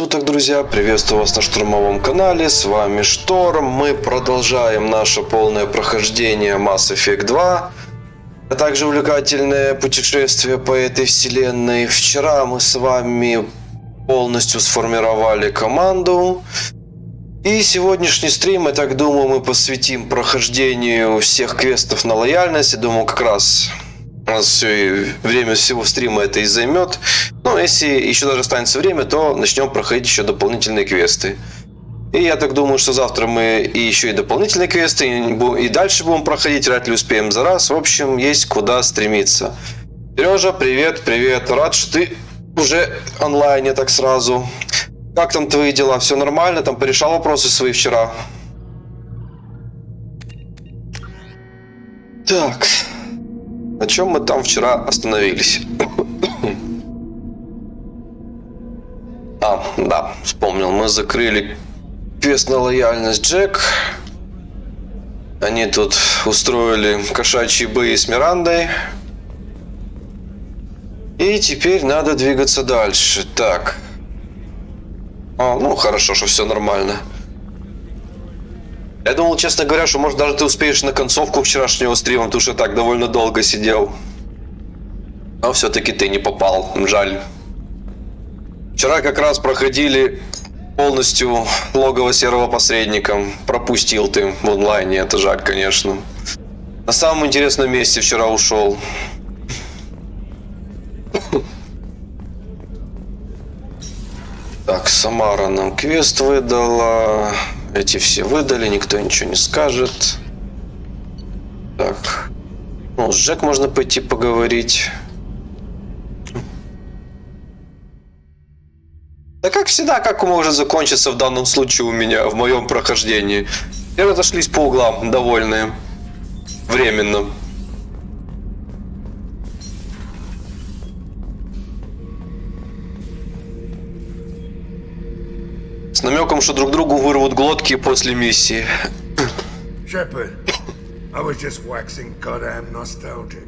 суток, друзья! Приветствую вас на штурмовом канале, с вами Шторм. Мы продолжаем наше полное прохождение Масс Эффект 2, а также увлекательное путешествие по этой вселенной. Вчера мы с вами полностью сформировали команду, и сегодняшний стрим, я так думаю, мы посвятим прохождению всех квестов на лояльность. Я думаю, как раз у нас все время всего стрима это и займет. Но если еще даже останется время, то начнем проходить еще дополнительные квесты. И я так думаю, что завтра мы и еще и дополнительные квесты, и дальше будем проходить, вряд ли успеем за раз. В общем, есть куда стремиться. Сережа, привет, привет. Рад, что ты уже онлайне так сразу. Как там твои дела? Все нормально? Там порешал вопросы свои вчера? Так. На чем мы там вчера остановились? Да, вспомнил. Мы закрыли квест на лояльность Джек. Они тут устроили кошачьи бои с Мирандой. И теперь надо двигаться дальше. Так. Ну хорошо, что все нормально. Я думал, честно говоря, что может даже ты успеешь на концовку вчерашнего стрима, потому что так довольно долго сидел. Но все-таки ты не попал, жаль. Вчера как раз проходили полностью логово серого посредника. Пропустил ты в онлайне, это жаль, конечно. На самом интересном месте вчера ушел. Так, Самара нам квест выдала. Эти все выдали, никто ничего не скажет. Так. Ну, с Джек можно пойти поговорить. Да как всегда, как может закончиться в данном случае у меня, в моем прохождении. Все разошлись по углам, довольные. Временно. С намеком, что друг другу вырвут глотки после миссии. Shepard, I was just waxing goddamn nostalgic.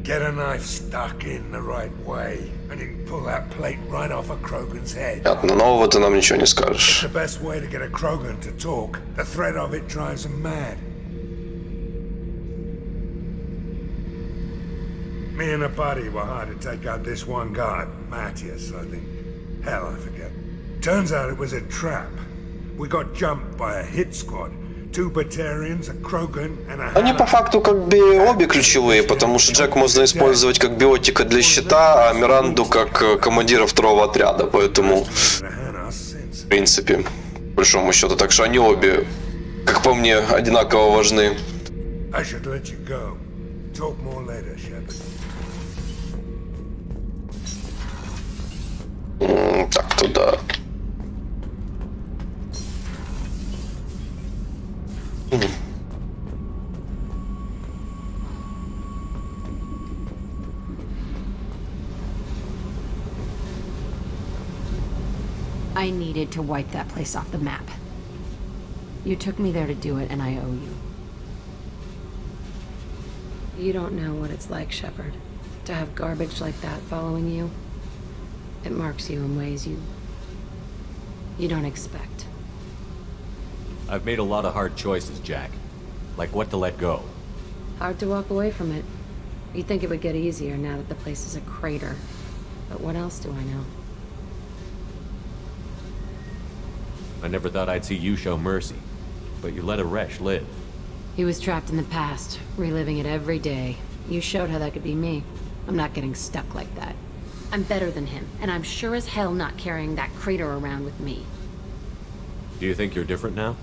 Get a knife stuck in the right way, and you can pull that plate right off a Krogan's head. Понятно, нового ты нам ничего не скажешь. It's the best way to get a Krogan to talk. The threat of it drives him mad. Me and a buddy were hired to take out this one guy, Matthias, I think. Hell, I forget. Turns out it was a trap. We got jumped by a hit squad. Two Batarians, a Krogan, and a... Они по факту как бы обе ключевые, потому что Джек можно использовать как биотика для щита, а Миранду как командира второго отряда, поэтому в принципе, по большому счету, так что они обе, как по мне, одинаково важны. Так, туда. I needed to wipe that place off the map. You took me there to do it, and I owe you. You don't know what it's like, Shepard, to have garbage like that following you. It marks you in ways you don't expect. I've made a lot of hard choices, Jack. Like what to let go. Hard to walk away from it. You'd think it would get easier now that the place is a crater. But what else do I know? I never thought I'd see you show mercy, but you let a wretch live. He was trapped in the past, reliving it every day. You showed how that could be me. I'm not getting stuck like that. I'm better than him, and I'm sure as hell not carrying that crater around with me. Do you think you're different now?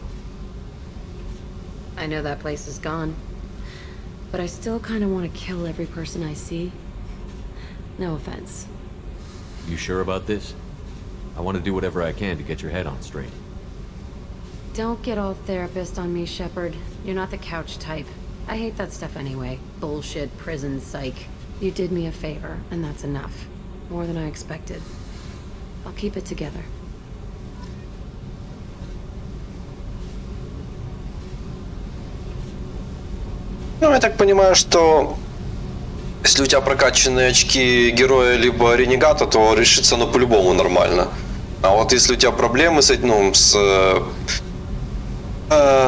I know that place is gone, but I still kind of want to kill every person I see. No offense. You sure about this? I want to do whatever I can to get your head on straight. Don't get all therapist on me, Shepard. You're not the couch type. I hate that stuff anyway. Bullshit, prison, psych. You did me a favor, and that's enough. More than I expected. I'll keep it together. Ну, я так понимаю, что Если у тебя прокачанные очки героя либо ренегата, то решится оно по-любому нормально. А вот если у тебя проблемы с этим, ну, с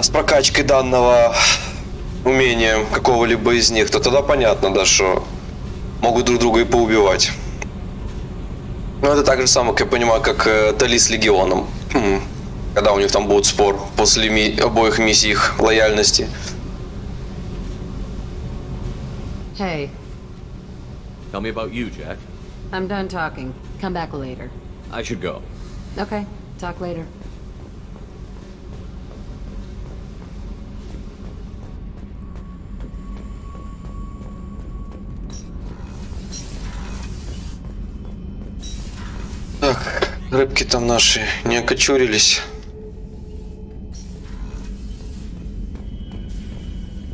прокачкой данного умения какого-либо из них, то тогда понятно, да, что могут друг друга и поубивать. Ну, это так же самое, как я понимаю, как Тали с Легионом. Когда у них там будет спор после обоих миссий их лояльности. Hey, Tell me about you, Jack. I'm done talking. Come back later. I should go. Okay, talk later. Так, рыбки там наши не окочурились.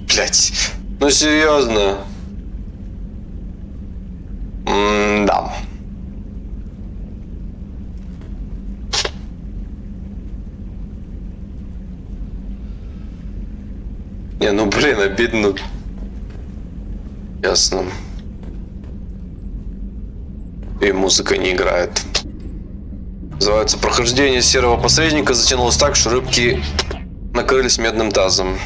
Блять, ну серьезно. Да. Не, ну блин, обидно. Ясно. И музыка не играет. Называется «Прохождение серого посредника» затянулось так, что рыбки накрылись медным тазом.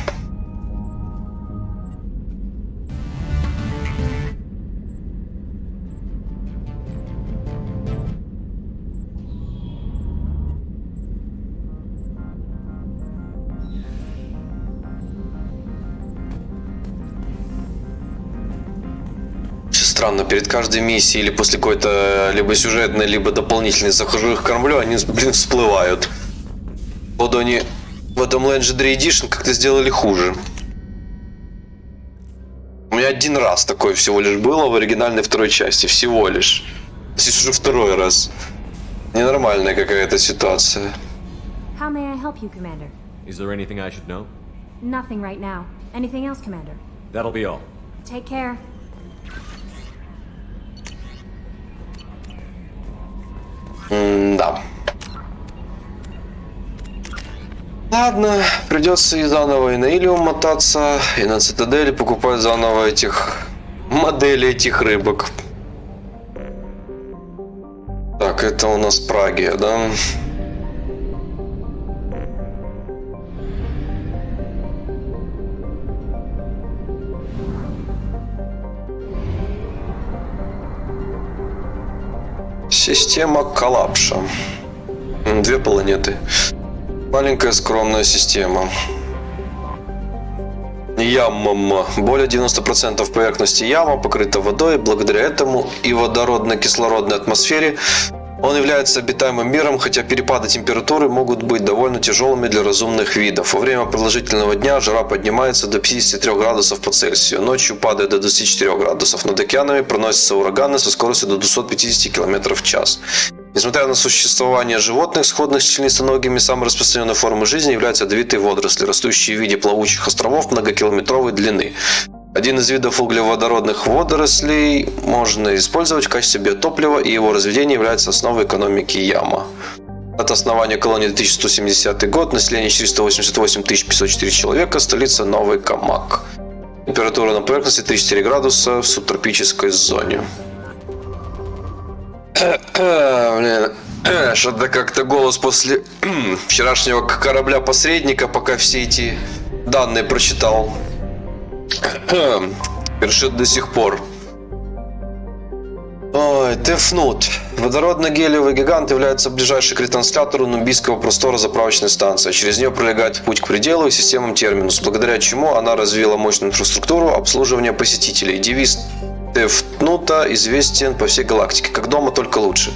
Странно, перед каждой миссией или после какой-то либо сюжетной, либо дополнительной захожу их кормлю, они, блин, всплывают. Походу они в этом Legendary Edition как-то сделали хуже. У меня один раз такое всего лишь было в оригинальной второй части, всего лишь. Здесь уже второй раз. Ненормальная какая-то ситуация. How may I help you, Commander? Is there anything I should know? Nothing right now. Anything else, Commander? That'll be all. Take care. Да. Ладно, придется и заново и на Илиум мотаться, и на Цитадели покупать заново этих моделей этих рыбок. Так, это у нас Прагия, да? Система коллапса. 2 планеты. Маленькая скромная система. Яма. Более 90% поверхности яма покрыта водой. Благодаря этому и водородно-кислородной атмосфере он является обитаемым миром, хотя перепады температуры могут быть довольно тяжелыми для разумных видов. Во время продолжительного дня жара поднимается до 53 градусов по Цельсию. Ночью падает до 24 градусов. Над океанами проносятся ураганы со скоростью до 250 км в час. Несмотря на существование животных, сходных с членистоногими, самой распространенной формой жизни являются ядовитые водоросли, растущие в виде плавучих островов многокилометровой длины. Один из видов углеводородных водорослей можно использовать в качестве биотоплива, и его разведение является основой экономики Яма. От основания колонии 2170 год, население 488 504 человека, столица Новый Камак. Температура на поверхности 34 градуса в субтропической зоне. Блин, что-то как-то голос после вчерашнего корабля-посредника, пока все эти данные прочитал, першит до сих пор. Ой, Тефнут. Водородно-гелиевый гигант является ближайшей к ретранслятору нубийского простора заправочной станции. Через нее пролегает путь к пределу и системам Терминус, благодаря чему она развила мощную инфраструктуру обслуживания посетителей. Девиз Тефнута известен по всей галактике. Как дома, только лучше.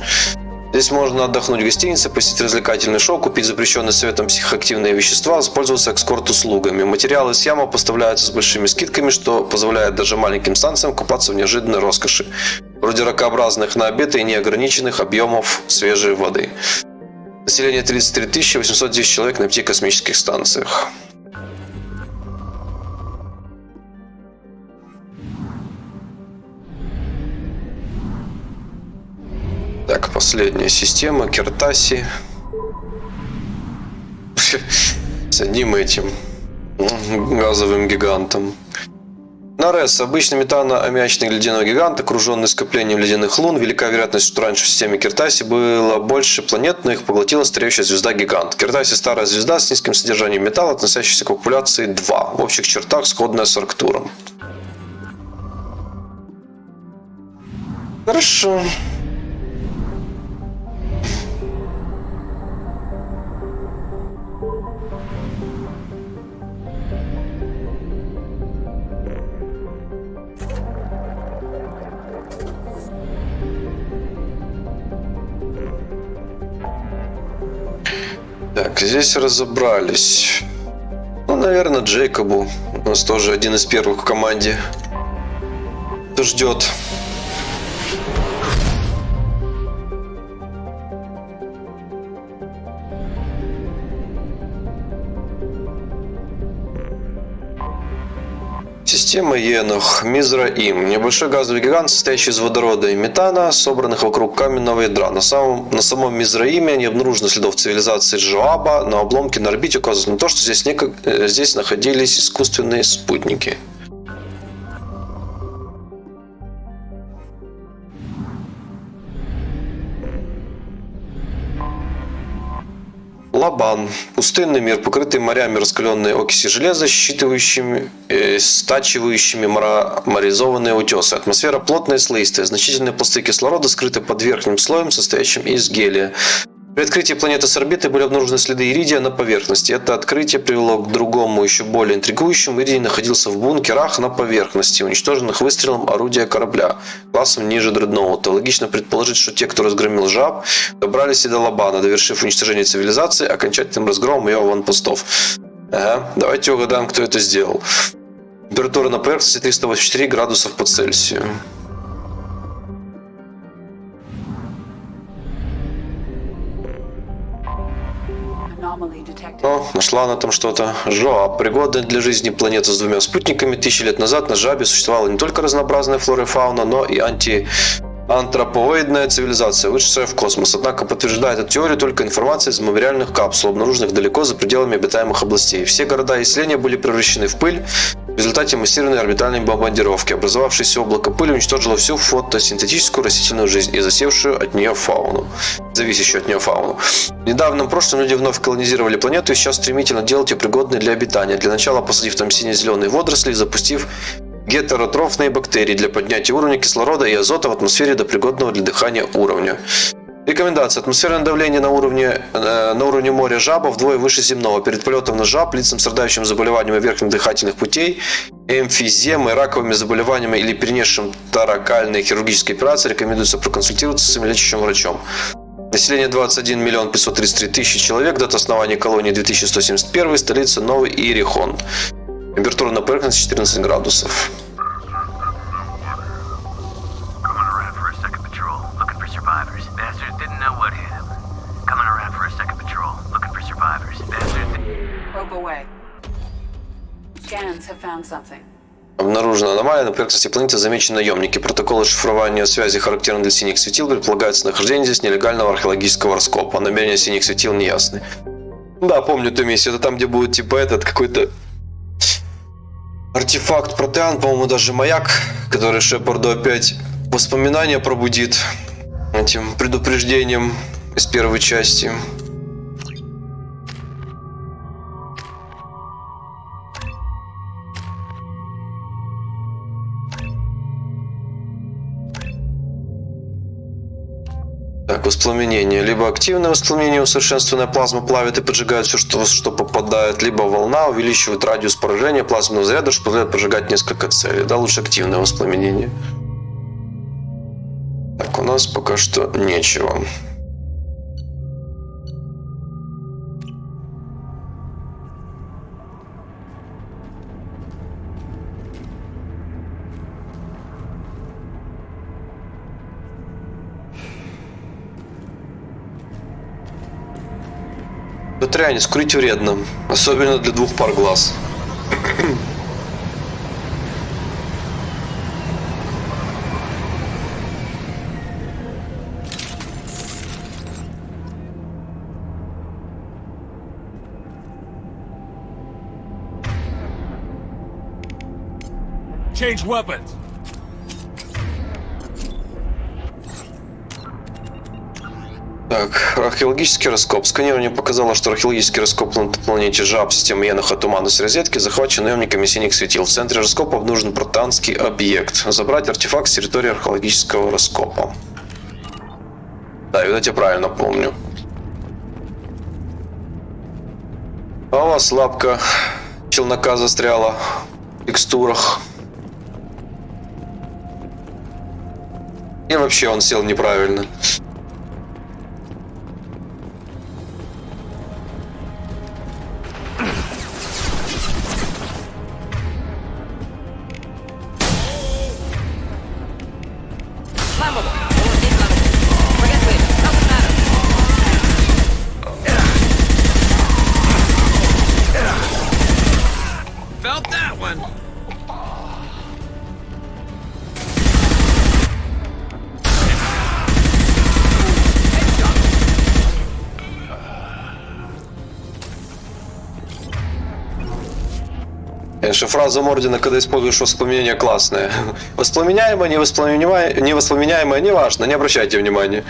Здесь можно отдохнуть в гостинице, посетить развлекательный шоу, купить запрещенные советом психоактивные вещества, воспользоваться экскорт-услугами. Материалы с Яма поставляются с большими скидками, что позволяет даже маленьким станциям купаться в неожиданной роскоши, вроде ракообразных на обед и неограниченных объемов свежей воды. Население 33 810 человек на 5 космических станциях. Так, последняя система, Кертаси. С одним этим газовым гигантом. Нарес, обычный метано-аммиачный ледяной гигант, окруженный скоплением ледяных лун. Велика вероятность, что раньше в системе Киртаси было больше планет, но их поглотила стареющая звезда-гигант. Киртаси – старая звезда с низким содержанием металла, относящаяся к популяции 2. В общих чертах сходная с Арктуром. Хорошо. Так, здесь разобрались. Ну, наверное, Джейкобу. У нас тоже один из первых в команде. Кто ждет? Система Енох, Мизраим. Небольшой газовый гигант, состоящий из водорода и метана, собранных вокруг каменного ядра. На самом Мизраиме не обнаружено следов цивилизации Жоаба, но обломки на орбите указывают на то, что здесь находились искусственные спутники. Лабан. Пустынный мир, покрытый морями раскаленной окиси железа, стачивающими мраморизованные утесы. Атмосфера плотная и слоистая. Значительные пласты кислорода скрыты под верхним слоем, состоящим из гелия. При открытии планеты с орбиты были обнаружены следы иридия на поверхности. Это открытие привело к другому, еще более интригующему. Иридий находился в бункерах на поверхности, уничтоженных выстрелом орудия корабля, классом ниже дредноута. Логично предположить, что те, кто разгромил жаб, добрались и до Лабана, довершив уничтожение цивилизации окончательным разгромом ее аванпостов. Ага, давайте угадаем, кто это сделал. Температура на поверхности 384 градусов по Цельсию. О, нашла она там что-то. Жоаб. Пригодная для жизни планета с 2 спутниками. 1000 лет назад на Жабе существовала не только разнообразная флора и фауна, но и антропоидная цивилизация, вышедшая в космос. Однако подтверждает эту теорию только информация из мемориальных капсул, обнаруженных далеко за пределами обитаемых областей. Все города и селения были превращены в пыль в результате массированной орбитальной бомбардировки. Образовавшееся облако пыли уничтожило всю фотосинтетическую растительную жизнь и зависящую от нее фауну. В недавнем прошлом люди вновь колонизировали планету и сейчас стремительно делают ее пригодной для обитания. Для начала посадив там сине-зеленые водоросли и запустив гетеротрофные бактерии для поднятия уровня кислорода и азота в атмосфере до пригодного для дыхания уровня. Рекомендация. Атмосферное давление на уровне моря Жаба вдвое выше земного. Перед полетом на Жаб лицам, страдающим заболеваниями верхних дыхательных путей, эмфиземой, раковыми заболеваниями или перенесшим торакальные хирургические операции рекомендуется проконсультироваться с своим лечащим врачом. Население 21 миллион 533 тысячи человек. Дата основания колонии 2171. Столица Новый Иерихон. Температура на поверхности 14 градусов. Обнаружена аномалия на поверхности планеты, замечены наемники. Протоколы шифрования связи характерны для синих светил. Предполагается нахождение здесь нелегального археологического раскопа. Намерения синих светил неясны. Да, помню эту миссию. Это там, где будет типа этот какой-то артефакт протеан, по-моему, даже маяк, который Шепарду опять воспоминания пробудит этим предупреждением из первой части. Так, воспламенение. Либо активное воспламенение, усовершенствованная плазма плавит и поджигает все, что попадает, либо волна увеличивает радиус поражения плазменного заряда, что позволяет прожигать несколько целей. Да, лучше активное воспламенение. Так, у нас пока что нечего. Патрианец, курить вредно, особенно для 2 пар глаз. Change weapons. Так, археологический раскоп. Сканирование показало, что археологический раскоп на планете Жаб, системы Еноха, туманность розетки, захвачен наемниками синих светил. В центре раскопа обнаружен протанский объект. Забрать артефакт с территории археологического раскопа. Да, видать, я правильно помню. А у вас лапка челнока застряла в текстурах. И вообще он сел неправильно. Felt that one. Фраза Мордина, когда используешь воспламенение, классная. Воспламеняемое, невоспламеняемое, неважно, не обращайте внимания.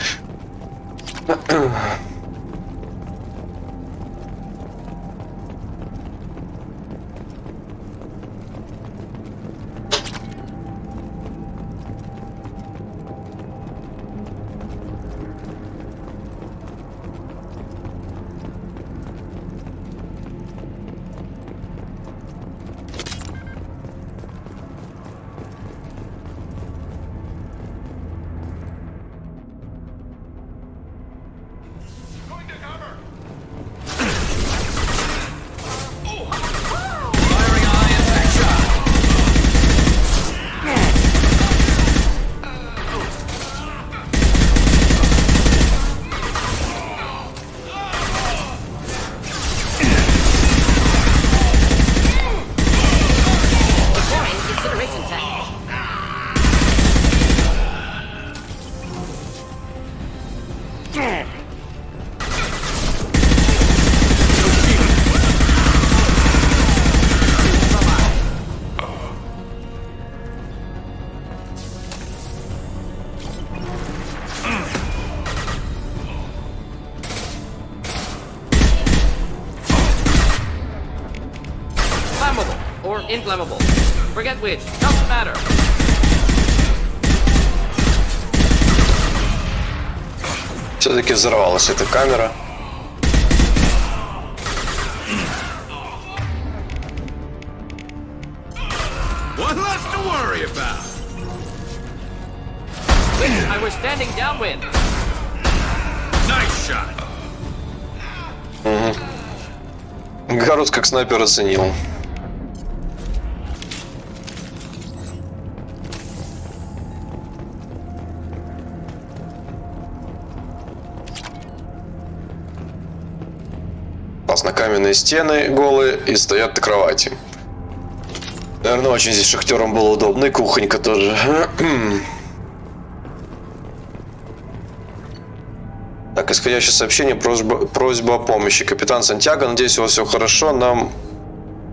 Or inflammable. Forget which. Doesn't matter. Все-таки взорвалась эта камера. One less to worry about. I was standing downwind. Nice shot. Гарус как снайпер оценил. На каменные стены голые и стоят на кровати. Наверное, очень здесь шахтерам было удобно. И кухонька тоже. Так, исходящее сообщение, просьба о помощи. Капитан Сантьяго, надеюсь, у вас все хорошо. Нам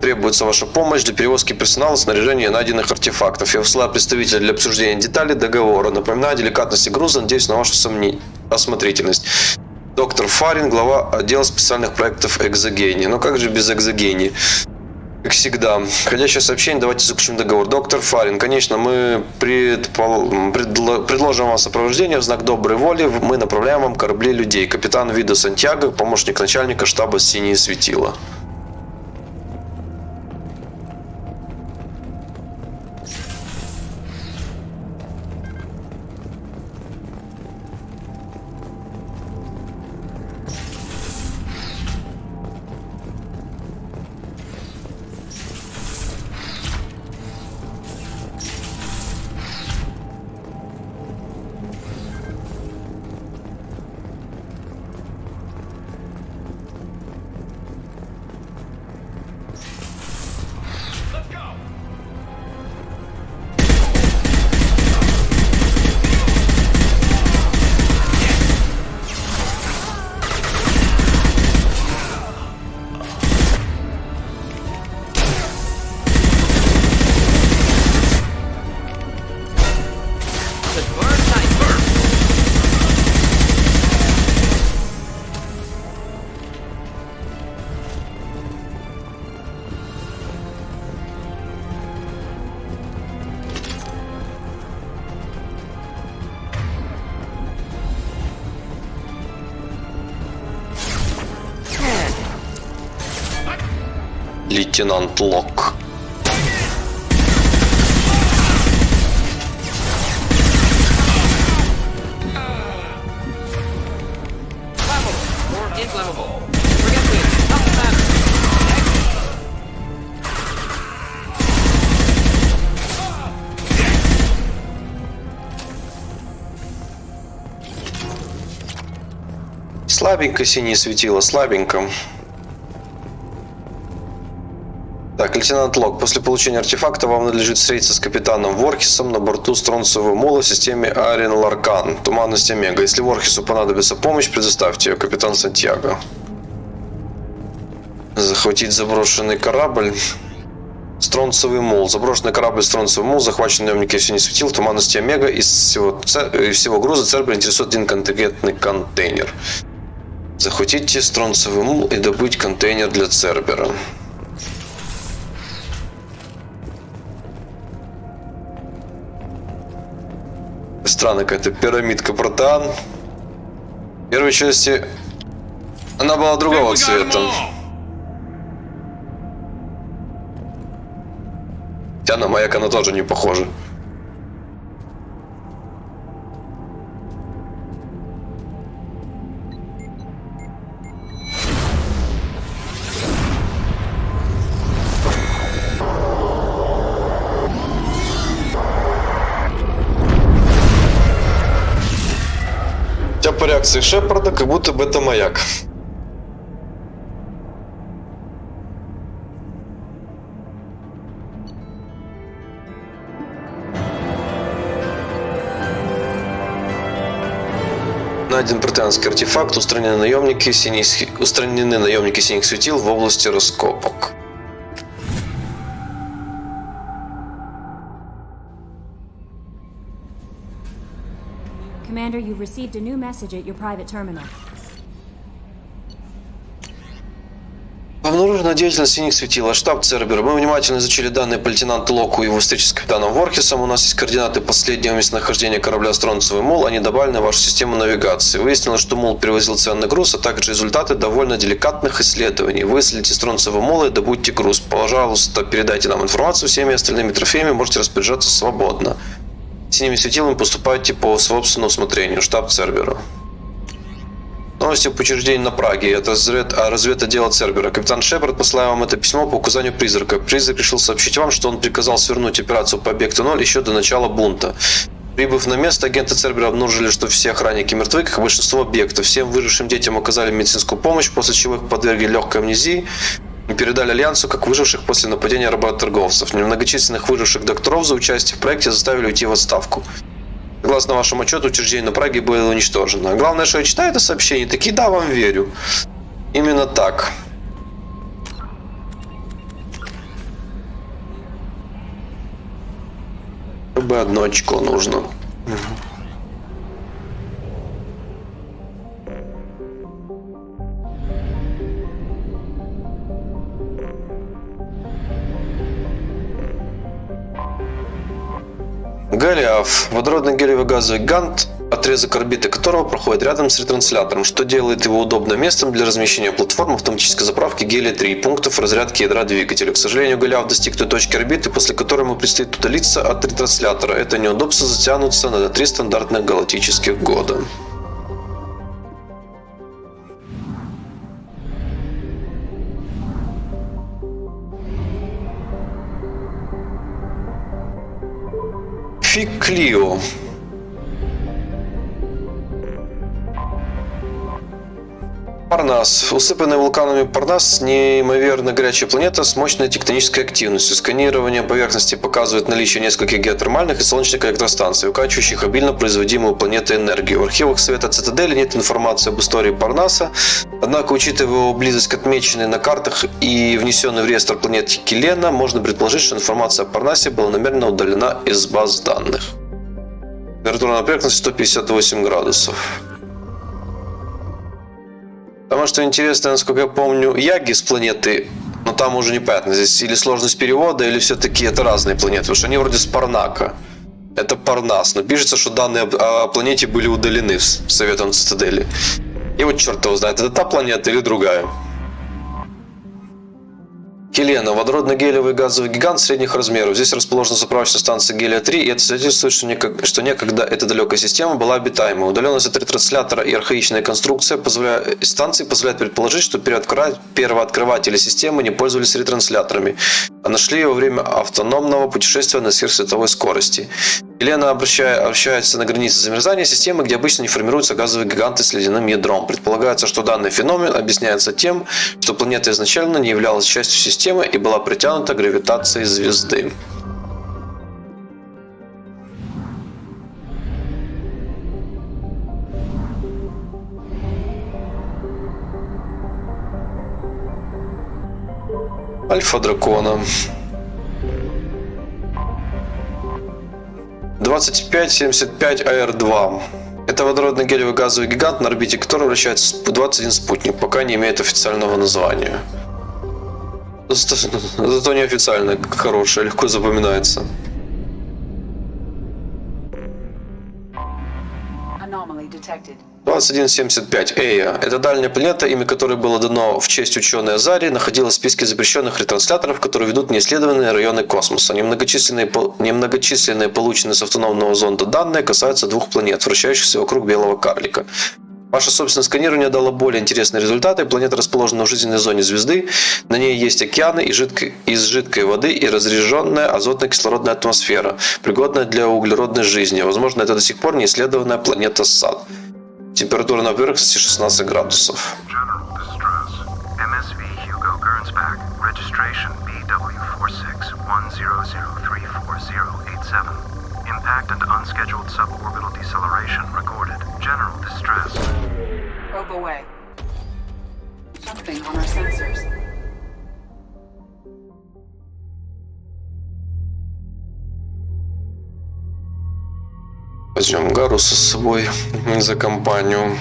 требуется ваша помощь для перевозки персонала, снаряжения и найденных артефактов. Я высылаю представителя для обсуждения деталей договора. Напоминаю о деликатности груза, надеюсь на вашу осмотрительность. Доктор Фарин, глава отдела специальных проектов экзогении. Ну как же без экзогении? Как всегда. Входящее сообщение, давайте заключим договор. Доктор Фарин, конечно, мы предложим вам сопровождение в знак доброй воли. Мы направляем вам корабли людей. Капитан Видо Сантьяго, помощник начальника штаба «Синие светила». лейтенант Лок. Flammable or inflammable. Forget which. Doesn't matter. Слабенько синее светило, слабенько. Так, лейтенант Лок, после получения артефакта вам надлежит встретиться с капитаном Ворхисом на борту Стронцевого мола в системе Арен Ларкан, туманность Омега. Если Ворхису понадобится помощь, предоставьте ее, капитан Сантьяго. Захватить заброшенный корабль. Стронцевый мол. Заброшенный корабль Стронцевый мол, захваченный наемники синий светил, туманности Омега. Из всего груза Цербера интересует один контингентный контейнер. Захватите Стронцевый мул и добыть контейнер для Цербера. Странная какая-то пирамидка протеан. В первой части она была другого цвета. Хотя на маяк она тоже не похожа. Хотя по реакции Шепарда, как будто бы это маяк. Найден протеанский артефакт, устранены наемники синих светил в области раскопок. Commander, you've received a new message at your private terminal. Обнаружена деятельность синих светил. Штаб Цербера. Мы внимательно изучили данные по лейтенанту Локу и его встречи с капитаном Ворхисом. У нас есть координаты последнего местонахождения корабля Стронцевый мол. Они добавлены в вашу систему навигации. Выяснилось, что мол перевозил ценный груз, а также результаты довольно деликатных исследований. Выследите Стронцевого мола и добудьте груз. Пожалуйста, передайте нам информацию. Всеми остальными трофеями можете распоряжаться свободно. Синими светилами поступайте по собственному усмотрению. Штаб Цербера. Новости по учреждению на Праге. Это разведотдела Цербера. Капитан Шепард послал вам это письмо по указанию призрака. Призрак решил сообщить вам, что он приказал свернуть операцию по объекту 0 еще до начала бунта. Прибыв на место, агенты Цербера обнаружили, что все охранники мертвы, как и большинство объектов. Всем выжившим детям оказали медицинскую помощь, после чего их подвергли легкой амнезии и передали Альянсу как выживших после нападения работорговцев. Немногочисленных выживших докторов за участие в проекте заставили уйти в отставку. Согласно вашему отчету, учреждение на Праге было уничтожено. Главное, что я читаю это сообщение, таки да, вам верю. Именно так. Бы одно очко нужно. Голиаф. Водородный гелиевый газовый гигант, отрезок орбиты которого проходит рядом с ретранслятором, что делает его удобным местом для размещения платформ автоматической заправки гелия-3 и пунктов разрядки ядра двигателя. К сожалению, Голиаф достиг той точки орбиты, после которой ему предстоит удалиться от ретранслятора. Это неудобство затянутся на 3 стандартных галактических года. Фиклио. Парнас. Усыпанный вулканами Парнас – неимоверно горячая планета с мощной тектонической активностью. Сканирование поверхности показывает наличие нескольких геотермальных и солнечных электростанций, укачивающих обильно производимую планетой энергию. В архивах Совета Цитадели нет информации об истории Парнаса, однако, учитывая его близость к отмеченной на картах и внесенной в реестр планеты Келена, можно предположить, что информация о Парнасе была намеренно удалена из баз данных. Температура на поверхности 158 градусов. Потому что интересно, насколько я помню, Яги с планеты, но там уже непонятно, здесь или сложность перевода, или все-таки это разные планеты, потому что они вроде с Парнака. Это Парнас, но пишется, что данные о планете были удалены Советом Цитадели. И вот черт его знает, это та планета или другая. Елена. Водородный гелиевый газовый гигант средних размеров. Здесь расположена заправочная станция Гелия-3, и это свидетельствует, что некогда эта далекая система была обитаемой. Удаленность от ретранслятора и архаичная конструкция станции позволяют предположить, что первооткрыватели системы не пользовались ретрансляторами, а нашли ее во время автономного путешествия на сверхсветовой скорости. Елена общается на границе замерзания системы, где обычно не формируются газовые гиганты с ледяным ядром. Предполагается, что данный феномен объясняется тем, что планета изначально не являлась частью системы и была притянута гравитацией звезды. Альфа дракона. 2575 АР-2. Это водородный гелиевый газовый гигант, на орбите которого вращается 21 спутник, пока не имеет официального названия. Зато неофициально хорошее, легко запоминается. 2175 Эя. Это дальняя планета, имя которой было дано в честь ученой Азарии, находилась в списке запрещенных ретрансляторов, которые ведут неисследованные районы космоса. Немногочисленные полученные с автономного зонда данные касаются 2 планет, вращающихся вокруг белого карлика. Ваше собственное сканирование дало более интересные результаты. Планета расположена в жизненной зоне звезды. На ней есть океаны из жидкой воды и разряженная азотно-кислородная атмосфера, пригодная для углеродной жизни. Возможно, это до сих пор не исследованная планета Сад. Температура на поверхности 16 градусов. Impact and unscheduled suborbital deceleration recorded. General distress. Probe away. Something on our sensors. Возьмем Гаруса с собой за компанию.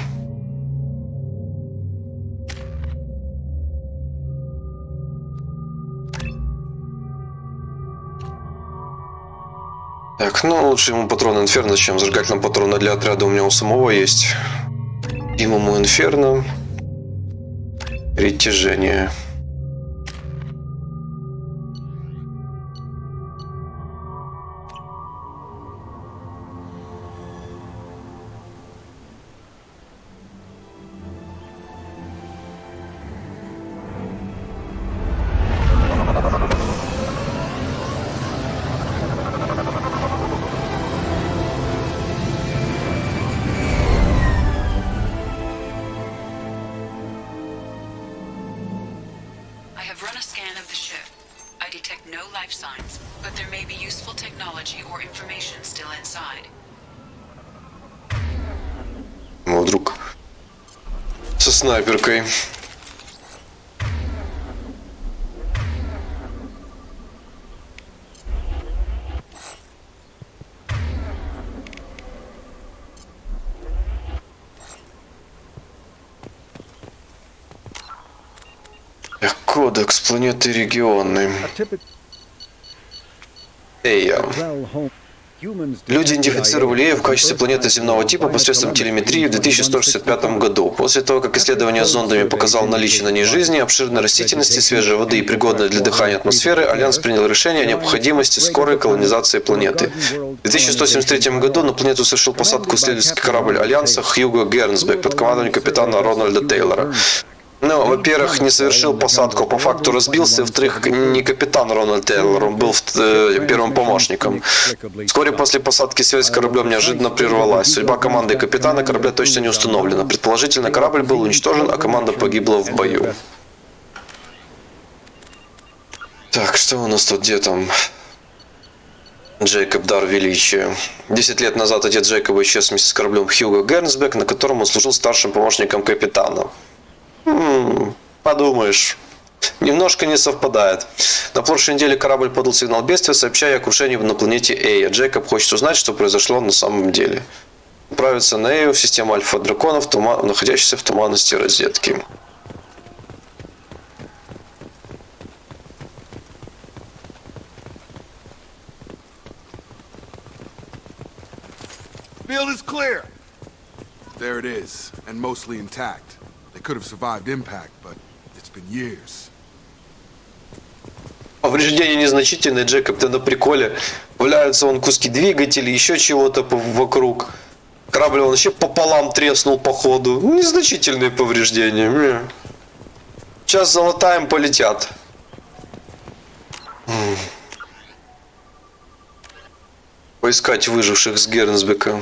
Так, ну лучше ему патрон Инферно, чем зажигательного патрона для отряда у меня у самого есть. Ему Инферно. Притяжение. Вдруг со снайперкой. Кодекс планеты регионы. Эя. Люди идентифицировали Эю в качестве планеты земного типа посредством телеметрии в 2165 году. После того, как исследование зондами показало наличие на ней жизни, обширной растительности, свежей воды и пригодной для дыхания атмосферы, Альянс принял решение о необходимости скорой колонизации планеты. В 2173 году на планету совершил посадку исследовательский корабль Альянса Хьюго Гернсбек под командованием капитана Рональда Тейлора. Ну, во-первых, не совершил посадку, по факту разбился, во-вторых, не капитан Рональд Тейлор, он был первым помощником. Вскоре после посадки связь с кораблем неожиданно прервалась. Судьба команды и капитана корабля точно не установлена. Предположительно, корабль был уничтожен, а команда погибла в бою. Так, что у нас тут, где там? Джейкоб Дар Величия. 10 лет назад отец Джейкоба исчез вместе с кораблем Хьюго Гернсбек, на котором он служил старшим помощником капитана. Подумаешь, немножко не совпадает. На прошлой неделе корабль подал сигнал бедствия, сообщая о крушении на планете Эя. Джейкоб хочет узнать, что произошло на самом деле. Отправиться на Эю в систему альфа-драконов, находящейся в туманности розетки. Field is clear. There it is, and mostly intact. They could have survived impact, but it's been years. Повреждения незначительные, Джекоб, ты на приколе. Валяются вон куски двигателей, еще чего-то вокруг. Корабль он вообще пополам треснул по ходу. Незначительные повреждения. Сейчас залатаем, полетят. Поискать выживших с Гернсбека.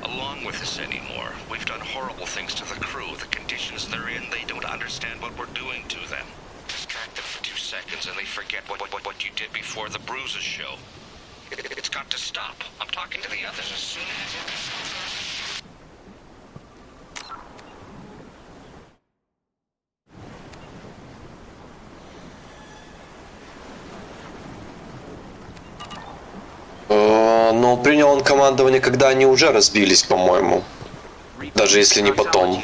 Along with this anymore. We've done horrible things to the crew. The conditions they're in, they don't understand what we're doing to them. Distract them for 2 seconds and they forget what you did before the bruises show. It's got to stop. I'm talking to the others as soon as it... Но принял он командование, когда они уже разбились, по-моему. Даже если не потом.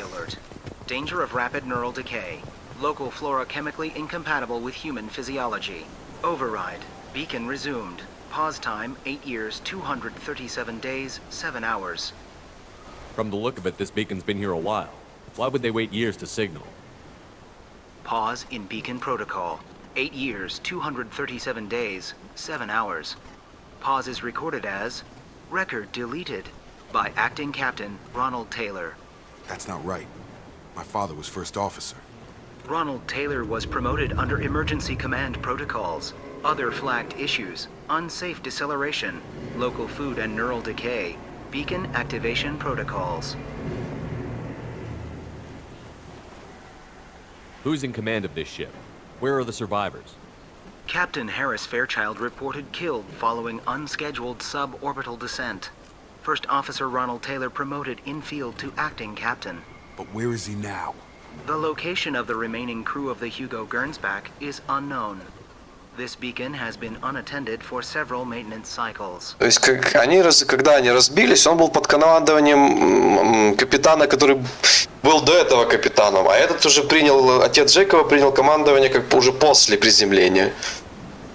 Danger of rapid neural decay. Local flora chemically incompatible with human physiology. Override. Beacon resumed. Pause time 8 years, 237 days, 7 hours. From the look of it, this beacon's been here a while. Why would they wait years to signal? Pause in beacon protocol. 8 years, 237 days, 7 hours. Pause is recorded as record deleted by acting captain Ronald Taylor. That's not right. My father was first officer. Ronald Taylor was promoted under emergency command protocols. Other flagged issues: unsafe deceleration, local food and neural decay, beacon activation protocols. Who's in command of this ship? Where are the survivors? Captain Harris Fairchild reported killed following unscheduled suborbital descent. First Officer Ronald Taylor promoted in-field to acting captain. But where is he now? The location of the remaining crew of the Hugo Gernsback is unknown. This beacon has been unattended for several maintenance cycles. То есть, когда они разбились, он был под командованием капитана, который был до этого капитаном, а этот уже принял, отец Джекоба принял командование как уже после приземления.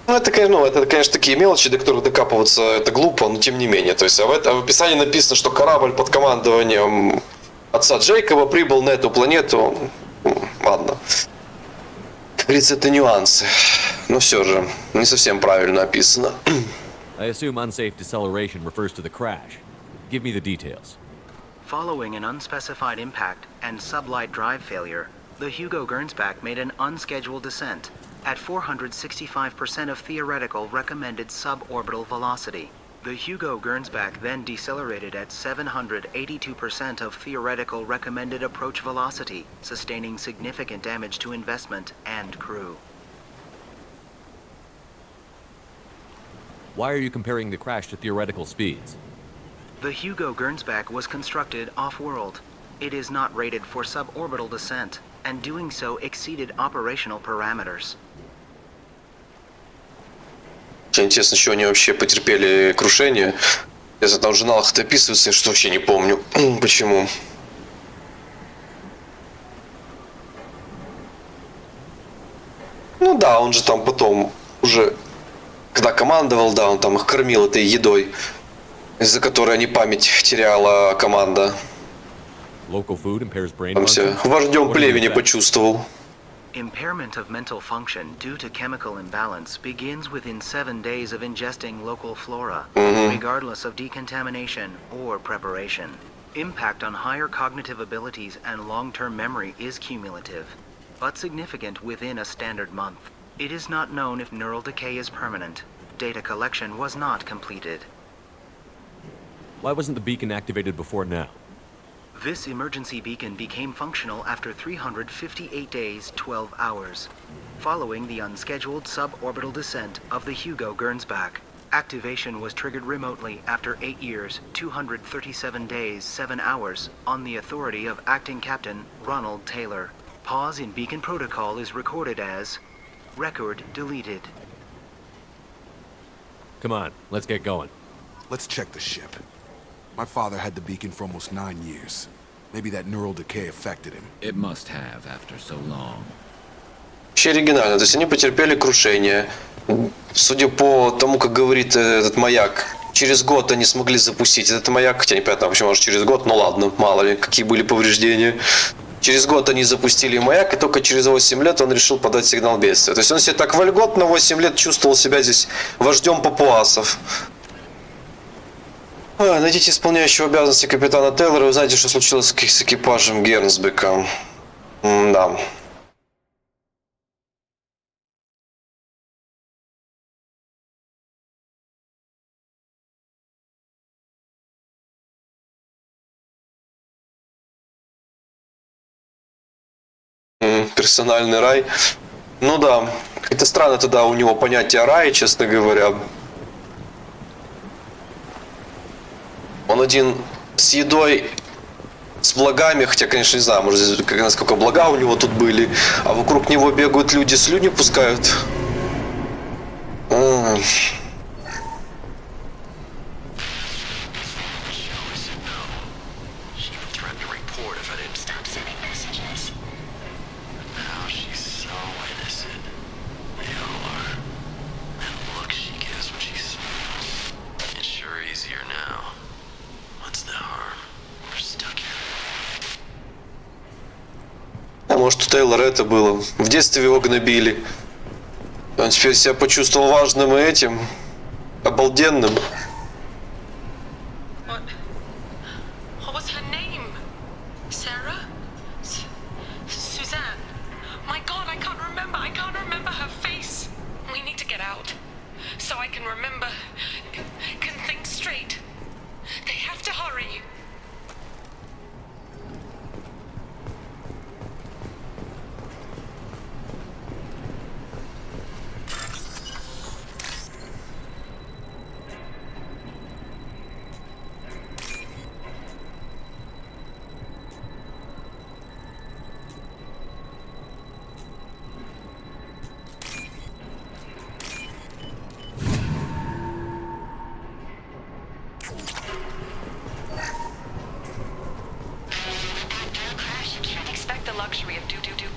Ну, это, конечно, такие мелочи, до которых докапываться это глупо, но тем не менее. То есть, в описании написано, что корабль под командованием отца Джейкоба прибыл на эту планету. Ладно. Как говорится, это нюансы. Но все же, не совсем правильно описано. I assume unsafe deceleration refers to the crash. Give me the details. Following an unspecified impact and sublight drive failure, the Hugo Gernsback made an unscheduled descent at 465% of theoretical recommended suborbital velocity. The Hugo Gernsback then decelerated at 782% of theoretical recommended approach velocity, sustaining significant damage to investment and crew. Why are you comparing the crash to theoretical speeds? The Hugo Gernsback was constructed off-world. It is not rated for suborbital descent, and doing so exceeded operational parameters. Очень интересно, что они вообще потерпели крушение. Если там в журналах это описывается, я что вообще не помню. Почему? Ну да, он же там потом уже, когда командовал, да, он там их кормил этой едой, из-за которой они память теряла команда. Там все вождем племени почувствовал. Impairment of mental function due to chemical imbalance begins within 7 days of ingesting local flora, regardless of decontamination or preparation. Impact on higher cognitive abilities and long-term memory is cumulative, but significant within a standard month. It is not known if neural decay is permanent. Data collection was not completed. Why wasn't the beacon activated before now? This emergency beacon became functional after 358 days, 12 hours, following the unscheduled suborbital descent of the Hugo Gernsback. Activation was triggered remotely after 8 years, 237 days, 7 hours, on the authority of Acting Captain Ronald Taylor. Pause in beacon protocol is recorded as record deleted. Come on, let's get going. Let's check the ship. My father had the beacon for almost 9 years. Maybe that neural decay affected him. It must have after so long. Вообще оригинально, то есть они потерпели крушение. Судя по тому, как говорит этот маяк, через год они смогли запустить этот маяк, хотя непонятно, почему аж через год, ну ладно, мало ли, какие были повреждения. Через год они запустили маяк, и только через 8 лет он решил подать сигнал бедствия. То есть он себе так вольготно 8 лет чувствовал себя здесь вождем папуасов. Найдите исполняющего обязанности капитана Тейлора, и узнаете, что случилось с экипажем Гернсбека. Да. Персональный рай. Ну да. Это странно тогда у него понятие рая, честно говоря. Он один с едой, с благами, хотя, конечно, не знаю, может, насколько блага у него тут были, а вокруг него бегают люди, слюни пускают. А может, у Тейлора это было. В детстве его гнобили. Он теперь себя почувствовал важным и этим. Обалденным.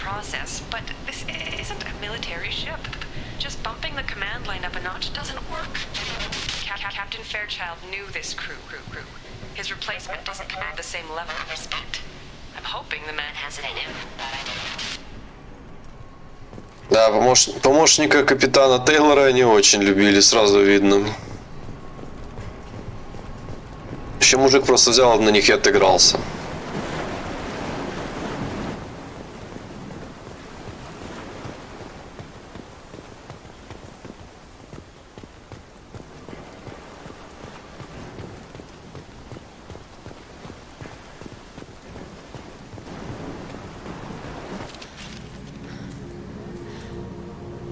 process, but this isn't a military ship. Just bumping the command line up a notch doesn't work. Captain Fairchild knew this crew. His replacement doesn't command the same level of respect. I'm hoping the man has it in him. Да, помощника капитана Тейлора не очень любили, сразу видно. Еще мужик просто взял на них и отыгрался.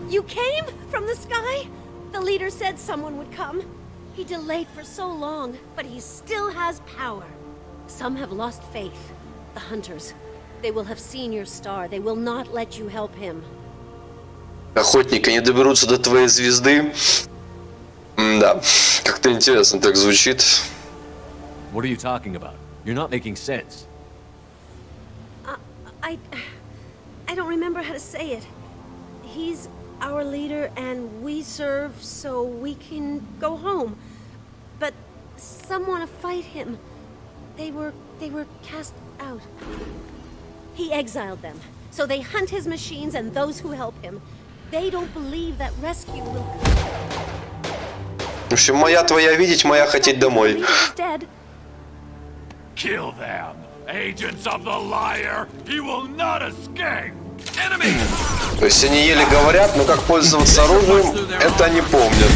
You came from the sky? The leader said someone would come. He delayed for so long, but he still has power. Some have lost faith. The hunters. They will have seen your star. They will not let you help him. Охотники не доберутся до твоей звезды. Да, как-то интересно так звучит. What are you talking about? You're not making sense. I don't remember how to say it. He's our leader and we serve so we can go home. But some want to fight him. They were cast out. He exiled them. So they hunt his machines and those who help him. They don't believe that rescue will come. В общем, моя твоя видеть, моя хотеть домой. Kill them, agents of the liar. He will not escape. Enemy. То есть они еле говорят, но как пользоваться оружием, это они помнят.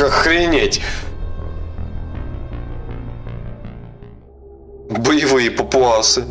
Охренеть. Боевые папуасы.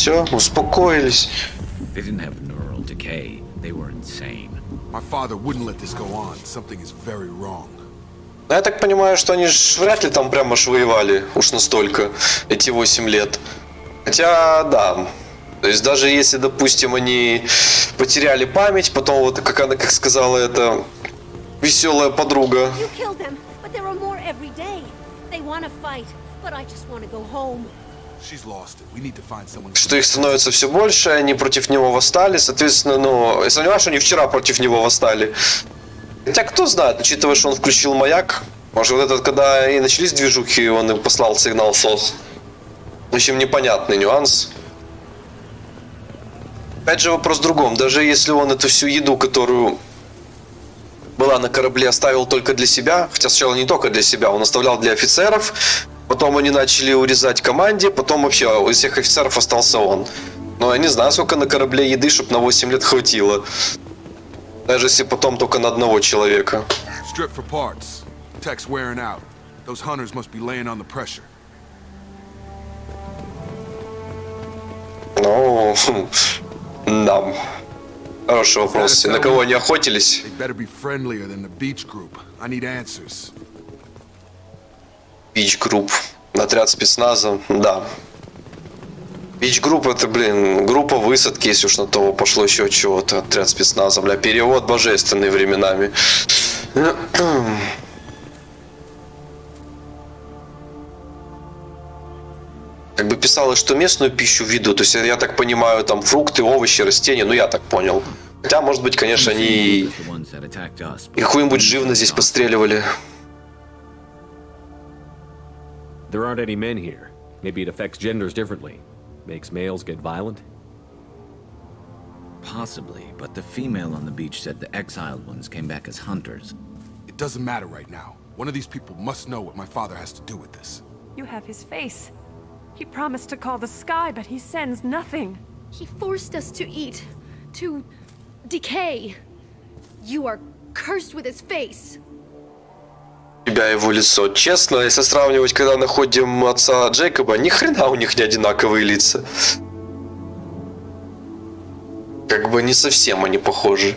Все, успокоились. They didn't have neural decay. They were insane. My father wouldn't let this go on. Something is very wrong. Я так понимаю, что они ж вряд ли там прямо ж воевали уж настолько, эти 8 лет. Хотя, да. То есть даже если, допустим, они потеряли память, потом вот, как она, как сказала, эта веселая подруга. Что их становится все больше, они против него восстали, соответственно, ну, я сомневаюсь, что они вчера против него восстали. Хотя кто знает, учитывая, что он включил маяк, может, вот этот, когда и начались движухи, он им послал сигнал СОС. В общем, непонятный нюанс. Опять же, вопрос в другом. Даже если он эту всю еду, которую была на корабле, оставил только для себя, хотя сначала не только для себя, он оставлял для офицеров, потом они начали урезать команде, потом вообще из всех офицеров остался он. Но я не знаю, сколько на корабле еды, чтобы на 8 лет хватило. Даже если потом только на одного человека. Ну, да. Хороший вопрос. На кого они охотились? Бич-групп. Отряд спецназа, да. Бич-групп это, блин, группа высадки, если уж на то пошло еще чего-то. Отряд спецназа, бля, перевод божественный временами. Как бы писалось, что местную пищу ведут, то есть я так понимаю, там фрукты, овощи, растения, ну я так понял. Хотя, может быть, конечно, они и какую-нибудь живность здесь подстреливали. There aren't any men here. Maybe it affects genders differently. Makes males get violent? Possibly, but the female on the beach said the exiled ones came back as hunters. It doesn't matter right now. One of these people must know what my father has to do with this. You have his face. He promised to call the sky, but he sends nothing. He forced us to eat, to decay. You are cursed with his face. Тебя его лицо. Честно, если сравнивать, когда находим отца Джейкоба, ни хрена у них не одинаковые лица. Как бы не совсем они похожи.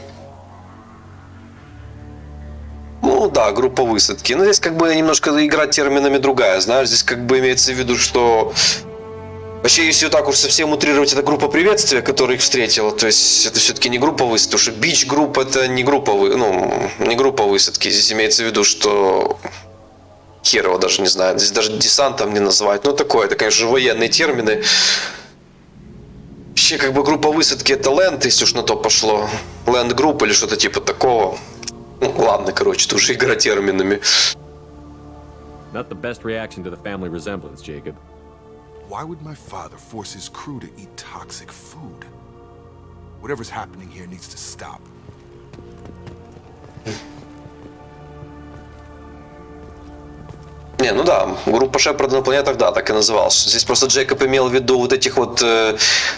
Ну да, группа высадки. Но здесь как бы немножко игра терминами другая, знаешь. Здесь как бы имеется в виду, что... Вообще, если вот так уж совсем утрировать, это группа приветствия, которая их встретила. То есть это все-таки не группа высадки, потому что бич-групп это не группа, не группа высадки. Здесь имеется в виду, что хер его даже не знаю. Здесь даже десантом не называют. Ну такое, это, конечно, военные термины. Вообще, как бы группа высадки это ленд, если уж на то пошло. Ленд-групп или что-то типа такого. Ну, ладно, короче, это уже игра терминами. Not the best reaction to the family resemblance, Jacob. Why would my father force his crew to eat toxic food? Whatever's happening here needs to stop. Не, ну да, группа Шепарда на планетах, да, так и назывался. Здесь просто Джейкоб имел в виду вот этих вот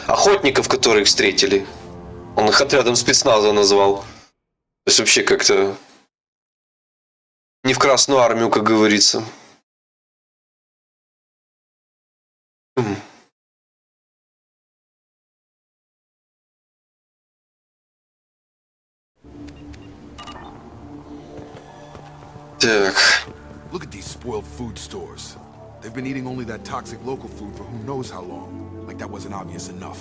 охотников, которые их встретили. Он их отрядом спецназа назвал. То есть вообще как-то не в Красную Армию, как говорится. Так. Look at these spoiled food stores. They've been eating only that toxic local food for who knows how long. Like that wasn't obvious enough.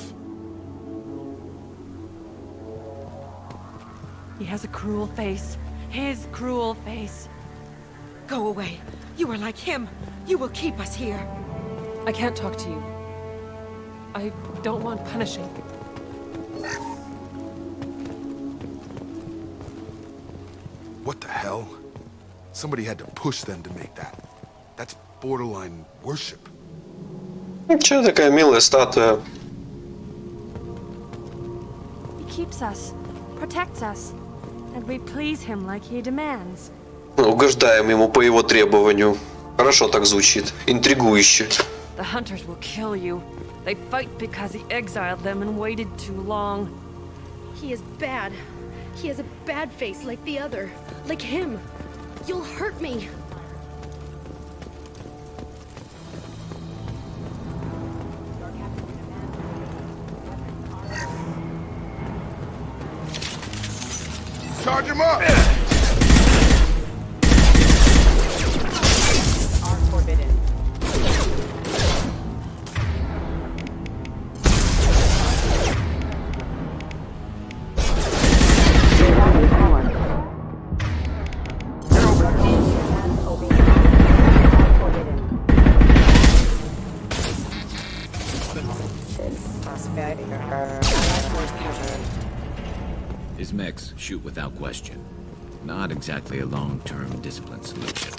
He has a cruel face. His cruel face. Go away. You are like him. You will keep us here. I can't talk to you. I don't want punishing. What the hell? Somebody had to push them to make that. That's borderline worship. Чё такая милая статуя? He keeps us, protects us, and we please him like he demands. Угождаем ему по его требованию. Хорошо так звучит. Интригующе. The hunters will kill you. They fight because he exiled them and waited too long. He is bad. He has a bad face like the other. Like him. You'll hurt me. Charge him up! His mechs shoot without question. Not exactly a long-term discipline solution.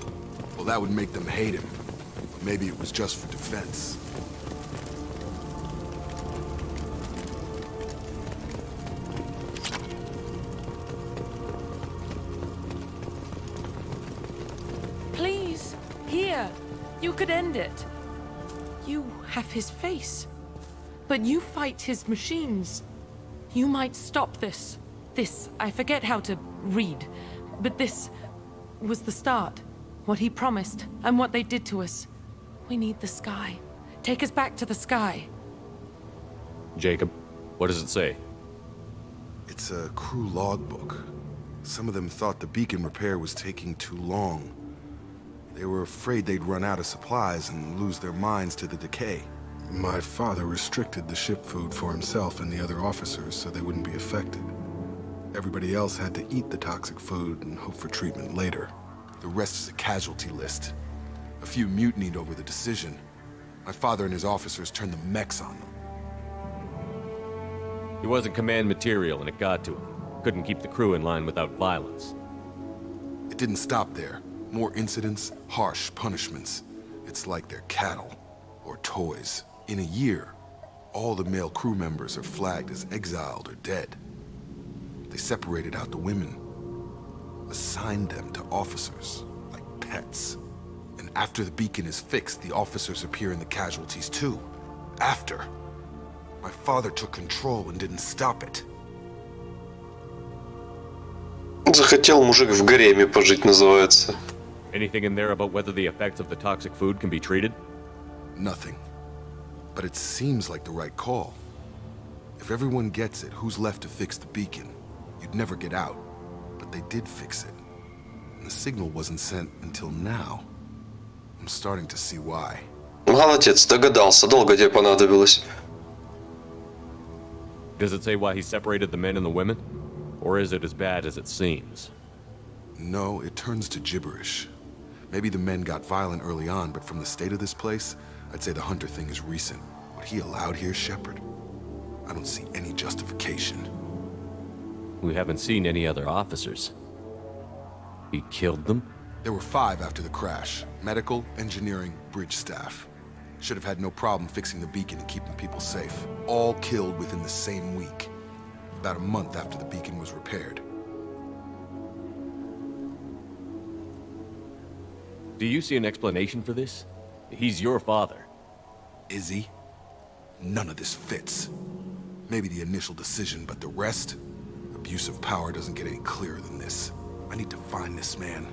Well, that would make them hate him. Maybe it was just for defense. Please, here. You could end it. You have his face. But you fight his machines. You might stop this. This, I forget how to read. But this was the start. What he promised, and what they did to us. We need the sky. Take us back to the sky. Jacob, what does it say? It's a crew logbook. Some of them thought the beacon repair was taking too long. They were afraid they'd run out of supplies and lose their minds to the decay. My father restricted the ship food for himself and the other officers so they wouldn't be affected. Everybody else had to eat the toxic food and hope for treatment later. The rest is a casualty list. A few mutinied over the decision. My father and his officers turned the mechs on them. He wasn't command material and it got to him. Couldn't keep the crew in line without violence. It didn't stop there. More incidents, harsh punishments. It's like they're cattle or toys. In a year, all the male crew members are flagged as exiled or dead. They separated out the women, assigned them to officers, like pets. And after the beacon is fixed, the officers appear in the casualties too. After. My father took control and didn't stop it. Захотел мужик в гареме пожить, называется. Anything in there about whether the effects of the toxic food can be treated? Nothing. But it seems like the right call. If everyone gets it, who's left to fix the beacon? You'd never get out. But they did fix it. And the signal wasn't sent until now. I'm starting to see why. Молодец, догадался. Долго тебе понадобилось. Does it say why he separated the men and the women? Or is it as bad as it seems? No, it turns to gibberish. Maybe the men got violent early on, but from the state of this place, I'd say the Hunter thing is recent. What he allowed here, Shepard, I don't see any justification. We haven't seen any other officers. He killed them? There were 5 after the crash. Medical, engineering, bridge staff. Should have had no problem fixing the beacon and keeping people safe. All killed within the same week. About a month after the beacon was repaired. Do you see an explanation for this? He's your father. Is he? None of this fits. Maybe the initial decision, but the rest? Abuse of power doesn't get any clearer than this. I need to find this man.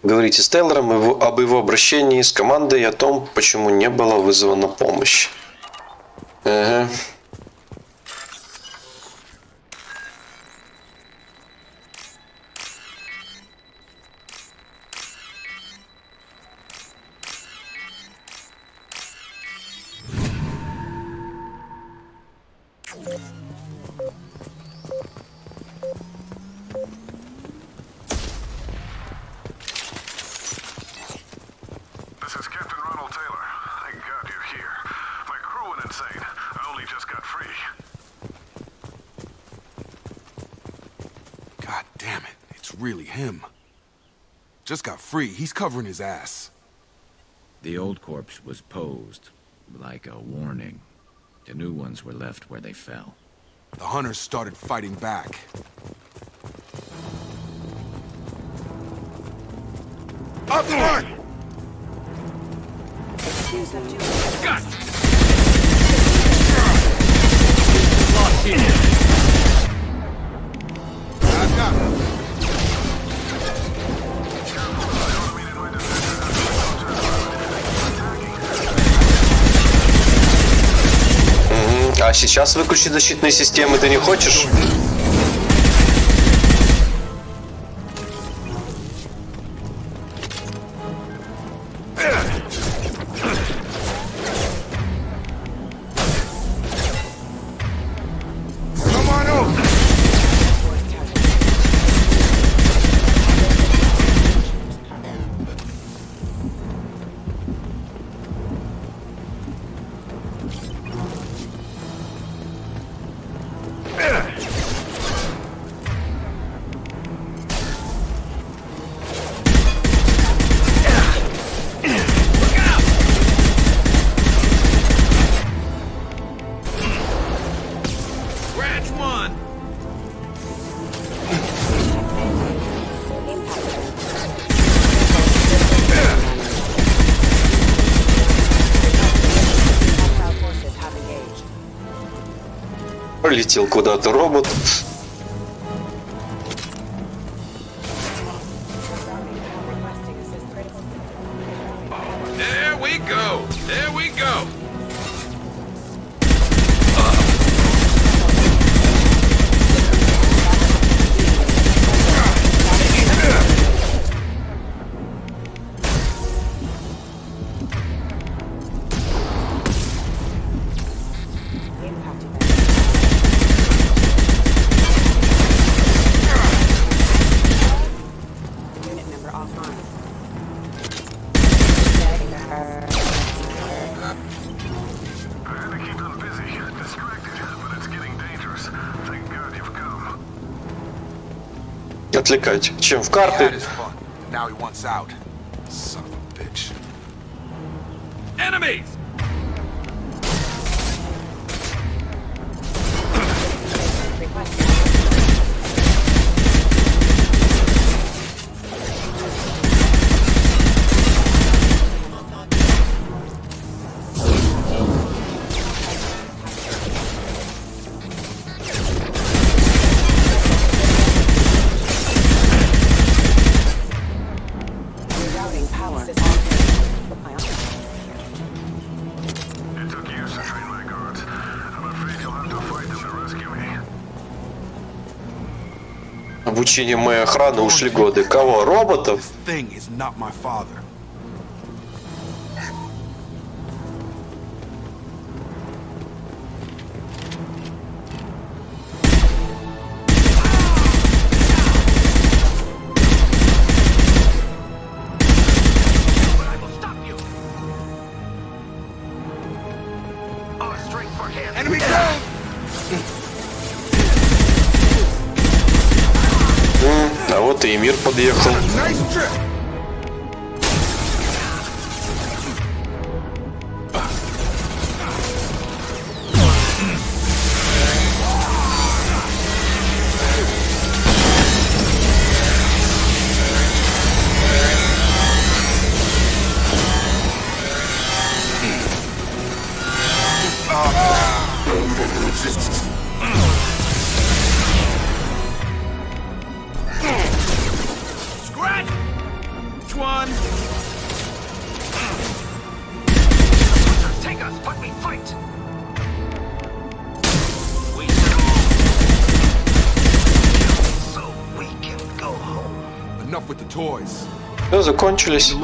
Говорите с Тейлором об его обращении с командой и о том, почему не была вызвана помощь. Ага. Really him. Just got free. He's covering his ass. The old corpse was posed like a warning. The new ones were left where they fell. The hunters started fighting back. Up front! Got it! Locked in. I've got him. сейчас выключить защитные системы ты не хочешь? Полетел куда-то робот. There we go. There we go. Отвлекать. Чем в карты? Enemies! Обучение моей охраны ушли годы. Кого? Роботов? А вот и мир подъехал. Все, закончились.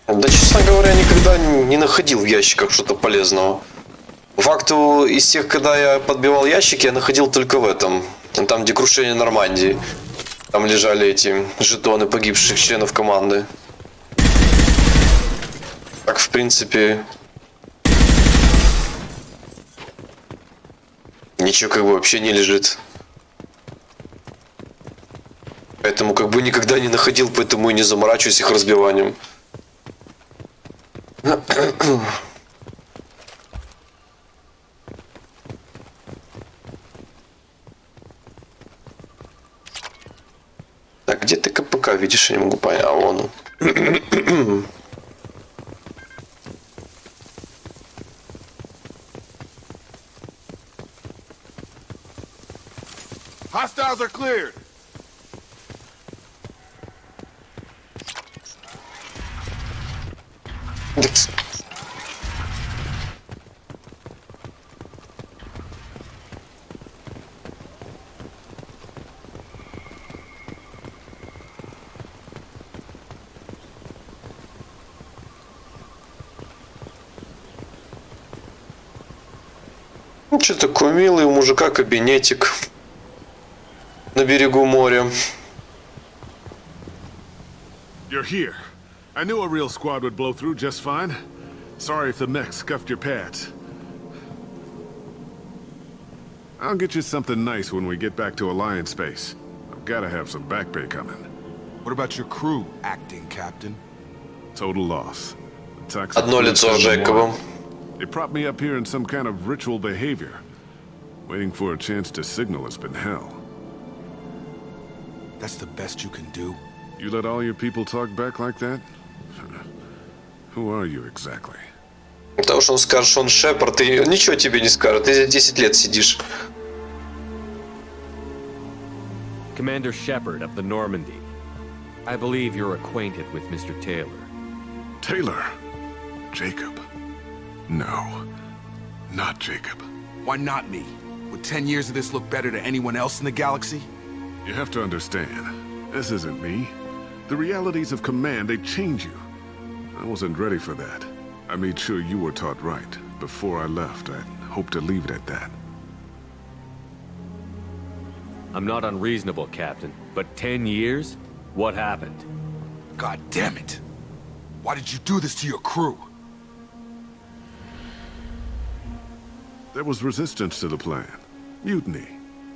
Да, честно говоря, никогда не находил в ящиках что-то полезного. По факту, из тех, когда я подбивал ящики, я находил только в этом. Там, где крушение Нормандии. Там лежали эти жетоны погибших членов команды. Так, в принципе... Ничего как бы вообще не лежит. Поэтому как бы никогда не находил, поэтому и не заморачиваюсь их разбиванием. Так, где ты КПК видишь? Я не могу понять. А вон он. Hostiles are cleared. Ну, что такой милый у мужика кабинетик на берегу моря. You're here. I knew a real squad would blow through just fine. Sorry if the mech scuffed your pads. I'll get you something nice when we get back to Alliance Base. I've got to have some back pay coming. What about your crew acting, Captain? Total loss. Одно лицо Жековым. They propped me up here in some kind of ritual behavior. Waiting for a chance to signal has been hell. That's the best you can do? You let all your people talk back like that? Who are you exactly? Потому что он скажет, что он Шепард, и ничего тебе не скажет. Ты здесь 10 лет сидишь. Commander Shepard of the Normandy. I believe you're acquainted with Mr. Taylor. Taylor? Jacob? No, not Jacob. Why not me? Would 10 years of this look better to anyone else in the galaxy? You have to understand, this isn't me. The realities of command, they change you. I wasn't ready for that. I made sure you were taught right. Before I left, I hoped to leave it at that. I'm not unreasonable, Captain, but 10 years? What happened? God damn it! Why did you do this to your crew? There was resistance to the plan. Mutiny.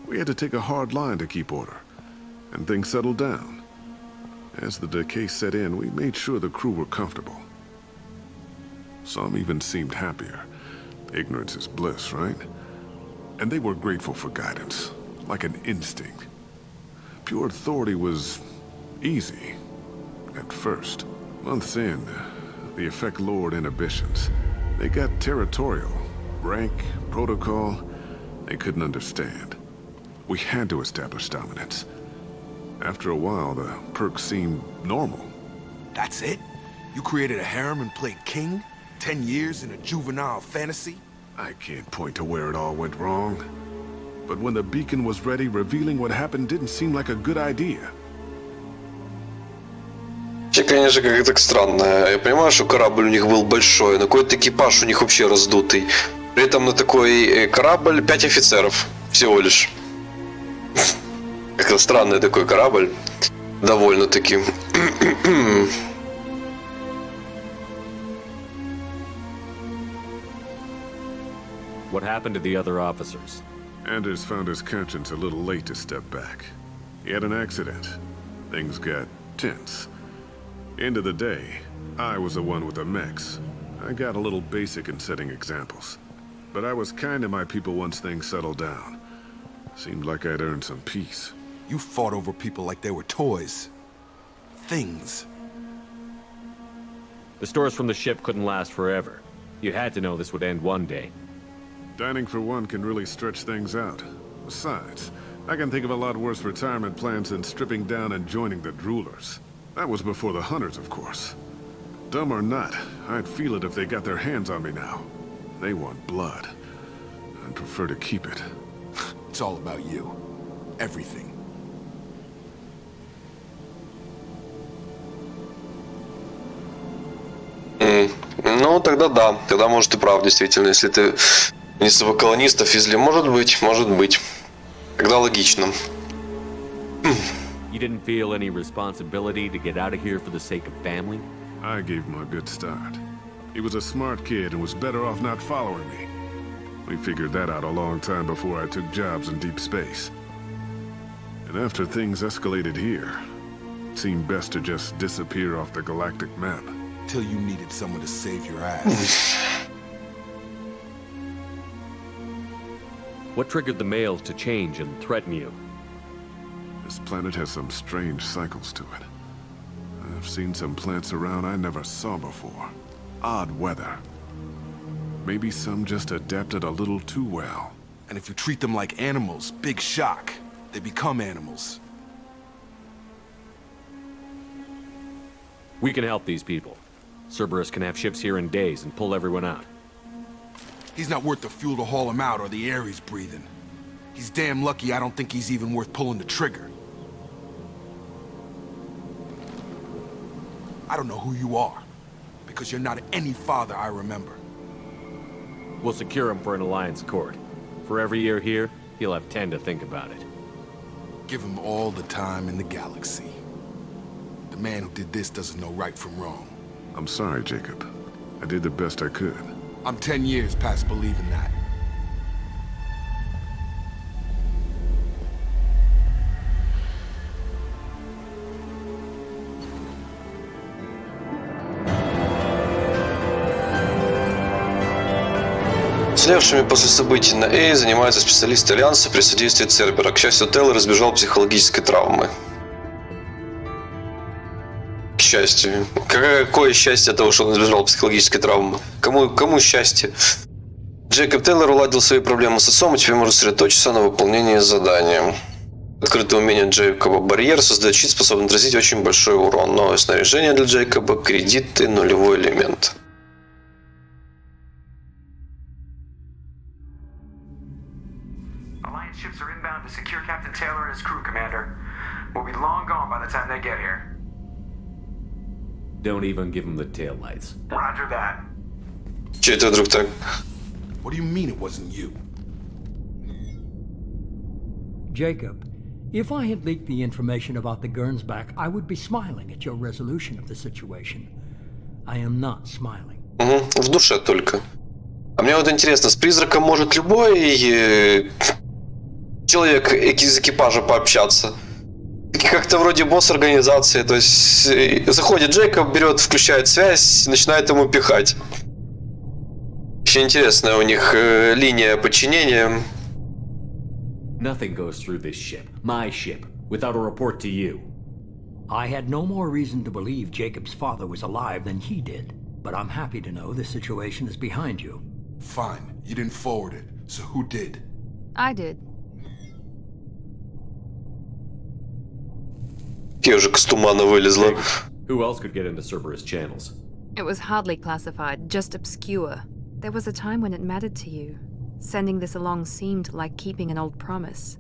We had to take a hard line to keep order. And things settled down. As the decay set in, we made sure the crew were comfortable. Some even seemed happier. Ignorance is bliss, right? And they were grateful for guidance, like an instinct. Pure authority was easy, at first. Months in, the effect lowered inhibitions. They got territorial. Rank, protocol, they couldn't understand. We had to establish dominance. After a while, the perks seemed normal. That's it? You created a harem and played king? 10 years in a juvenile fantasy? I can't point to where it all went wrong. But when the beacon was ready, revealing what happened didn't seem like a good idea. Вообще, конечно, как-то так странно. Я понимаю, что корабль у них был большой, но какой-то экипаж у них вообще раздутый. При этом на такой корабль 5 офицеров всего лишь. Как-то странный такой корабль. Довольно-таки. What happened to the other officers? Anders found his conscience a little late to step back. He had an accident. Things got tense. End of the day, I was the one with the mechs. I got a little basic in setting examples. But I was kind to my people once things settled down. Seemed like I'd earned some peace. You fought over people like they were toys. Things. The stores from the ship couldn't last forever. You had to know this would end one day. Dining for one can really stretch things out. Besides, I can think of a lot worse retirement plans than stripping down and joining the droolers. That was before the hunters, of course. Dumb or not, I'd feel it if they got their hands on me now. They want blood. I'd prefer to keep it. It's all about you. Everything. Ну, тогда да. Тогда, может, и прав, действительно. Если ты не с колонистов везли, может быть, может быть. Тогда логично. You didn't feel any responsibility to get out of here for the sake of family? I gave him a good start. He was a smart kid and was better off not following me. We figured that out a long time before I took jobs in deep space. And after things escalated here, it seemed best to just disappear off the galactic map. Till you needed someone to save your ass. What triggered the males to change and threaten you? This planet has some strange cycles to it. I've seen some plants around I never saw before. Odd weather. Maybe some just adapted a little too well. And if you treat them like animals, big shock. They become animals. We can help these people. Cerberus can have ships here in days and pull everyone out. He's not worth the fuel to haul him out or the air he's breathing. He's damn lucky I don't think he's even worth pulling the trigger. I don't know who you are, because you're not any father I remember. We'll secure him for an alliance court. For every year here, he'll have 10 to think about it. Give him all the time in the galaxy. The man who did this doesn't know right from wrong. I'm sorry, Jacob. I did the best I could. I'm 10 years past believing that. Уцелевшими после событий на Эй занимаются специалисты Альянса при содействии Цербера. К счастью, Тейлор избежал психологической травмы. К счастью. Какое счастье того, что он избежал психологической травмы? Кому счастье? Джейкоб Тейлор уладил свои проблемы с отцом и теперь может сосредоточиться на выполнении задания. Открытое умение Джейкоба барьер создает щит, способный отразить очень большой урон. Новое снаряжение для Джейкоба, кредиты, нулевой элемент. Alliance ships are inbound to secure Captain Taylor and his crew, Commander. We'll be long gone by the time they get here. Don't even give him the taillights. Roger that. Че это вдруг так? What do you mean it wasn't you? Jacob, if I had leaked the information about the Gernsback, I would be smiling at your resolution of the situation. I am not smiling. В душе только. А мне вот интересно, с призраком может любой человек из экипажа пообщаться? Как-то вроде босс организации, то есть заходит Джейкоб, берет, включает связь, начинает ему пихать. Очень интересная у них линия подчинения. Nothing goes through this ship, my ship, without a report to you. I had no more reason to believe Jacob's father was alive than he did, but I'm happy to know the situation is behind you. Fine, you didn't forward it, so who did? I did. Ежик из тумана вылезла. Who else could get into Cerberus channels? It was hardly classified, just obscure. There was a time when it mattered to you. Sending this along seemed like keeping an old promise.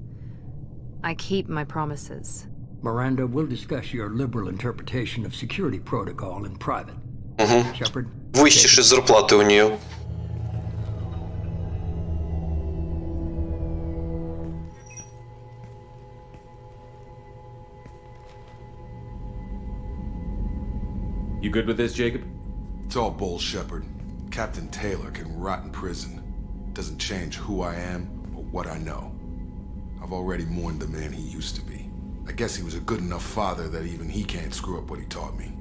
I keep my promises. Miranda, we'll discuss your liberal interpretation of security protocol in private. Shepard? Вычтешь из зарплаты у нее. You good with this, Jacob? It's all bull, Shepard. Captain Taylor can rot in prison. Doesn't change who I am or what I know. I've already mourned the man he used to be. I guess he was a good enough father that even he can't screw up what he taught me.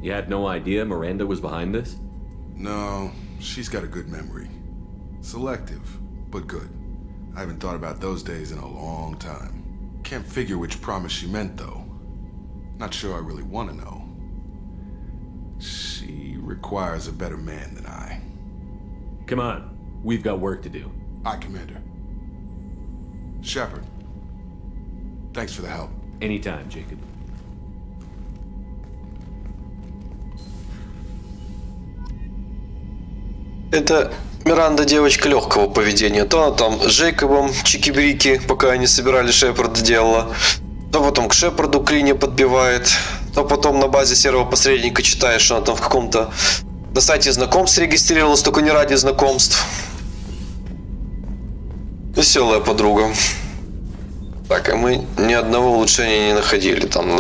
You had no idea Miranda was behind this? No, she's got a good memory. Selective, but good. I haven't thought about those days in a long time. Can't figure which promise she meant, though. Not sure I really want to know. She requires a better man than I. Come on, we've got work to do. Aye, Commander. Shepard, thanks for the help. Anytime, Jacob. Это Миранда девочка легкого поведения. То она там с Джейкобом чики-брики, пока они собирали Шепарда, делала. То потом к Шепарду клинья подбивает. То потом на базе серого посредника читаешь, что она там в каком-то на сайте знакомств регистрировалась, только не ради знакомств. Веселая подруга. Так, а мы ни одного улучшения не находили там,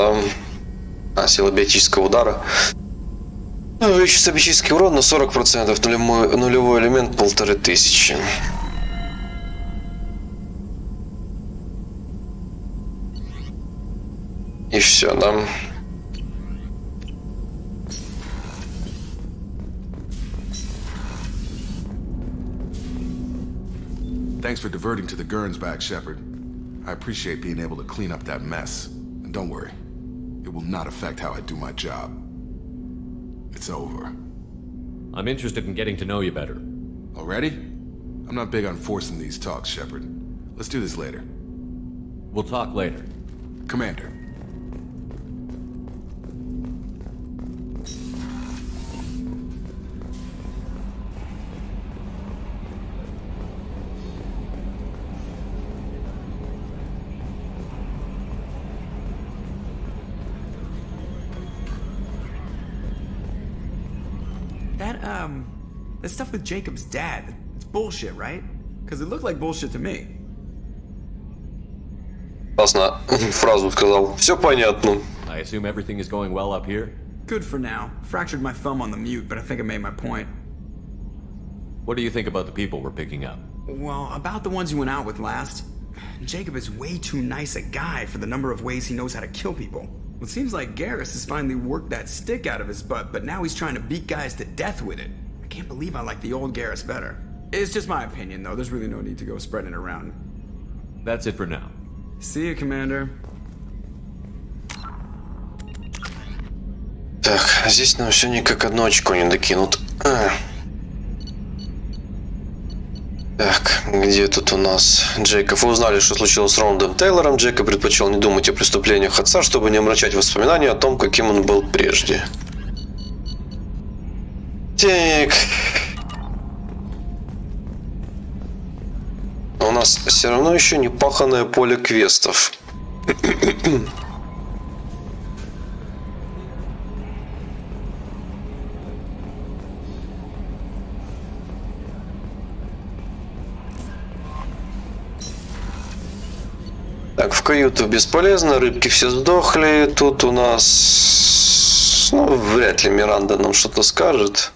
да? Сила биотического удара. Увеличится биотический урон на 40%, нулевой элемент 1500. И все, да? Thanks for diverting to the Gernsback, Shepard. I appreciate being able to clean up that mess. And don't worry, it will not affect how I do my job. It's over. I'm interested in getting to know you better. Already? I'm not big on forcing these talks, Shepard. Let's do this later. We'll talk later. Commander. That, That stuff with Jacob's dad, it's bullshit, right? Because it looked like bullshit to me. Классно фразу сказал. Все понятно. I assume everything is going well up here? Good for now. Fractured my thumb on the mute, but I think I made my point. What do you think about the people we're picking up? Well, about the ones you went out with last. Jacob is way too nice a guy for the number of ways he knows how to kill people. Well, it seems like Garrus has finally worked that stick out of his butt, but now he's trying to beat guys to death with it. I can't believe I like the old Garrus better. It's just my opinion, though. There's really no need to go spreading it around. That's it for now. See you, Commander. Так, а здесь нам все никак одно очко не докинут. Так, где тут у нас Джейкоб? Вы узнали, что случилось с Рондом Тейлором. Джейкоб предпочел не думать о преступлениях отца, чтобы не омрачать воспоминания о том, каким он был прежде. Так. У нас все равно еще не паханное поле квестов. Так, в каюту бесполезно, рыбки все сдохли. Тут у нас... Ну, вряд ли Миранда нам что-то скажет.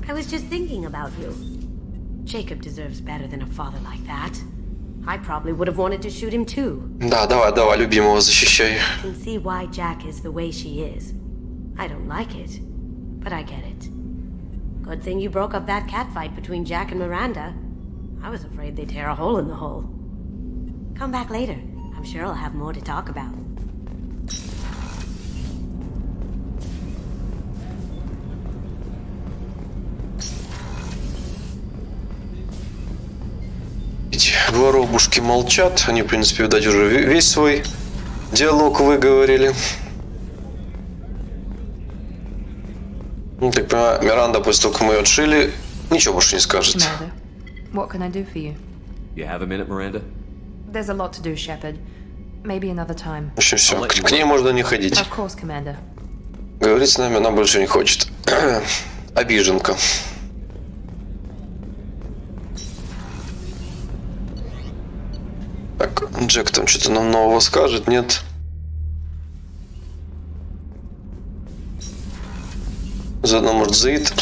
I was just thinking about you. Jacob deserves better than a father like that. I probably would have wanted to shoot him too. Да, давай, любимого защищай. I can see why Jack is the way she is. I don't like it, but I get it. Good thing you broke up that catfight between Jack and Miranda. I was afraid they'd tear a hole in the hull. Come back later. I'm sure I'll have more to talk about. Эти воробушки молчат. Они, в принципе, видать, уже весь свой диалог выговорили. Ну, так понимаю, Миранда, после того, как мы ее отшили, ничего больше не скажет. Miranda, what can I do for you? You have a minute, Miranda? There's a lot to do, Shepard. Maybe another time. В общем, все. К ней можно не ходить. Of course, Commander. Говорить с нами она больше не хочет. Обиженка. Так, Джек там что-то нам нового скажет, нет? Заодно, может, Заид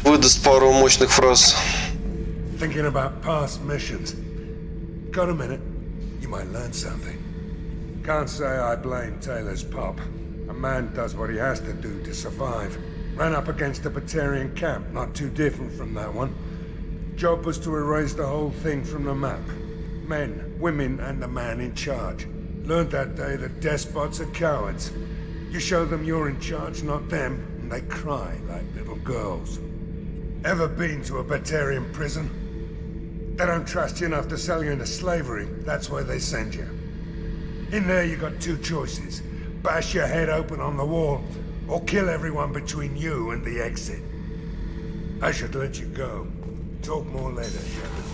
выдаст пару мощных фраз. Thinking about past missions. Got a minute? You might learn something. Can't say I blame Taylor's pop. A man does what he has to do to survive. Ran up against a Batarian camp, not too different from that one. Job was to erase the whole thing from the map. Men, women, and the man in charge. Learned that day that despots are cowards. You show them you're in charge, not them, and they cry like little girls. Ever been to a Batarian prison? They don't trust you enough to sell you into slavery. That's where they send you. In there you got two choices. Bash your head open on the wall, or kill everyone between you and the exit. I should let you go. Talk more later, Shepard.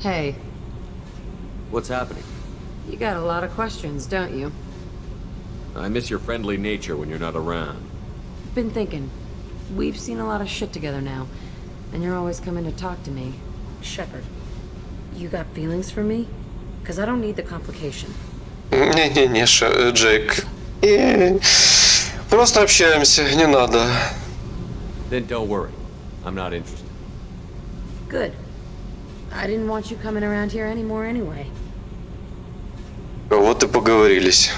Hey. What's happening? You got a lot of questions, don't you? I miss your friendly nature when you're not around. Been thinking. We've seen a lot of shit together now, and you're always coming to talk to me. Shepard, you got feelings for me? Because I don't need the complication. Не-не-не, Джейк. Просто общаемся, не надо. Then don't worry. I'm not interested. Good. I didn't want you coming around here anymore anyway. Вот и поговорились.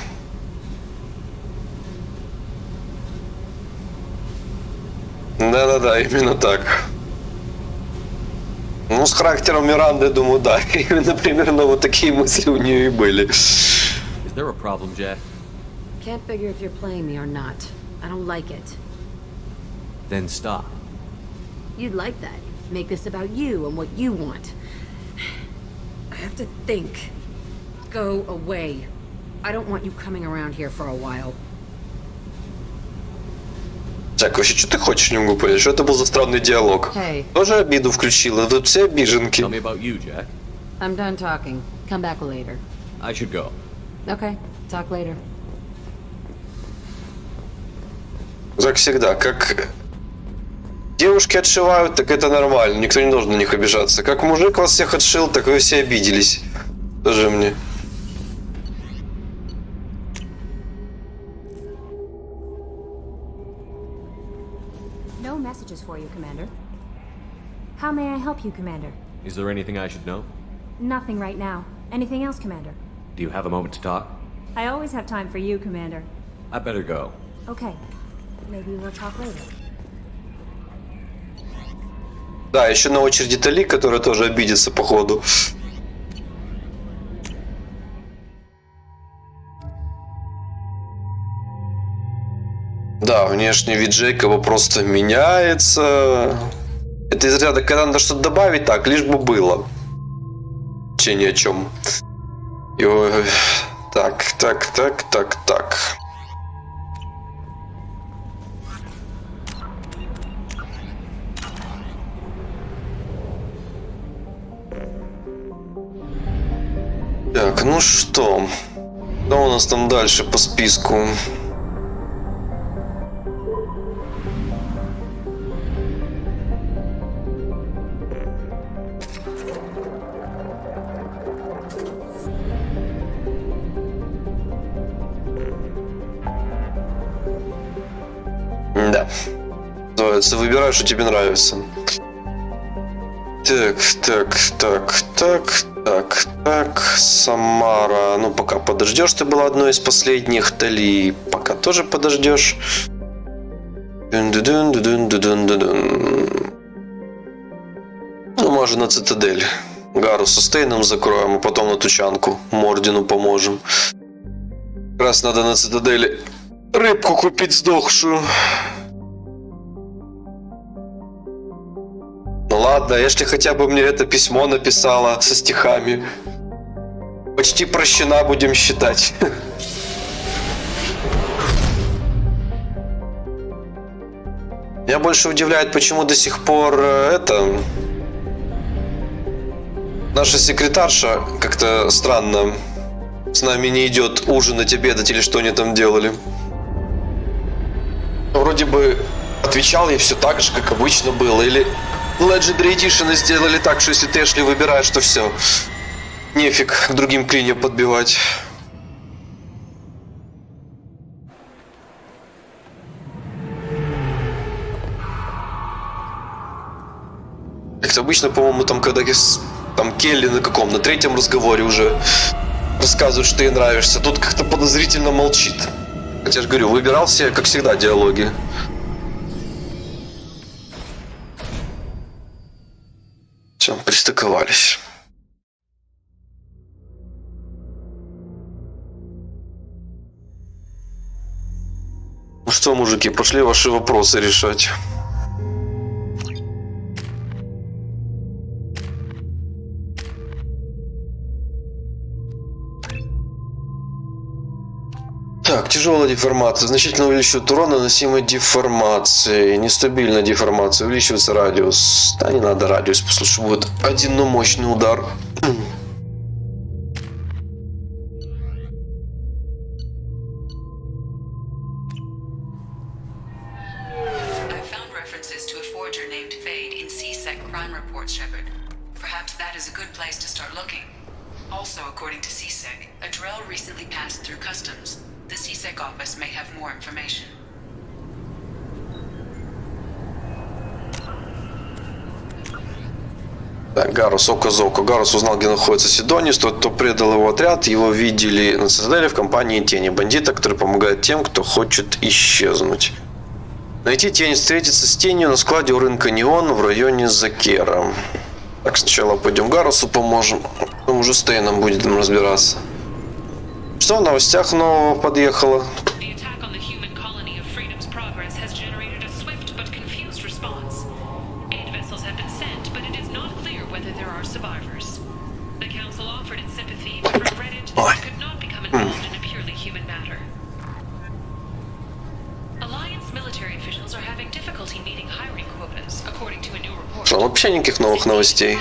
Да-да-да, именно так. Ну, с характером Миранды, думаю, да. Именно примерно вот такие мысли у нее и были. Is there a problem, Jack? Can't figure if you're playing me or not. I don't like it. Then stop. You'd like that. Make this about you and what you want. I have have to think. Go away. I don't want you coming around here for a while. Джек, вообще, что ты хочешь, не могу понять? Что это был за странный диалог? Hey. Тоже обиду включила? Вы все обиженки. Tell me about you, Jack. I'm done talking. Come back later. I should go. Okay, talk later. Как всегда, как девушки отшивают, так это нормально. Никто не должен на них обижаться. Как мужик вас всех отшил, так вы все обиделись. Скажи мне. No messages for you, Commander. How may I help you, Commander? Is there anything I should know? Nothing right now. Anything else, Commander? Do you have a moment to talk? I always have time for you, Commander. I better go. Okay. Maybe we'll talk later. Да, еще на очереди Тали, которая тоже обидится, походу. Да, внешний вид Джейкоба просто меняется. Это из ряда, когда надо что-то добавить, так, лишь бы было. Вообще ни о чем. Так. Так, ну что? Что у нас там дальше по списку? Да. Называется, выбирай, что тебе нравится. Так. Самара. Ну, пока подождешь, ты была одной из последних. Тали, пока тоже подождешь. Ну, можно на цитадель. Гару со Стейном закроем, а потом на тучанку. Мордину поможем. Как раз надо на цитадели рыбку купить сдохшую. Ну ладно, если хотя бы мне это письмо написала со стихами. Почти прощена, будем считать. Меня больше удивляет, почему до сих пор наша секретарша как-то странно с нами не идет ужинать, обедать или что они там делали. Вроде бы отвечал ей все так же, как обычно было. Или Legendary Edition сделали так, что если ты Эшли выбираешь, то все. Нефиг к другим клиньям подбивать. Как-то обычно, по-моему, там, когда там Келли на третьем разговоре уже рассказывает, что ей нравишься. Тут как-то подозрительно молчит. Хотя же говорю, выбирал все, как всегда, диалоги. Все, пристыковались. Ну что, мужики, пошли ваши вопросы решать. Так, тяжелая деформация. Значительно увеличивает урон, наносимой деформацией. Нестабильная деформация. Увеличивается радиус. Да, не надо радиус, пусть лучше будет один, но мощный удар. Also, according to CSEC, a Drell recently passed through customs. The CSEC office may have more information. Так, Гарус, око за око. Гарус узнал, где находится Сидонис. Тот, кто предал его отряд, его видели на цитадели в компании Тени, бандита, который помогает тем, кто хочет исчезнуть. Найти Тень, встретиться с Тенью на складе у рынка Неон в районе Закера. Так, сначала пойдем Гарусу поможем, а потом уже с Тейном будем разбираться. Что в новостях нового подъехало? sympathy, but regretted that it could not become involved in a purely human matter. Alliance military officials are having difficulty meeting hiring quotas, according to a new report. Что, вообще никаких новых новостей.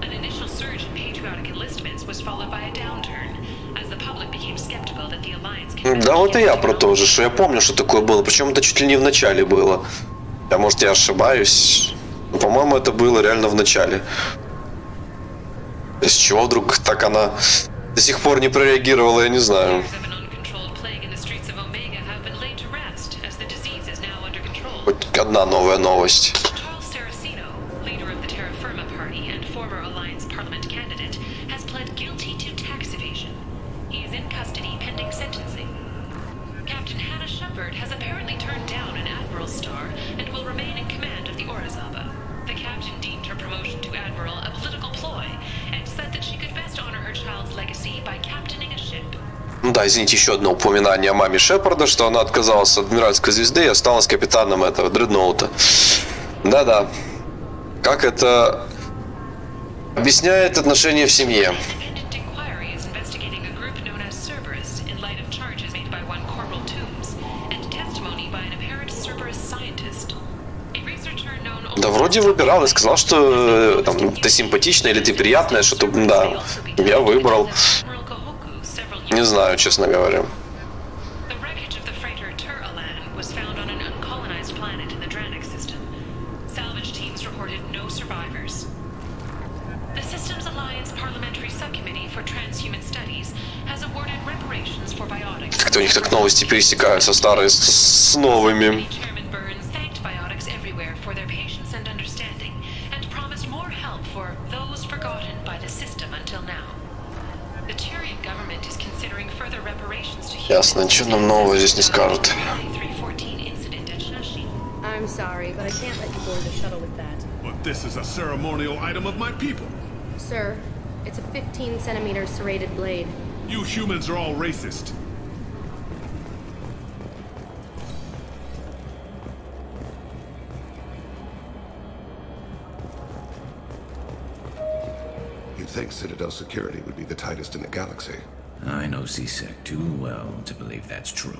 An initial surge in patriotic enlistments was followed by a downturn, as the public became skeptical that the Alliance can... Да, вот и я про то же, что я помню, что такое было. Причем это чуть ли не в начале было. Я, может, я ошибаюсь. Но, по-моему, это было реально в начале. Из чего вдруг так она до сих пор не прореагировала, я не знаю. Хоть одна новая новость. Has apparently turned down an admiral's star and will remain in command of the Orizaba. The captain deemed her promotion to admiral a political ploy and said that she could best honor her child's legacy by captaining a ship. Ну да, извините, еще одно упоминание о маме Шепарда, что она отказалась от адмиральской звезды и осталась капитаном этого дредноута. Да-да. Как это объясняет отношения в семье? Да вроде выбирал и сказал, что там, ты симпатичная или ты приятная, что-то, да, я выбрал. Не знаю, честно говоря. Как-то у них так новости пересекаются, старые с новыми. Ясно, ничего нам нового здесь не скажут. I'm sorry, but I can't let you board the shuttle with that. But this is a ceremonial item of my people. Sir, it's a 15-centimeter serrated blade. You humans are all racist. You'd think Citadel security would be the tightest in the galaxy. I know CSEC too well to believe that's true.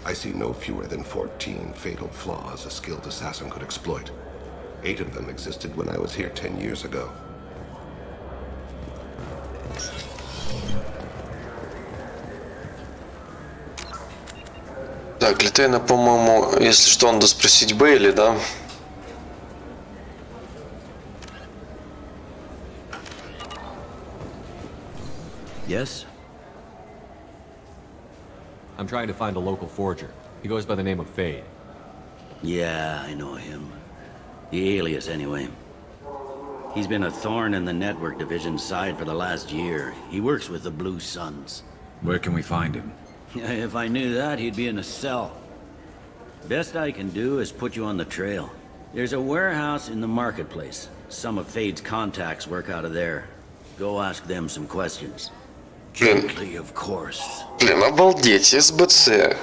I see no fewer than 14 fatal flaws a skilled assassin could exploit. 8 of them existed when I was here 10 years ago. Так, Литейна, по-моему, если что, надо спросить Бейли, да? Yes? I'm trying to find a local forger. He goes by the name of Fade. Yeah, I know him. The alias, anyway. He's been a thorn in the network division's side for the last year. He works with the Blue Suns. Where can we find him? If I knew that, he'd be in a cell. Best I can do is put you on the trail. There's a warehouse in the marketplace. Some of Fade's contacts work out of there. Go ask them some questions. Gently, of course. Блин, обалдеть, СБЦ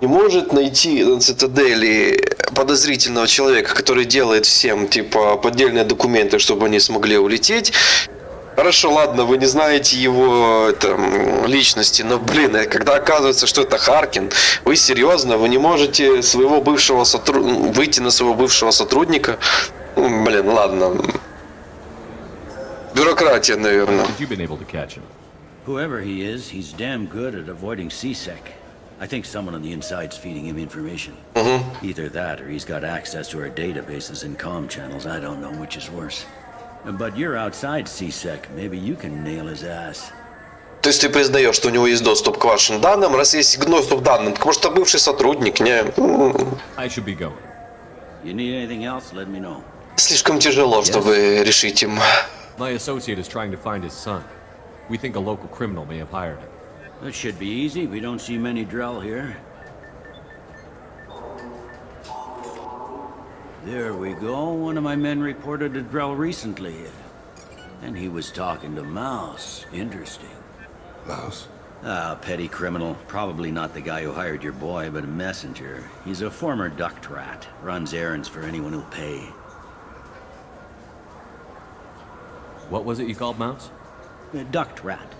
не может найти на Цитадели подозрительного человека, который делает всем, типа, поддельные документы, чтобы они смогли улететь. Хорошо, ладно, вы не знаете его там, личности, но, блин, когда оказывается, что это Харкин, вы серьезно, вы не можете своего бывшего выйти на своего бывшего сотрудника? Блин, ладно. Бюрократия, наверное. Whoever he is, he's damn good at avoiding CSEC. I think someone on the inside's feeding him information. Either that, or he's got access to our databases and comm channels. I don't know which is worse. But you're outside CSEC. Maybe you can nail his ass. То есть ты признаешь, что у него есть доступ к вашим данным, раз есть доступ к данным, так может, это бывший сотрудник, не? I should be going. You need anything else, let me know. Слишком тяжело, чтобы решить им. My associate is trying to find his son. We think a local criminal may have hired him. That should be easy. We don't see many Drell here. There we go. One of my men reported to Drell recently. And he was talking to Mouse. Interesting. Mouse? Ah, petty criminal. Probably not the guy who hired your boy, but a messenger. He's a former duct rat. Runs errands for anyone who'll pay. What was it you called Mouse? A duct rat.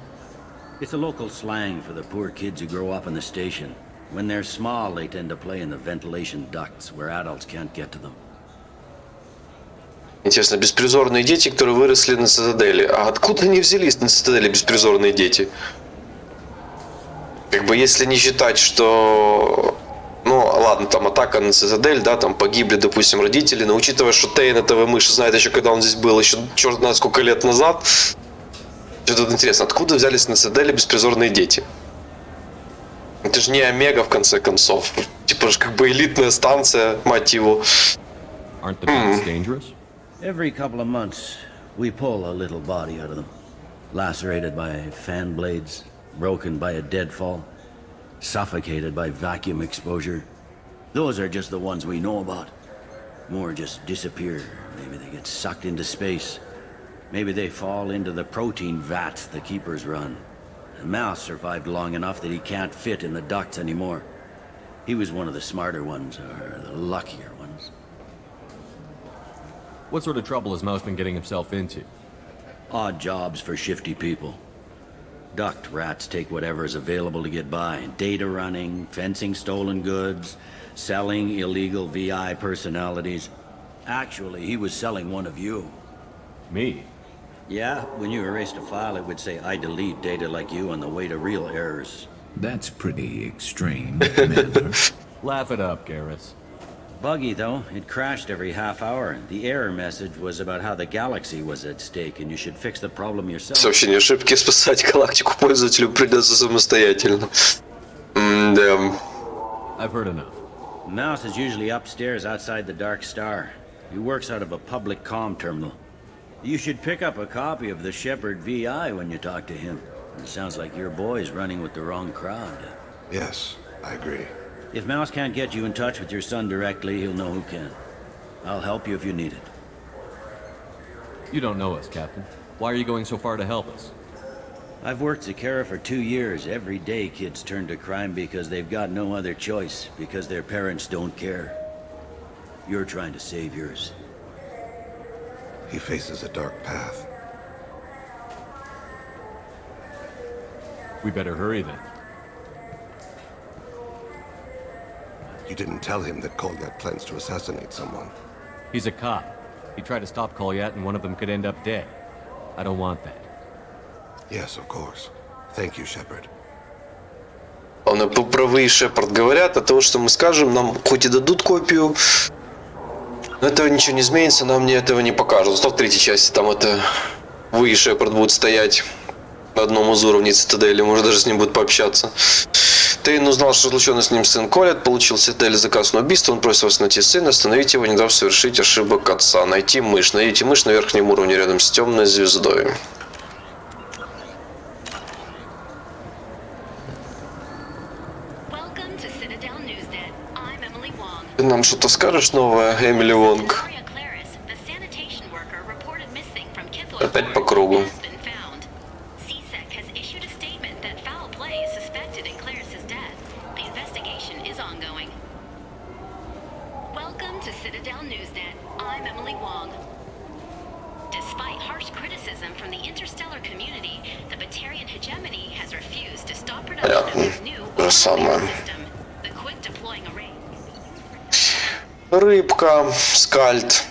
It's a local slang for the poor kids who grow up in the station. When they're small, they tend to play in the ventilation ducts where adults can't get to them. Интересно, беспризорные дети, которые выросли на Цитадели. А откуда они взялись на Цитадели, беспризорные дети? Как бы если не считать, что... Ну, ладно, там атака на Цитадель, да, там погибли, допустим, родители, но учитывая, что Тейн этого мыши знает еще, когда он здесь был, еще черт знает сколько лет назад. Что-то интересно, откуда взялись на Цитадели беспризорные дети? Это же не Омега, в конце концов. Типа же как бы элитная станция, мать его. Aren't the ducts dangerous? Every couple of months, we pull a little body out of them. Lacerated by fan blades, broken by a deadfall, suffocated by vacuum exposure. Those are just the ones we know about. More just disappear. Maybe they get sucked into space. Maybe they fall into the protein vats the keepers run. And Mouse survived long enough that he can't fit in the ducts anymore. He was one of the smarter ones, or the luckier ones. What sort of trouble has Mouse been getting himself into? Odd jobs for shifty people. Duct rats take whatever is available to get by. Data running, fencing stolen goods, selling illegal VI personalities. Actually, he was selling one of you. Me? Yeah, when you erased a file, it would say, I delete data like you on the way to real errors. That's pretty extreme, Commander. Laugh it up, Garrus. Buggy, though. It crashed every half hour. The error message was about how the galaxy was at stake, and you should fix the problem yourself. Сообщение ошибки, спасать галактику пользователю придется самостоятельно. Да. I've heard enough. Mouse is usually upstairs outside the Dark Star. He works out of a public comm terminal. You should pick up a copy of the Shepherd VI when you talk to him. It sounds like your boy's running with the wrong crowd. Yes, I agree. If Mouse can't get you in touch with your son directly, he'll know who can. I'll help you if you need it. You don't know us, Captain. Why are you going so far to help us? I've worked Zakara for 2 years. Every day kids turn to crime because they've got no other choice, because their parents don't care. You're trying to save yours. He faces a dark path. We better hurry then. You didn't tell him that Kolyat plans to assassinate someone. He's a cop. He tried to stop Kolyat and one of them could end up dead. I don't want that. Yes, of course. Thank you, Shepard. Он правый Шепард говорят о том, что мы скажем, нам хоть и дадут копию, но этого ничего не изменится, нам мне этого не покажут. Зато в третьей части там это вы и Шепард будут стоять на одном из уровней Цитадели, может даже с ним будут пообщаться. Тейн узнал, что разлученный с ним сын Колет получил в Цитадели заказ на убийство, он просит вас найти сына, остановить его, не дав совершить ошибок отца. Найти мышь. Найдите мышь на верхнем уровне рядом с темной звездой. Ты нам что-то скажешь новое, Эмили Вонг? Опять по кругу. Понятно. То же самое. Рыбка, скальд.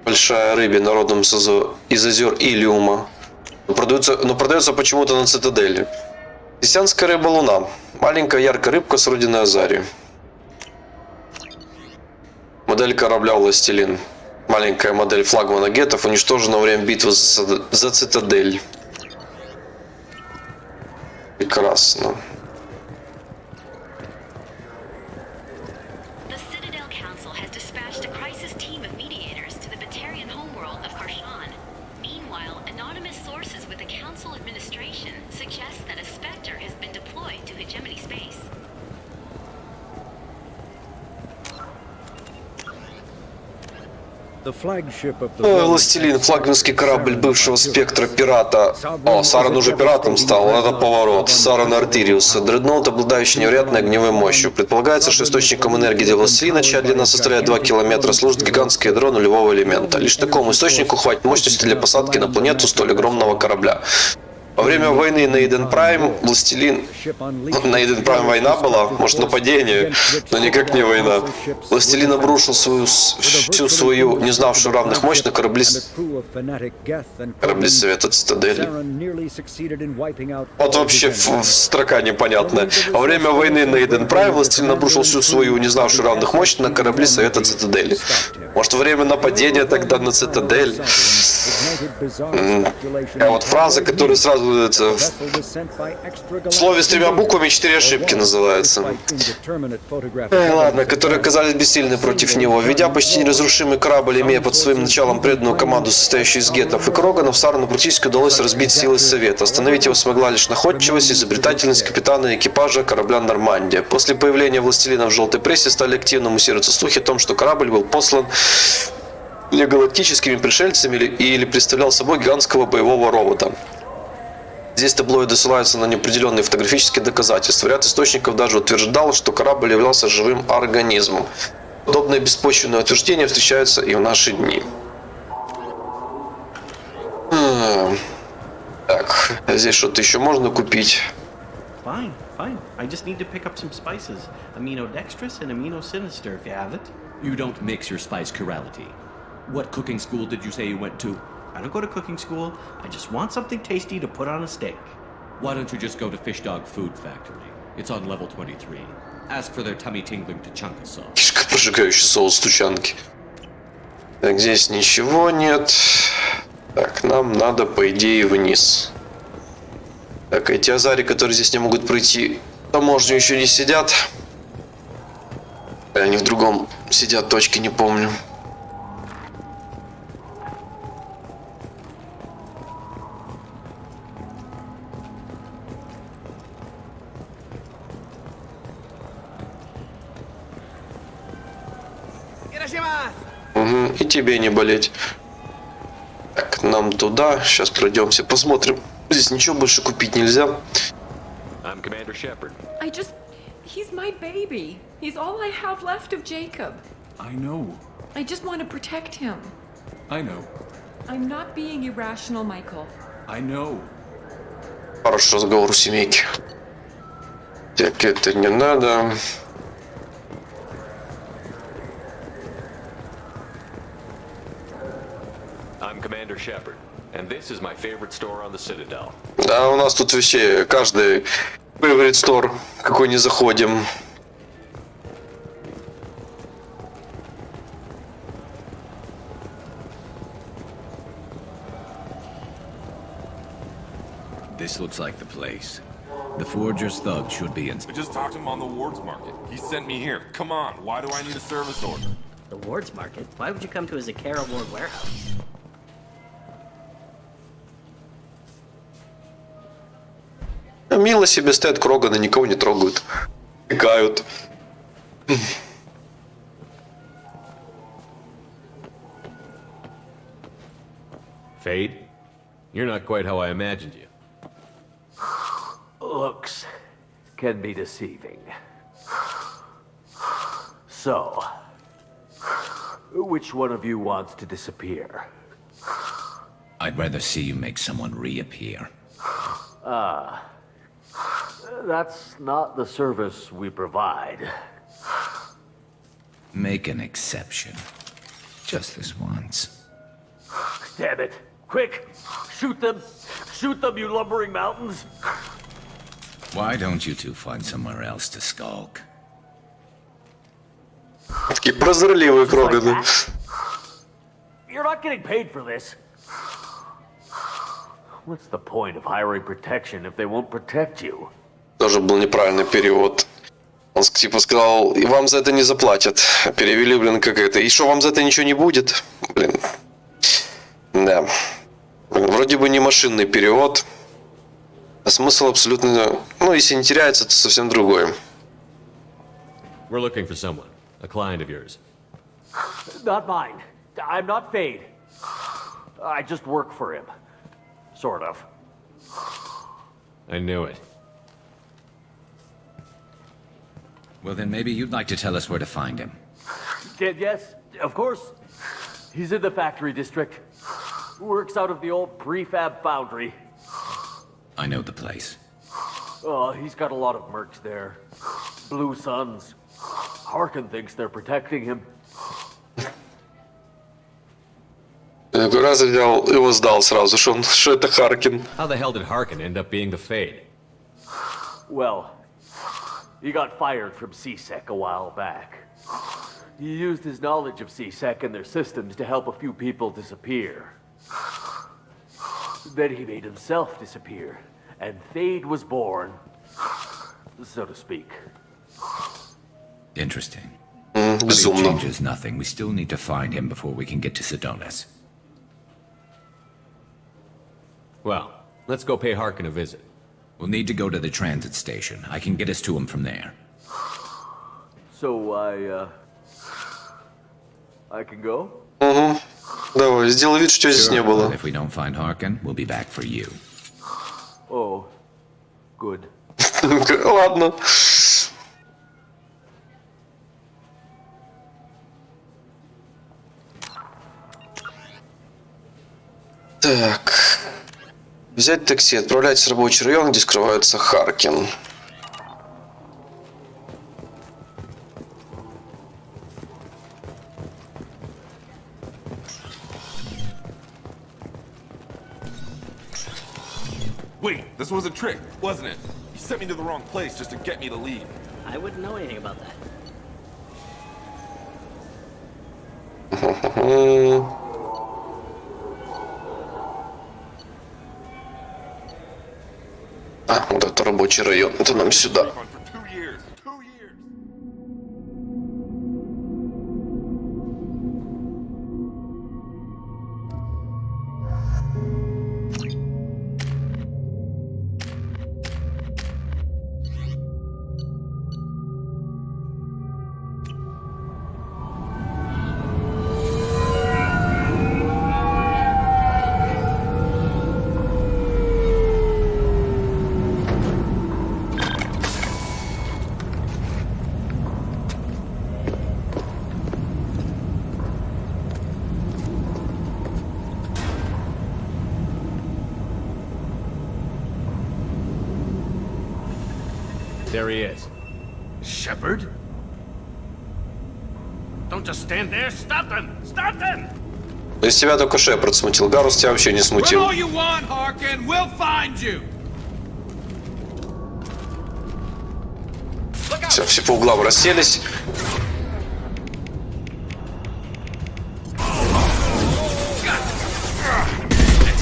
Большая рыбина родом из озер Илиума. Но продается почему-то на Цитадели. Христианская рыба-луна. Маленькая яркая рыбка с родины Азари. Модель корабля «Властелин». Маленькая модель флагмана гетов уничтожена во время битвы за Цитадель. Прекрасно. Властелин, флагманский корабль бывшего спектра пирата. О, Саран уже пиратом стал, это поворот. Саран Артириус. Дредноут, обладающий невероятной огневой мощью. Предполагается, что источником энергии для Властелина, чья длина составляет 2 километра, служит гигантское ядро нулевого элемента. Лишь такому источнику хватит мощности для посадки на планету столь огромного корабля. Во время войны на Иден Прайм властелин... На Иден Прайм война была, может нападение, но никак не война. Властелин обрушил всю свою, не знавшую равных мощь на корабли Совета Цитадели. Вот вообще строка непонятная. Во время войны на Иден Прайм властелин обрушил всю свою, не знавшую равных мощь на корабли Совета Цитадели. Может, во время нападения тогда на Цитадель? А вот фраза, которая сразу в слове с 3 буквами 4 ошибки называется. Ладно, которые оказались бессильны против него. Ведя почти неразрушимый корабль, имея под своим началом преданную команду, состоящую из гетов и кроганов, Сарану практически удалось разбить силы Совета. Остановить его смогла лишь находчивость и изобретательность капитана экипажа корабля «Нормандия». После появления властелина в желтой прессе стали активно муссироваться слухи о том, что корабль был послан не галактическими пришельцами или представлял собой гигантского боевого робота. Здесь таблоиды ссылаются на неопределенные фотографические доказательства. Ряд источников даже утверждал, что корабль являлся живым организмом. Подобные беспочвенные утверждения встречаются и в наши дни. Так, здесь что-то еще можно купить. Fine. I just need to pick up some spices. Aminodextrous and aminosinister if you have it. You don't mix your spice chirality. What cooking school did you say you went to? I don't go to cooking school. I just want something tasty to put on a steak. Why don't you just go to Fish Dog Food Factory? It's on level 23. Ask for their tummy-tingling tachanka sauce. Кишка прожигающий соус тучанки. Так, здесь ничего нет. Так, нам надо, по идее, вниз. Так, эти азари, которые здесь не могут пройти таможню, еще не сидят. Они в другом сидят, точки не помню. Угу, и тебе не болеть. Так, нам туда. Сейчас пройдемся, посмотрим. Здесь ничего больше купить нельзя. I'm Commander Shepard. He's my baby. He's all I have left of Jacob. I know. I just want to protect him. I know. I'm not being irrational, Michael. I know. Хороший разговор у семейки. Так, это не надо. I'm Commander Shepard, and this is my favorite store on the Citadel. Да, у нас тут вообще каждый favorite store, какой не заходим. This looks like the place. The Forger's thug should be in. I just talked to him on the Wards Market. He sent me here. Come on, why do I need a service order? The Wards Market? Why would you come to a Zakara Ward warehouse? Мило себе стоят кроганы, никого не трогают. Игают. Fade? You're not quite how I imagined you. Looks can be deceiving. So, which one of you wants to disappear? I'd rather see you make someone reappear. That's not the service we provide. Make an exception. Just this once. Damn it. Quick! Shoot them! Shoot them, you lumbering mountains! Why don't you two find somewhere else to skulk? Такие прозорливые кроганы. You're not getting paid for this. What's the point of hiring protection if they won't protect you? Тоже был неправильный перевод. Он типа сказал, и вам за это не заплатят. Перевели, блин, как это. И что, вам за это ничего не будет? Блин. Да. Вроде бы не машинный перевод. А смысл абсолютно... Ну, если не теряется, то совсем другой. We're looking for someone. A client of yours. Not mine. I'm not Fade. I just work for him. Sort of. I knew it. Well, then maybe you'd like to tell us where to find him. Yes, of course. He's in the factory district. Works out of the old prefab foundry. I know the place. He's got a lot of mercs there. Blue Suns. Harkin thinks they're protecting him. Раз взял, его сдал сразу, что это Харкин. How the hell did Harkin end up being the Fade? Well, he got fired from CSEC a while back. He used his knowledge of CSEC and their systems to help a few people disappear. Then he made himself disappear, and Fade was born, so to speak. Interesting. Безумно. It changes nothing. We still need to find him before we can get to Sedonis. Well, let's go pay Harkin a visit. We'll need to go to the transit station. I can get us to him from there. So I can go? Угу. Давай, сделай вид, что здесь не было. If we don't find Harkin, we'll be back for you. Oh, good. Ладно. Так. Взять такси, отправляйтесь в рабочий район, где скрывается Харкин. Wait, this was a trick, wasn't it? You sent me to the wrong place just to get me to leave. I wouldn't know anything about that. А, вот это рабочий район, это нам сюда. There he is. Shepard? Don't just stand there. Stop them! Stop them! Из тебя только Шепард смутил. Гарус тебя вообще не смутил. All you want, Harkin, we'll find you. Все по углам расселись.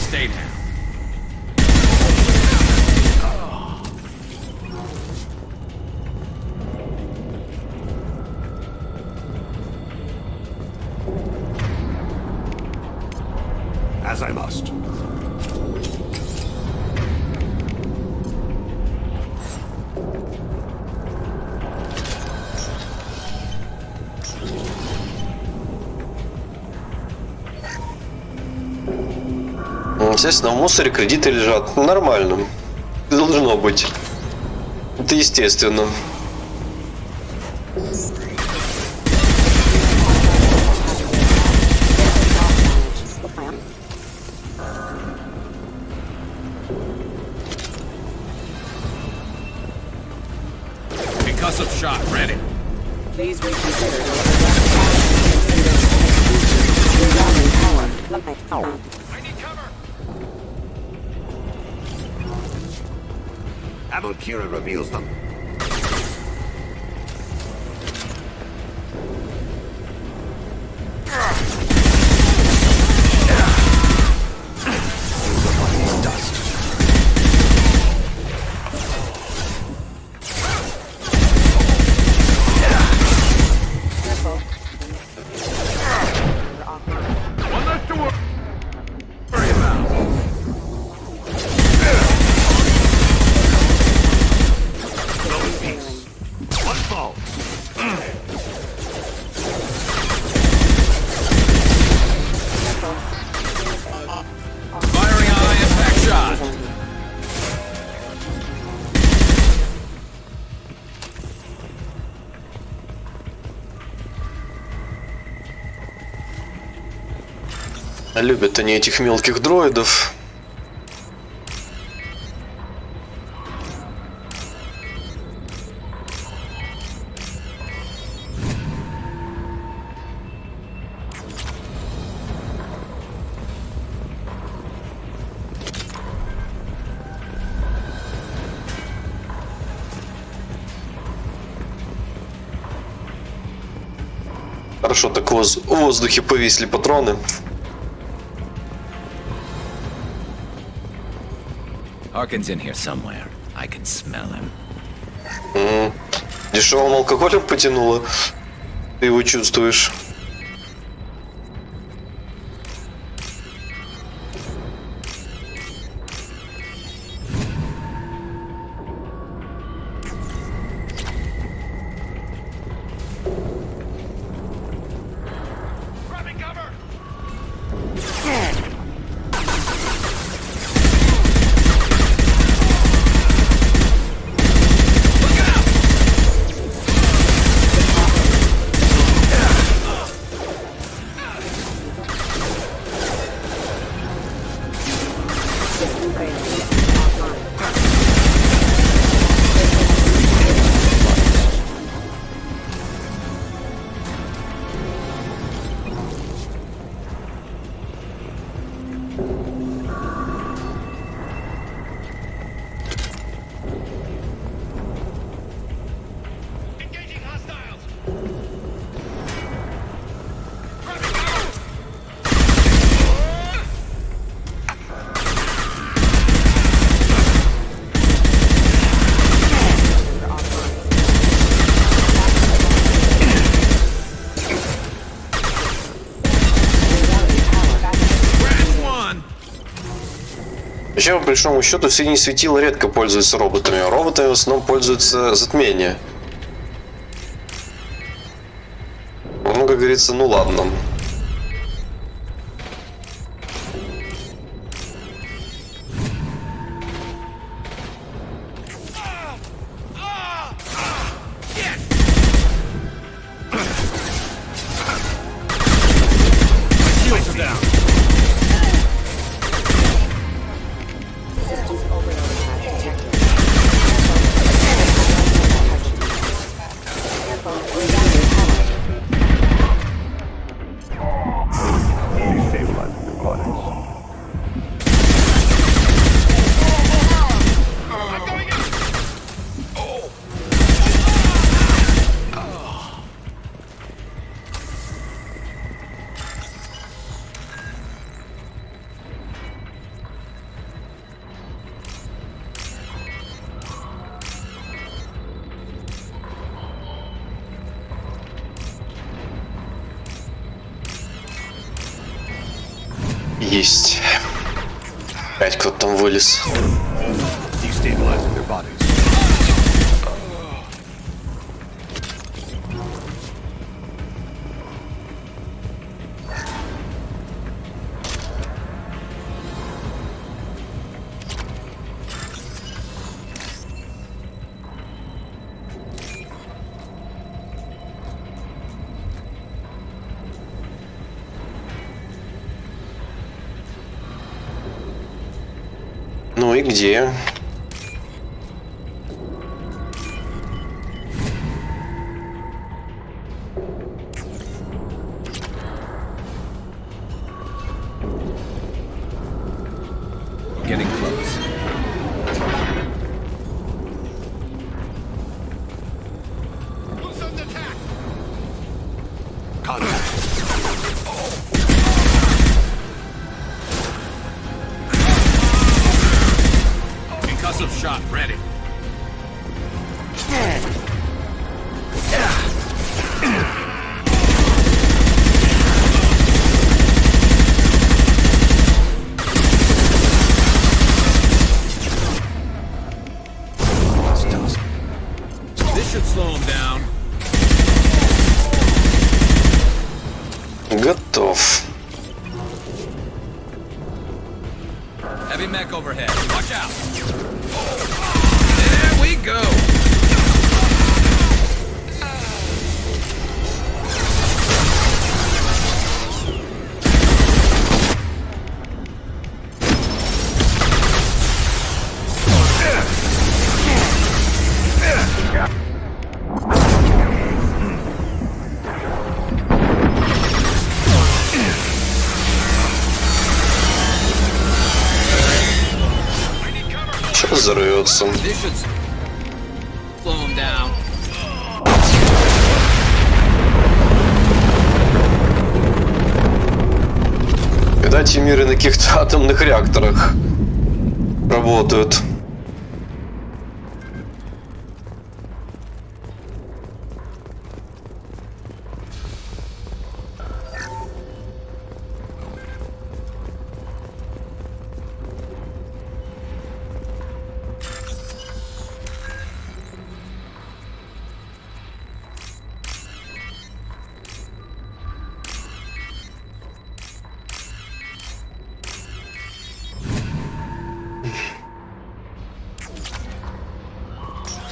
Stay down. As I must. Естественно, в мусоре кредиты лежат. Нормально. Должно быть. Это естественно. Concussive shot ready. Please reconsider. I need cover. Avalkira reveals them. Любят они этих мелких дроидов. Хорошо, так в воздухе повисли патроны. Harkin's in here somewhere. I can smell him. Дешевым алкоголем потянуло. Ты его чувствуешь. Вообще, по большому счету, синие светила редко пользуются роботами, а роботами в основном пользуются затмение. Ну, как говорится, ну ладно. Есть. Опять кто-то там вылез. Ну и где? Getting close. Who's under attack? Contact. Concussive shot ready. This should slow him down. Готов. Heavy mech overhead. Watch out. There we go. Сейчас взорвется. This should slow him down. третий мир и на каких-то атомных реакторах работают.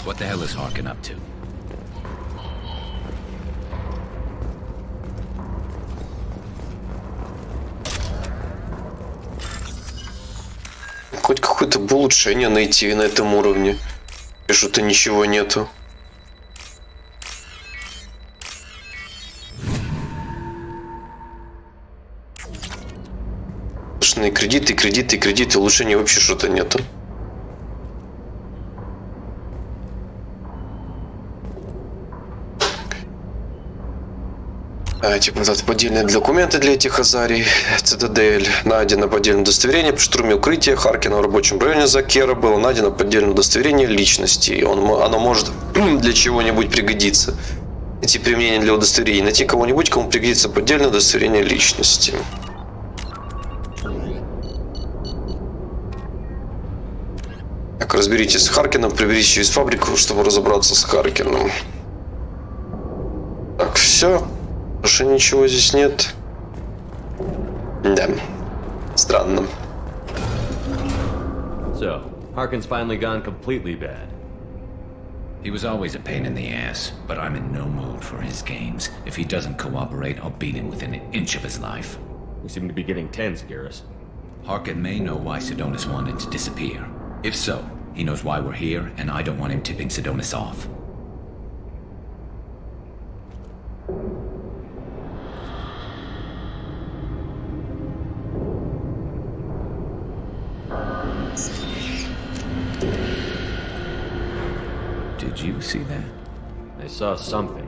What the hell is Harkin up to? Хоть какое-то бы улучшение найти на этом уровне. И что-то ничего нету. Слушай, кредиты, кредиты, кредиты, улучшения вообще что-то нету. Типа поддельные документы для этих азарий, цитадель, найдено поддельное удостоверение, при штурме укрытия Харкина в рабочем районе Закера было найдено поддельное удостоверение личности. Оно может для чего-нибудь пригодиться. Эти применения для удостоверения. Найти кого-нибудь, кому пригодится поддельное удостоверение личности. Так, разберитесь с Харкином, приберите через фабрику, чтобы разобраться с Харкином. Так, все. Больше ничего здесь нет. Да. Странно. So, Harkin's finally gone completely bad. He was always a pain in the ass, but I'm in no mood for his games. If he doesn't cooperate, I'll beat him within an inch of his life. We seem to be getting tense, Garrus. Harkin may know why Sidonis wanted to disappear. If so, he knows why we're here, and I don't want him tipping Sidonis off. Did you see that? I saw something.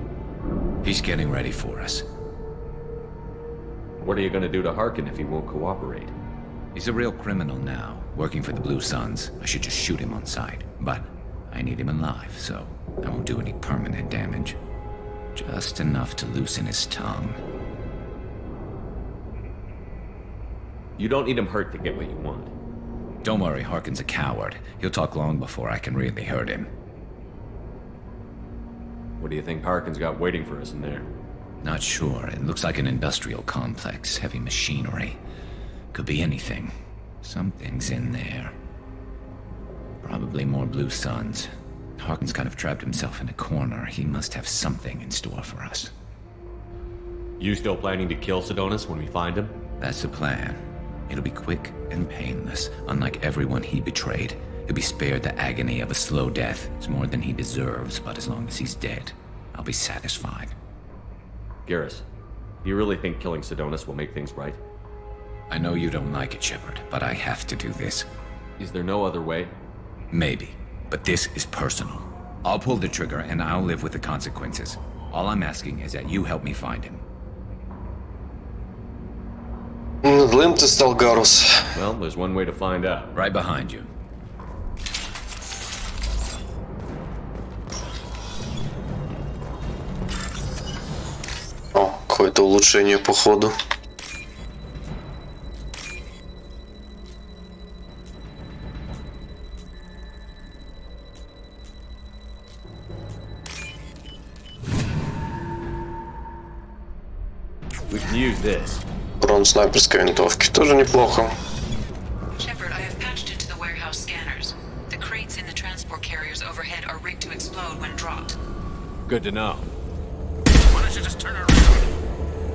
He's getting ready for us. What are you gonna do to Harkin if he won't cooperate? He's a real criminal now, working for the Blue Suns. I should just shoot him on sight. But I need him alive, so I won't do any permanent damage. Just enough to loosen his tongue. You don't need him hurt to get what you want. Don't worry, Harkin's a coward. He'll talk long before I can really hurt him. What do you think Harkin's got waiting for us in there? Not sure. It looks like an industrial complex, heavy machinery. Could be anything. Something's in there. Probably more Blue Suns. Harkin's kind of trapped himself in a corner. He must have something in store for us. You still planning to kill Sidonis when we find him? That's the plan. It'll be quick and painless, unlike everyone he betrayed. He'll be spared the agony of a slow death. It's more than he deserves, but as long as he's dead, I'll be satisfied. Garrus, do you really think killing Sidonis will make things right? I know you don't like it, Shepard, but I have to do this. Is there no other way? Maybe, but this is personal. I'll pull the trigger and I'll live with the consequences. All I'm asking is that you help me find him. Злым ты стал, Гарус. Well, there's one way to find out. Right behind you. О, какое-то улучшение по ходу. We can use this. Урон снайперской винтовки тоже неплохо. Shepard, I have patched into the warehouse scanners. The crates in the transport carriers overhead are rigged to explode when dropped. Good to know.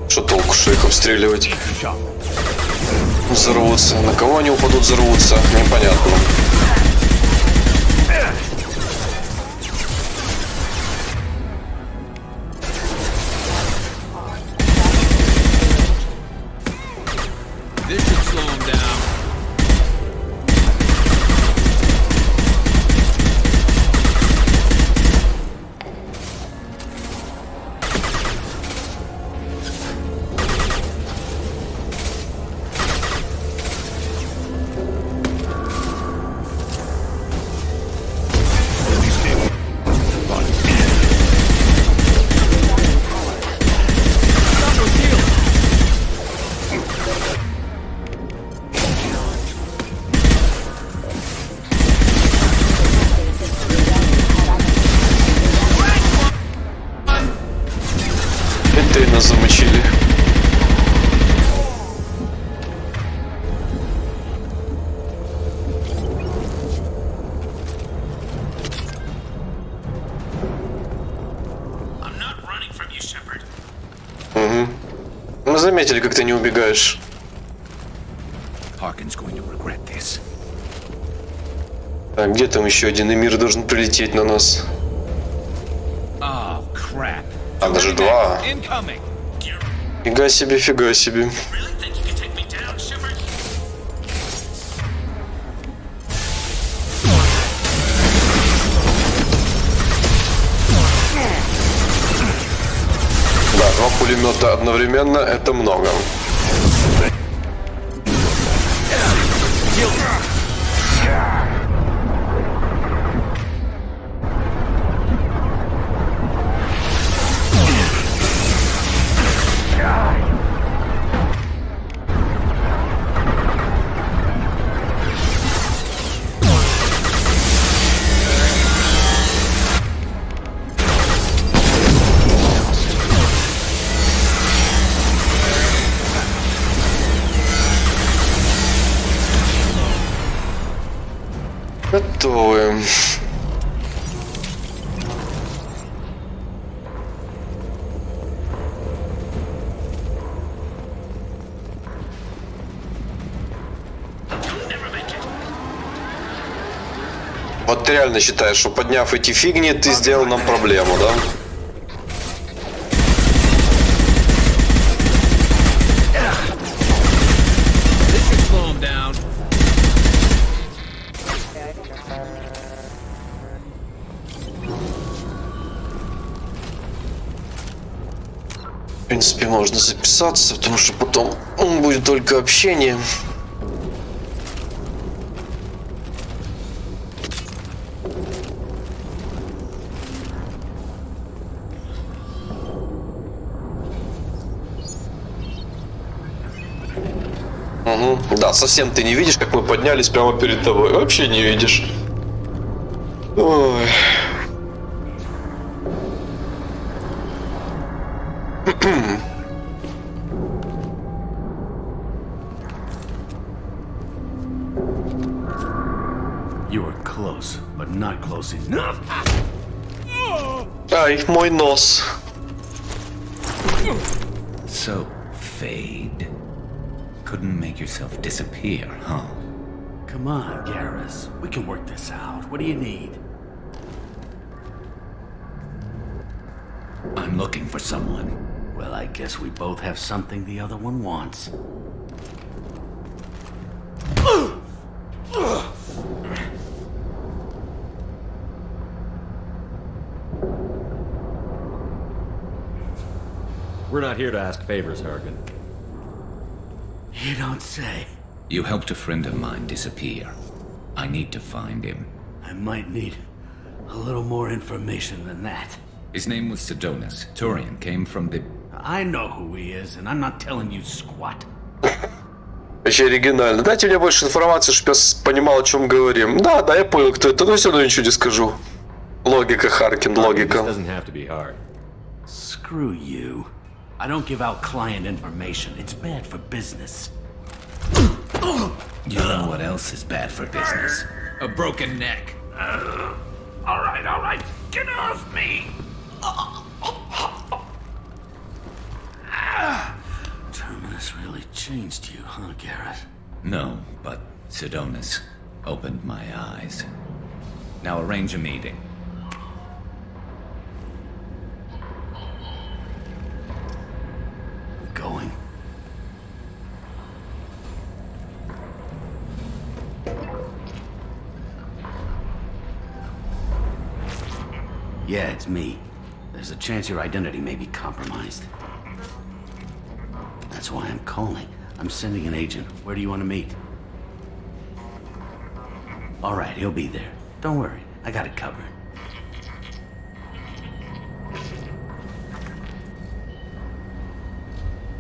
Что толку, что их обстреливать? Взорвутся. На кого они упадут, взорвутся? Непонятно. This should slow him down. заметили, как ты не убегаешь. Harkin's going to regret this. Так, где там еще один Эмир должен прилететь на нас? Oh, crap. А, даже два. Фига себе, фига себе. Да, два пулемета одновременно — это много. Готовы. Вот ты реально считаешь, что подняв эти фигни, ты сделал нам проблему, да? В принципе, можно записаться, потому что потом будет только общение. Угу. Да, совсем ты не видишь, как мы поднялись прямо перед тобой. Вообще не видишь. Ой. You were close, but not close enough. Ай, мой нос. So, Fade. Couldn't make yourself disappear, huh? Come on, Garrus. We can work this out. What do you need? I'm looking for someone. Well, I guess we both have something the other one wants. We're not here to ask favors, Harkin. You don't say. You helped a friend of mine disappear. I need to find him. I might need a little more information than that. His name was Sidonus. Turian came from the... I know who he is, and I'm not telling you squat. Вообще оригинально. Дайте мне больше информации, чтобы я понимал, о чем говорим. Да, я понял, кто это, но все равно ничего не скажу. Логика, Харкин, логика. Screw you. I don't give out client information. It's bad for business. You know what else is bad for business? A broken neck. All right. Get off me! Terminus really changed you, huh, Garrett? No, but Sidonus opened my eyes. Now arrange a meeting. Going. Yeah, it's me. There's a chance your identity may be compromised. That's why I'm calling. I'm sending an agent. Where do you want to meet? All right, he'll be there. Don't worry, I got it covered.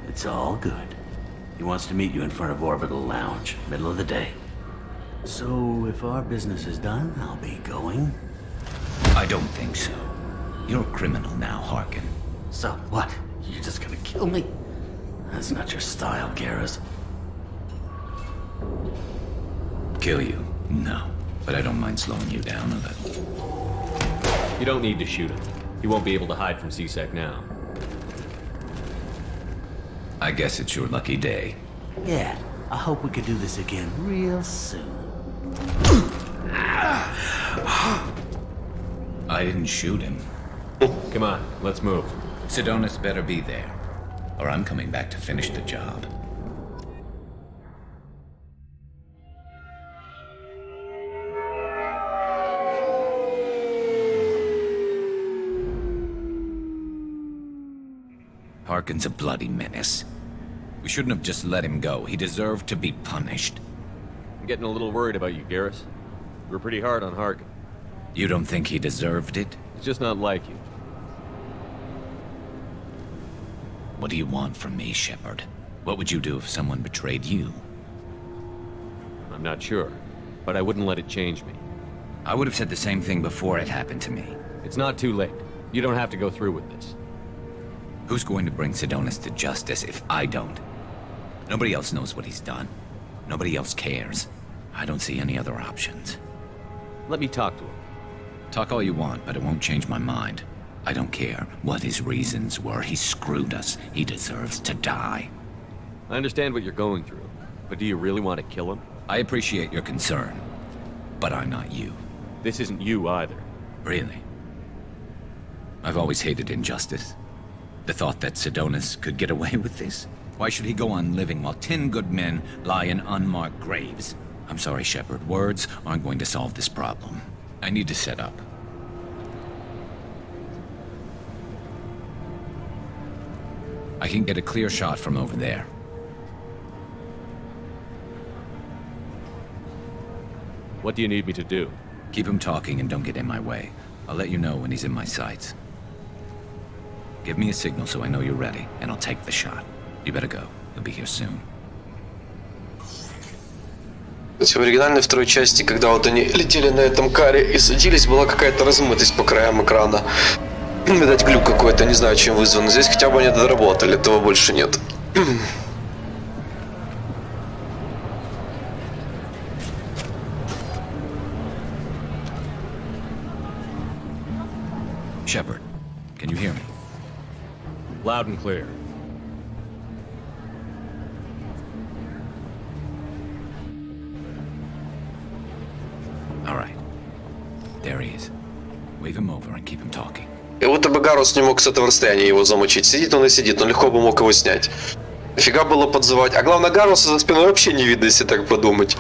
It's all good. He wants to meet you in front of Orbital Lounge, middle of the day. So, if our business is done, I'll be going. I don't think so. You're a criminal now, Harkin. So what? You're just gonna kill me? That's not your style, Garrus. Kill you? No. But I don't mind slowing you down a little. You don't need to shoot him. He won't be able to hide from C-Sec now. I guess it's your lucky day. Yeah, I hope we could do this again real soon. I didn't shoot him. Come on, let's move. Sidonis better be there, or I'm coming back to finish the job. Harkin's a bloody menace. We shouldn't have just let him go. He deserved to be punished. I'm getting a little worried about you, Garrus. You were pretty hard on Harkin. You don't think he deserved it? He's just not like you. What do you want from me, Shepard? What would you do if someone betrayed you? I'm not sure, but I wouldn't let it change me. I would have said the same thing before it happened to me. It's not too late. You don't have to go through with this. Who's going to bring Sidonis to justice if I don't? Nobody else knows what he's done. Nobody else cares. I don't see any other options. Let me talk to him. Talk all you want, but it won't change my mind. I don't care what his reasons were. He screwed us. He deserves to die. I understand what you're going through, but do you really want to kill him? I appreciate your concern, but I'm not you. This isn't you either. Really? I've always hated injustice. The thought that Sidonis could get away with this? Why should he go on living while 10 good men lie in unmarked graves? I'm sorry, Shepard. Words aren't going to solve this problem. I need to set up. I can get a clear shot from over there. What do you need me to do? Keep him talking and don't get in my way. I'll let you know when he's in my sights. Give me a signal so I know you're ready, and I'll take the shot. You better go. He'll be here soon. В оригинальной второй части, когда вот они летели на этом каре и садились, была какая-то размытость по краям экрана. Видать, глюк какой-то, не знаю, чем вызван. Здесь хотя бы они доработали, этого больше нет. Shepard, can you hear me? Loud and clear. All right. There he is. Wave him over and keep him talking. И вот бы Гарус не мог с этого расстояния его замочить. Сидит он и сидит, но легко бы мог его снять. Нафига было подзывать. А главное, Гаруса за спиной вообще не видно, если так подумать.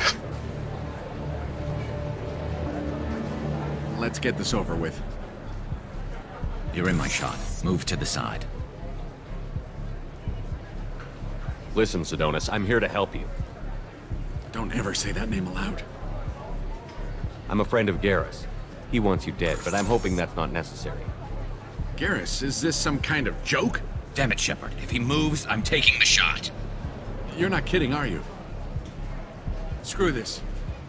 Let's get this over with. You're in my shot. Move to the side. Listen, Sidonis, I'm here to help you. Don't ever say that name aloud. I'm a friend of Garrus. He wants you dead, but I'm hoping that's not necessary. Garrus, is this some kind of joke? Damn it, Shepard. If he moves, I'm taking the shot. You're not kidding, are you? Screw this.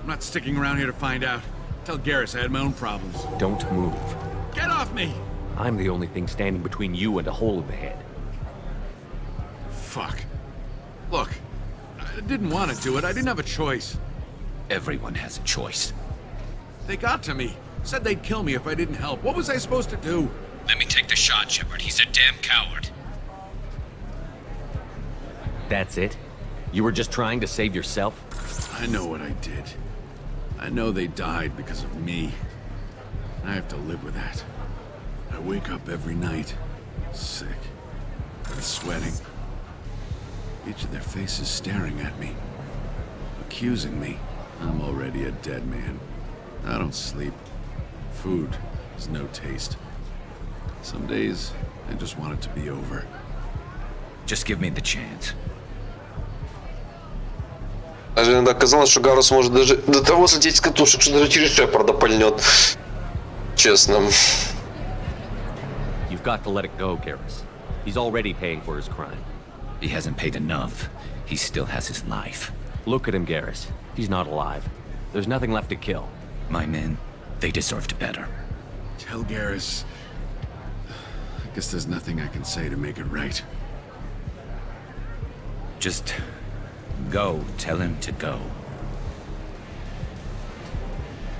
I'm not sticking around here to find out. Tell Garrus I had my own problems. Don't move. Get off me! I'm the only thing standing between you and a hole in the head. Fuck. Look, I didn't want to do it. I didn't have a choice. Everyone has a choice. They got to me. Said they'd kill me if I didn't help. What was I supposed to do? Let me take the shot, Shepard. He's a damn coward. That's it? You were just trying to save yourself? I know what I did. I know they died because of me. I have to live with that. I wake up every night, sick, and sweating. Each of their faces staring at me, accusing me. I'm already a dead man. I don't sleep. Food has no taste. Some days, I just want it to be over. Just give me the chance. Даже иногда казалось, что Гарус может даже до того слететь с катушек, что даже через Шепарда пальнет. Честно. You've got to let it go, Garrus. He's already paying for his crime. He hasn't paid enough. He still has his life. Look at him, Garrus. He's not alive. There's nothing left to kill. My men, they deserved better. Tell Garrus... I guess there's nothing I can say to make it right. Just go. Tell him to go.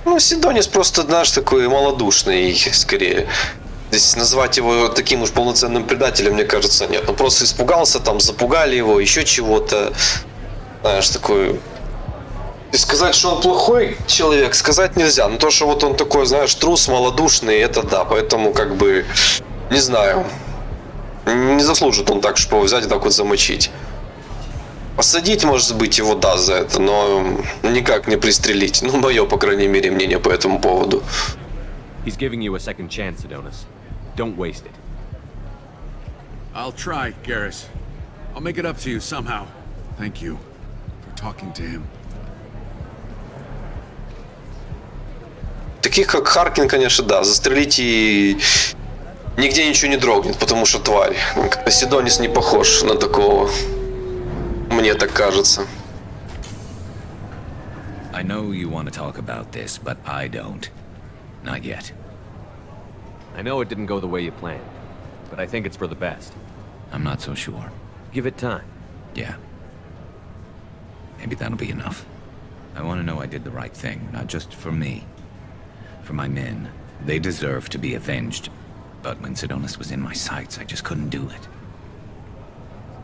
Ну, Сидонис просто, знаешь, такой малодушный, скорее. Здесь назвать его таким уж полноценным предателем, мне кажется, нет. Он просто испугался, там, запугали его, еще чего-то. Знаешь, такой... И сказать, что он плохой человек, сказать нельзя. Но то, что вот он такой, знаешь, трус, малодушный, это да. Поэтому, как бы, не знаю. Не заслужит он так, чтобы его взять и так вот замочить. Посадить, может быть, его да за это, но никак не пристрелить. Ну, мое, по крайней мере, мнение по этому поводу. He's giving you a second chance, Adonis. Don't waste it. I'll try, Garrus. I'll make it up to you somehow. Thank you for talking to him. Таких, как Харкин, конечно, да. Застрелить и нигде ничего не дрогнет, потому что тварь. Сидонис не похож на такого. Мне так кажется. I know you want to talk about this, but I don't. Not yet. I know it didn't go the way you planned, but I think it's for the best. I'm not so sure. Give it time. Yeah. Maybe that'll be enough. I want to know I did the right thing, not just for me. For my men. They deserve to be avenged. But when Sidonis was in my sights, I just couldn't do it.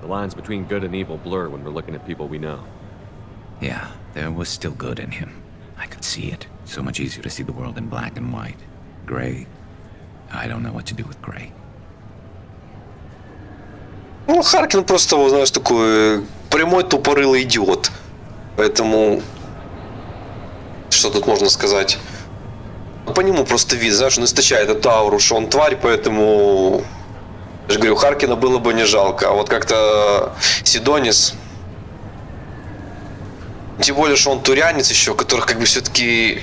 The lines between good and evil blur when we're looking at people we know. Yeah, there was still good in him. I could see it. So much easier to see the world in black and white. Gray. I don't know what to do with Gray. Ну, Харкин просто, знаешь, такой прямой тупорылый идиот. Поэтому... Что тут можно сказать? По нему просто вид, знаешь, он источает эту ауру, что он тварь, поэтому... Я же говорю, Харкина было бы не жалко. А вот как-то Сидонис... Тем более, что он турянец еще, которых как бы все-таки...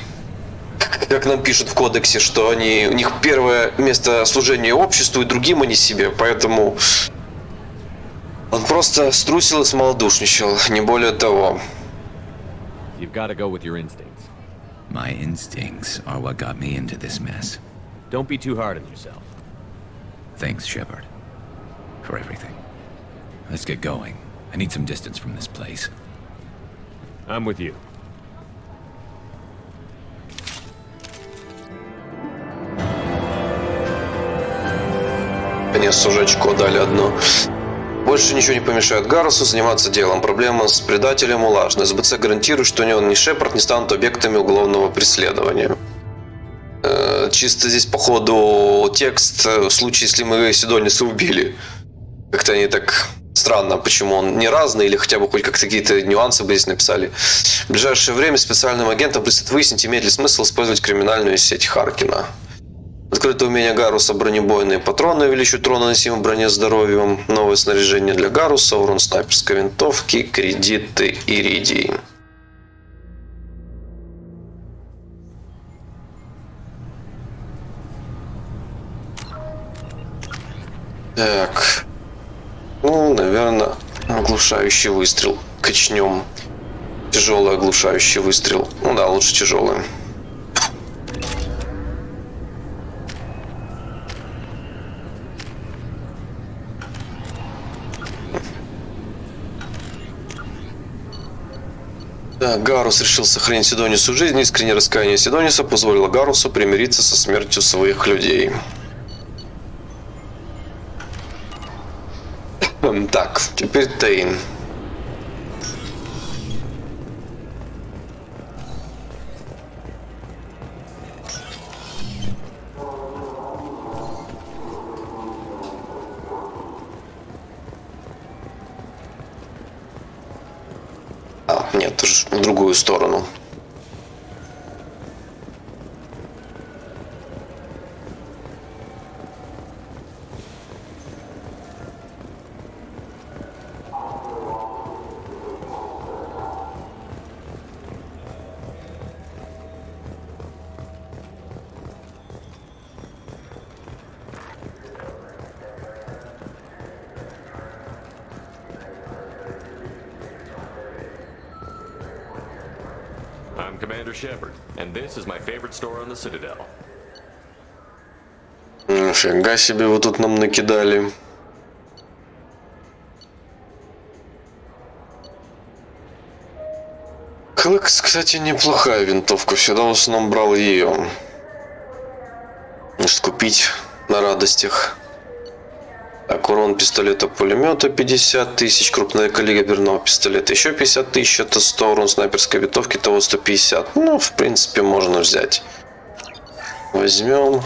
Как нам пишут в кодексе, что у них первое место служения обществу и другим, а не себе. Поэтому... Он просто струсил и смолодушничал, не более того. You've got to go with your instincts. My instincts are what got me into this mess. Don't be too hard on yourself. Thanks, Shepard. For everything. Let's get going. I need some distance from this place. I'm with you. Конец уже очко дали одно. Больше ничего не помешает Гарусу заниматься делом. Проблема с предателем улажена. СБЦ гарантирует, что ни он, ни Шепард не станут объектами уголовного преследования. Чисто здесь, походу, текст в случае, если мы Сидониса убили. Как-то они так... Странно, почему он не разный, или хотя бы хоть как-то какие-то нюансы бы здесь написали. В ближайшее время специальным агентам предстоит выяснить, имеет ли смысл использовать криминальную сеть Харкина. Открытое умение Гаруса, бронебойные патроны увеличивают урон, наносимый броне здоровьем, новое снаряжение для Гаруса, урон снайперской винтовки, кредиты, иридий. Так. Ну, наверное, оглушающий выстрел. Качнем. Тяжелый оглушающий выстрел. Ну да, лучше тяжелый. Да, Гарус решил сохранить Сидонису жизнь. Искреннее раскаяние Сидониса позволило Гарусу примириться со смертью своих людей. Так, теперь Тейн. Нет, в другую сторону. I'm Commander Shepard, and this is my favorite store on the Citadel. Фига себе, вы тут нам накидали. Клыкс, кстати, неплохая винтовка. Всегда в основном брал ее. Может, купить на радостях. Так, урон пистолета-пулемета 50 тысяч, крупнокалиберного пистолета еще 50 тысяч, это 100, урон снайперской винтовки того 150. Ну, в принципе, можно взять. Возьмем,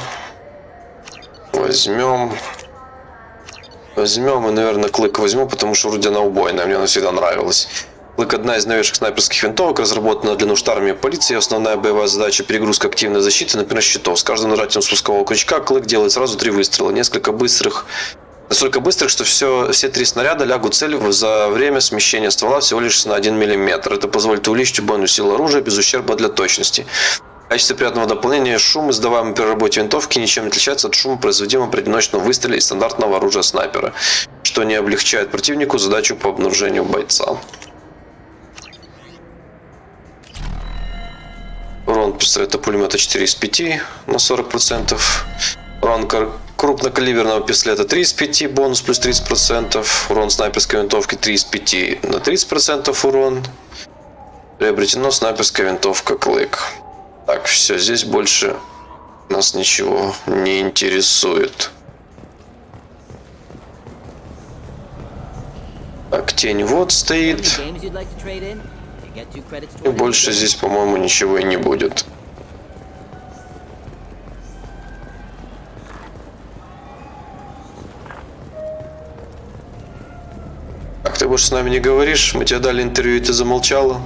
и, наверное, клык возьму, потому что вроде она убойная, мне она всегда нравилась. Клык — одна из новейших снайперских винтовок, разработана для нужд армии и полиции. Основная боевая задача — перегрузка активной защиты, например, щитов. С каждым нажатием спускового крючка клык делает сразу 3 выстрела. Настолько быстрых, что все 3 снаряда лягут в цель за время смещения ствола всего лишь на 1 мм. Это позволит увеличить убойную силу оружия без ущерба для точности. В качестве приятного дополнения шум, издаваемый при работе винтовки, ничем не отличается от шума, производимого при одиночном выстреле из стандартного оружия снайпера, что не облегчает противнику задачу по обнаружению бойца. Урон пистолета-пулемета 4 из 5 на 40%. Урон крупнокалиберного пистолета 3 из 5, бонус плюс 30%. Урон снайперской винтовки 3 из 5 на 30% урон. Приобретено снайперская винтовка клык. Так, все, здесь больше нас ничего не интересует. Так, тень вот стоит. И больше здесь, по-моему, ничего и не будет. Так, ты больше с нами не говоришь? Мы тебе дали интервью, и ты замолчала?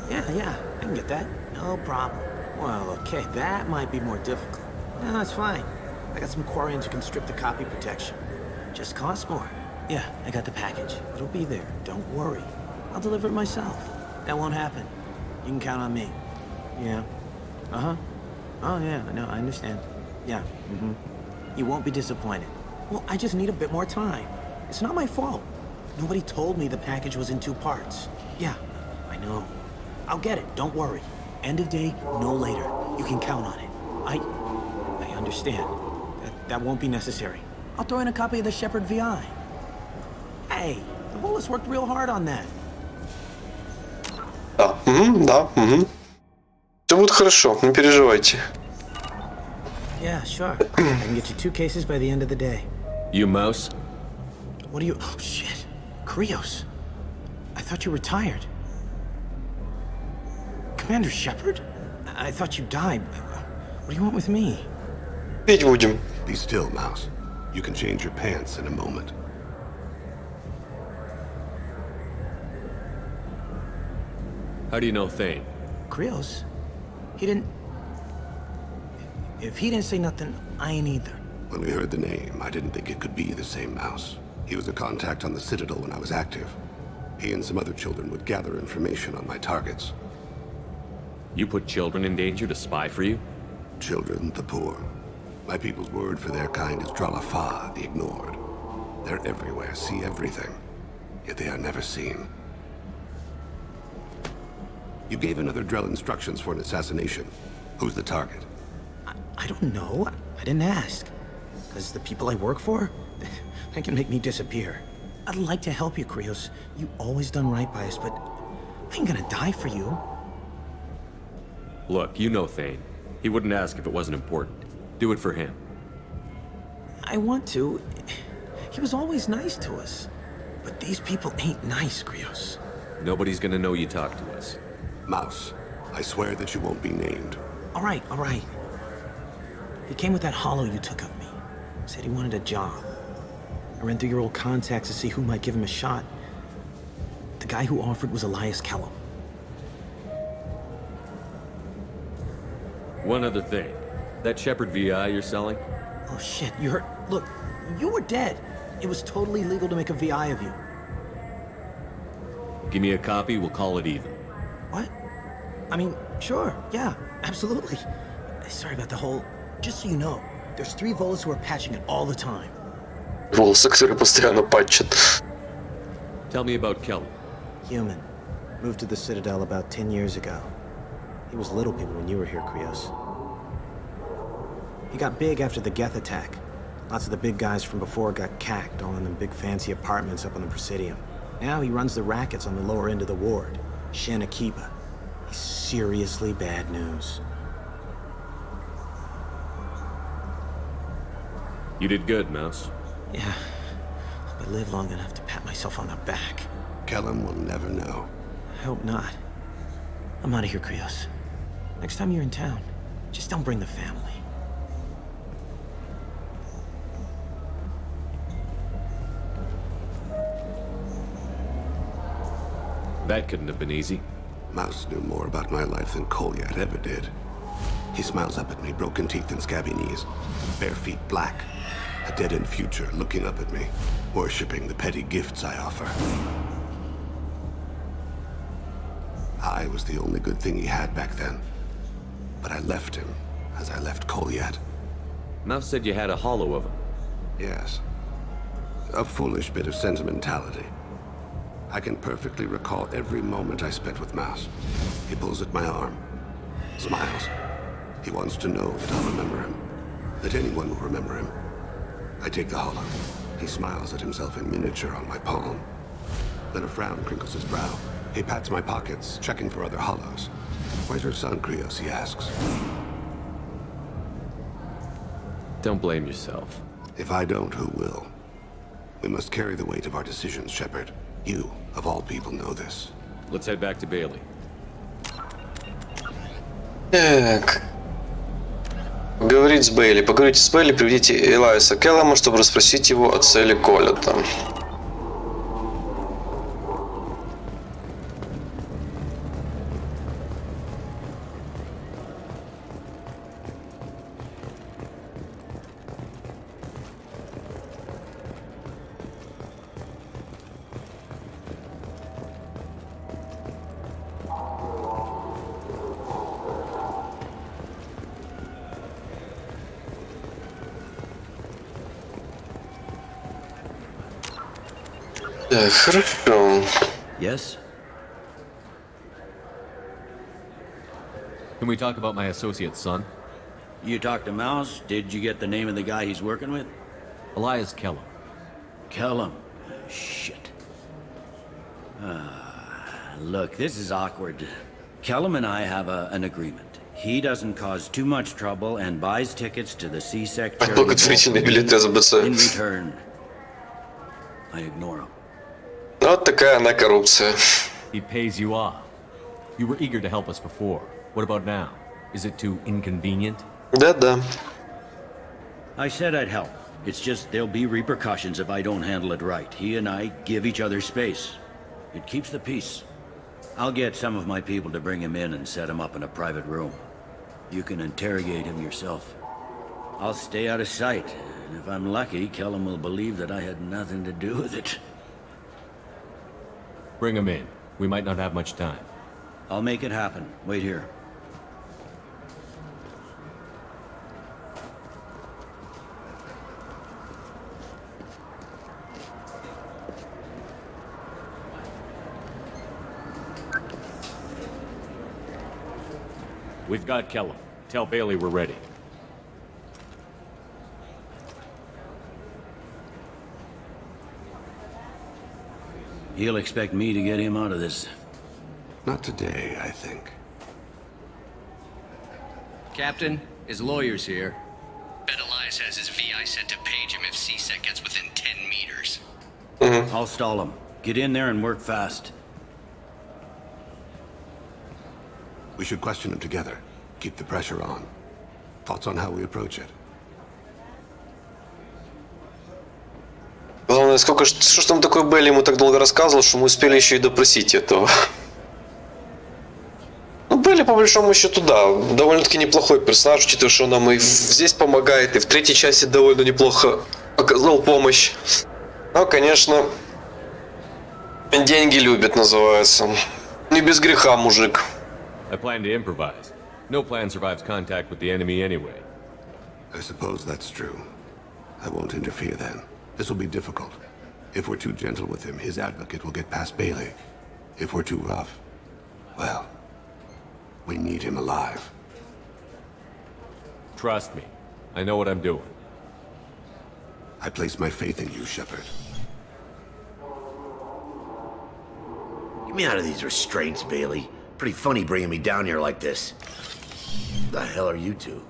Yeah, I can get that. No problem. Well, okay, that might be more difficult. No, that's fine. I got some Quarians who can strip the copy protection. Just costs more. Yeah, I got the package. It'll be there. Don't worry. I'll deliver it myself. That won't happen. You can count on me. Yeah. Uh-huh. Oh, yeah, I know, I understand. Yeah, You won't be disappointed. Well, I just need a bit more time. It's not my fault. Nobody told me the package was in 2 parts. Yeah, I know. I'll get it, don't worry. End of day, no later. You can count on it. I understand. That won't be necessary. I'll throw in a copy of the Shepard VI. Hey, the Volus worked real hard on that. Да, Все будет хорошо, не переживайте. Yeah, sure. I can get you 2 cases by the end of the day. You mouse? What are you... Oh, shit. Krios. I thought you retired. Commander Shepard? I thought you died. What do you want with me? Пить будем. Be still, Mouse. You can change your pants in a moment. How do you know Thane? Krios? He didn't... If he didn't say nothing, I ain't either. When we heard the name, I didn't think it could be the same Mouse. He was a contact on the Citadel when I was active. He and some other children would gather information on my targets. You put children in danger to spy for you? Children, the poor. My people's word for their kind is Dralafa, the ignored. They're everywhere, see everything. Yet they are never seen. You gave another Drell instructions for an assassination. Who's the target? I don't know. I didn't ask. Because the people I work for, they can make me disappear. I'd like to help you, Krios. You always done right by us, but I ain't gonna die for you. Look, you know Thane. He wouldn't ask if it wasn't important. Do it for him. I want to. He was always nice to us. But these people ain't nice, Krios. Nobody's gonna know you talk to us. Mouse, I swear that you won't be named. All right. He came with that hollow you took of me. Said he wanted a job. I ran through your old contacts to see who might give him a shot. The guy who offered was Elias Kellum. One other thing. That Shepard VI you're selling? Oh shit, you heard? Look, you were dead. It was totally legal to make a VI of you. Give me a copy, we'll call it even. What? I mean, sure, yeah, absolutely. Sorry about the whole... Just so you know, there's 3 Volus who are patching it all the time. Волосы, которые постоянно патчат. Tell me about Kellum. Human. Moved to the Citadel about 10 years ago. He was little people when you were here, Krios. He got big after the Geth attack. Lots of the big guys from before got cacked, all in them big fancy apartments up on the Presidium. Now he runs the rackets on the lower end of the ward. Shin Akiba. He's seriously bad news. You did good, Mouse. Yeah. Hope I live long enough to pat myself on the back. Kellum will never know. I hope not. I'm out of here, Krios. Next time you're in town, just don't bring the family. That couldn't have been easy. Mouse knew more about my life than Kolyat ever did. He smiles up at me, broken teeth and scabby knees, bare feet black, a dead-end future looking up at me, worshipping the petty gifts I offer. I was the only good thing he had back then, but I left him as I left Kolyat. Mouse said you had a hollow of him. Yes. A foolish bit of sentimentality. I can perfectly recall every moment I spent with Mouse. He pulls at my arm, smiles. He wants to know that I'll remember him, that anyone will remember him. I take the hollow. He smiles at himself in miniature on my palm. Then a frown crinkles his brow. He pats my pockets, checking for other hollows. Where's your son, Krios? He asks. Don't blame yourself. If I don't, who will? We must carry the weight of our decisions, Shepard. You, of all people, know this. Let's head back to Bailey. Так. Поговорить с Бейли. Поговорите с Бейли, приведите Элайса Келлама, чтобы расспросить его о цели Коллета. Так, хорошо. Yes? Can we talk about my associate's son? You talked to Mouse? Did you get the name of the guy he's working with? Elias Kellum. Kellum? Shit. Look, this is awkward. Kellum and I have an agreement. He doesn't cause too much trouble and buys tickets to the CSEC charity. In return, I ignore him. Вот такая она коррупция. He pays you off. You were eager to help us before. What about now? Is it too inconvenient? Да-да. I said I'd help. It's just there'll be repercussions if I don't handle it right. He and I give each other space. It keeps the peace. I'll get some of my people to bring him in and set him up in a private room. You can interrogate him yourself. I'll stay out of sight, and if I'm lucky, Kellum will believe that I had nothing to do with it. Bring him in. We might not have much time. I'll make it happen. Wait here. We've got Kellum. Tell Bailey we're ready. He'll expect me to get him out of this. Not today, I think. Captain, his lawyer's here. Bet Elias has his VI set to page him if CSEC gets within 10 meters. I'll stall him. Get in there and work fast. We should question him together. Keep the pressure on. Thoughts on how we approach it? Главное, что ж там такое Белли ему так долго рассказывал, что мы успели еще и допросить этого. Ну, Белли, по большому счету, да, довольно-таки неплохой персонаж, учитывая, что он нам и здесь помогает, и в третьей части довольно неплохо оказал помощь. Но, конечно, деньги любит, называется. Не без греха, мужик. I plan to improvise. No plan survives contact with the enemy anyway. I suppose that's true. I won't interfere then. This will be difficult. If we're too gentle with him, his advocate will get past Bailey. If we're too rough, well, we need him alive. Trust me. I know what I'm doing. I place my faith in you, Shepard. Get me out of these restraints, Bailey. Pretty funny bringing me down here like this. The hell are you two?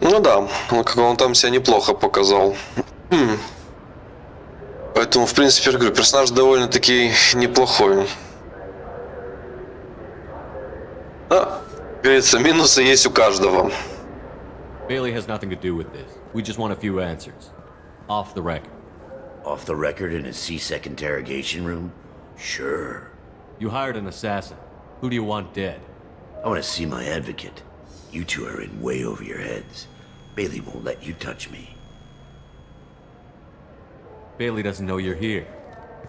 Ну да, как он там себя неплохо показал. Поэтому, в принципе, я говорю, персонаж довольно-таки неплохой. А, как говорится, минусы есть у каждого. Bailey has nothing to do with this. We just want a few answers. Off the record. Off the record in a C-Sec interrogation room? Sure. You hired an assassin. Who do you want dead? I want to see my advocate. You two are in way over your heads. Bailey won't let you touch me. Bailey doesn't know you're here,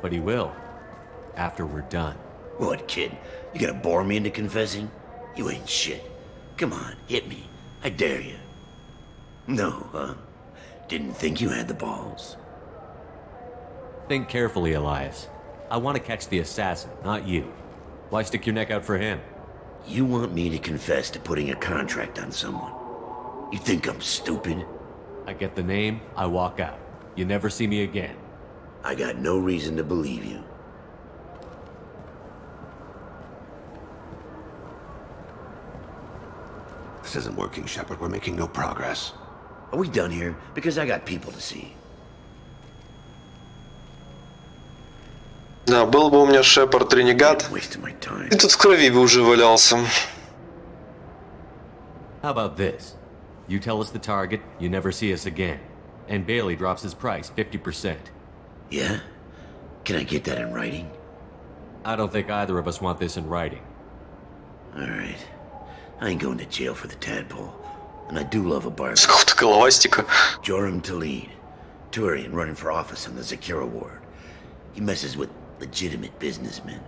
but he will after we're done. What, kid? You gonna bore me into confessing? You ain't shit. Come on, hit me. I dare you. No, huh? Didn't think you had the balls. Think carefully, Elias. I want to catch the assassin, not you. Why stick your neck out for him? You want me to confess to putting a contract on someone? You think I'm stupid? I get the name, I walk out. You never see me again. I got no reason to believe you. This isn't working, Shepard. We're making no progress. Are we done here? Because I got people to see. Да, был бы у меня Шепард ренегат, и тут в крови бы уже валялся. How about this? You tell us the target, you never see us again. And Bailey drops his price 50%. Yeah? Can I get that in writing? I don't think either of us want this in writing. Alright. I ain't going to jail for the tadpole. And I do love a bargain. Сколько-то головастика. Joram Talid. Turian running for office on the Zakira ward. He messes with legitimate businessmen.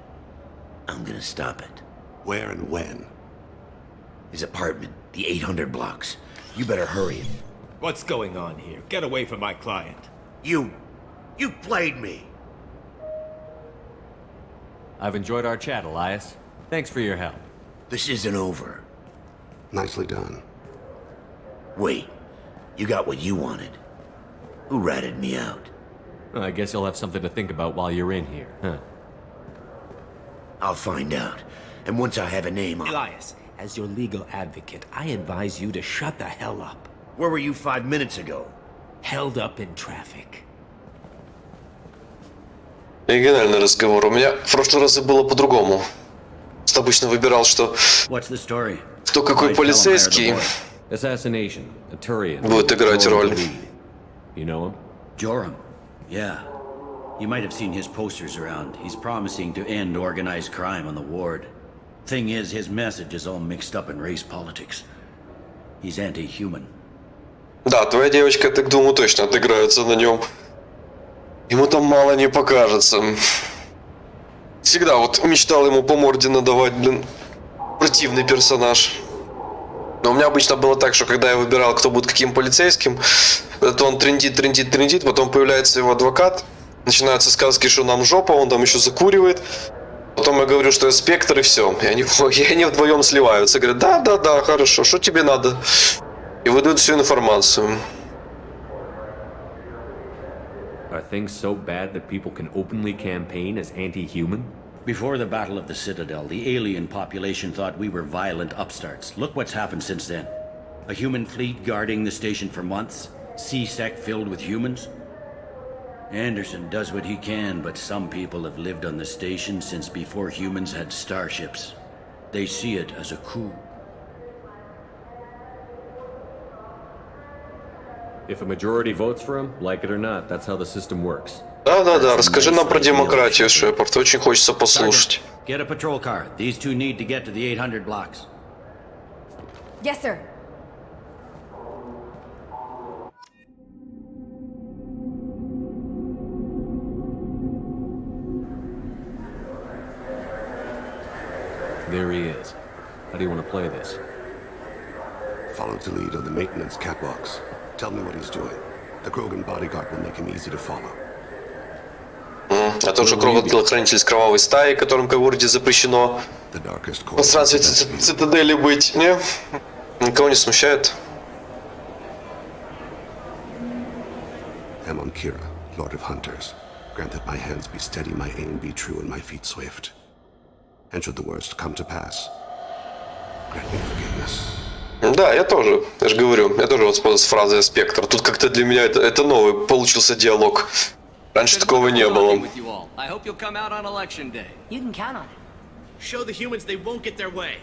I'm gonna stop it. Where and when? His apartment, the 800 blocks. You better hurry it. What's going on here? Get away from my client. You played me. I've enjoyed our chat, Elias. Thanks for your help. This isn't over. Nicely done. Wait, you got what you wanted. Who ratted me out? I guess you'll have something to think about while you're in here, huh? I'll find out. And once I have a name, Elias, as your legal advocate, I advise you to shut the hell up. Where were you 5 minutes ago? Held up in traffic. Оригинальный разговор. У меня в прошлый раз было по-другому. Я обычно выбирал, что кто какой полицейский будет играть роль. You know him? Joram. Yeah. You might have seen his posters around. He's promising to end organized crime on the ward. Thing is, his message is all mixed up in race politics. He's anti-human. Да, твоя девочка, я так думаю, точно отыграется на нем. Ему там мало не покажется. Всегда вот мечтал ему по морде надавать, блин. Противный персонаж. Но у меня обычно было так, что когда я выбирал, кто будет каким полицейским, то он трендит, потом появляется его адвокат, начинаются сказки, что нам жопа, он там еще закуривает. Потом я говорю, что я спектр, и все. И они вдвоем сливаются. Говорят, да, хорошо, что тебе надо? И выдают всю информацию. Are things so bad that people can openly campaign as anti-human? Before the Battle of the Citadel, the alien population thought we were violent upstarts. Look what's happened since then. A human fleet guarding the station for months. C-Sec filled with humans. Anderson does what he can, but some people have lived on the station since before humans had starships. They see it as a coup. If a majority votes for him, like it or not, that's how the system works. Да, расскажи нам про демократию, Шепард. Очень хочется послушать. Get a patrol car. These two need to get to the 800 blocks. Yes, sir. There he is. How do you want to play this? Follow the lead on the maintenance catwalks. Tell me what he's doing. The Krogan bodyguard will make him easy to follow. А тот же крокодил-хранитель с кровавой стаей, которым в городе запрещено в пространстве цитадели быть. Не? Никого не смущает. Lord of Hunters, grant that my hands be steady, my aim be true, and my feet swift. And should the worst come to pass, grant me forgiveness. Да, я тоже же говорю, я тоже воспользовался фразой «спектр». Тут как-то для меня это новый получился диалог. Раньше такого не было. I hope you'll come out on election day. You can count on it. Show the humans they won't get their way.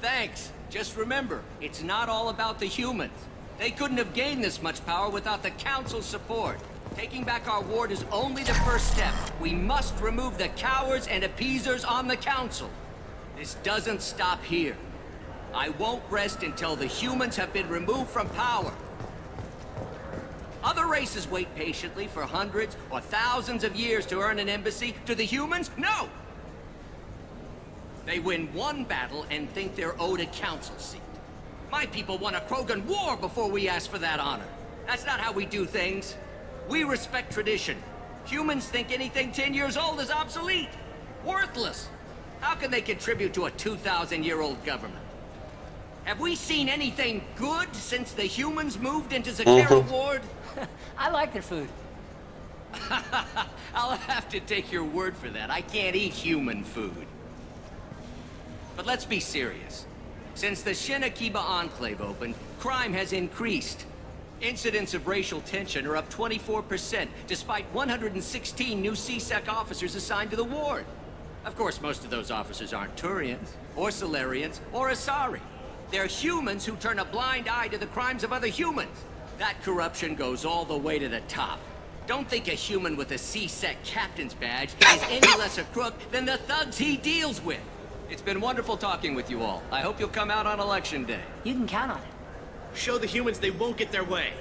Thanks. Just remember, it's not all about the humans. They couldn't have gained this much power without the Council's support. Taking back our ward is only the first step. We must remove the cowards and appeasers on the Council. This doesn't stop here. I won't rest until the humans have been removed from power. Other races wait patiently for hundreds or thousands of years to earn an embassy. To the humans, no! They win one battle and think they're owed a council seat. My people won a Krogan war before we asked for that honor. That's not how we do things. We respect tradition. Humans think anything 10 years old is obsolete. Worthless. How can they contribute to a 2,000-year-old government? Have we seen anything good since the humans moved into Zakera Ward? I like their food. I'll have to take your word for that. I can't eat human food. But let's be serious. Since the Shinakiba Enclave opened, crime has increased. Incidents of racial tension are up 24%, despite 116 new CSEC officers assigned to the ward. Of course, most of those officers aren't Turians, or Solarians, or Asari. They're humans who turn a blind eye to the crimes of other humans. That corruption goes all the way to the top. Don't think a human with a CSEC captain's badge is any less a crook than the thugs he deals with. It's been wonderful talking with you all. I hope you'll come out on election day. You can count on it. Show the humans they won't get their way.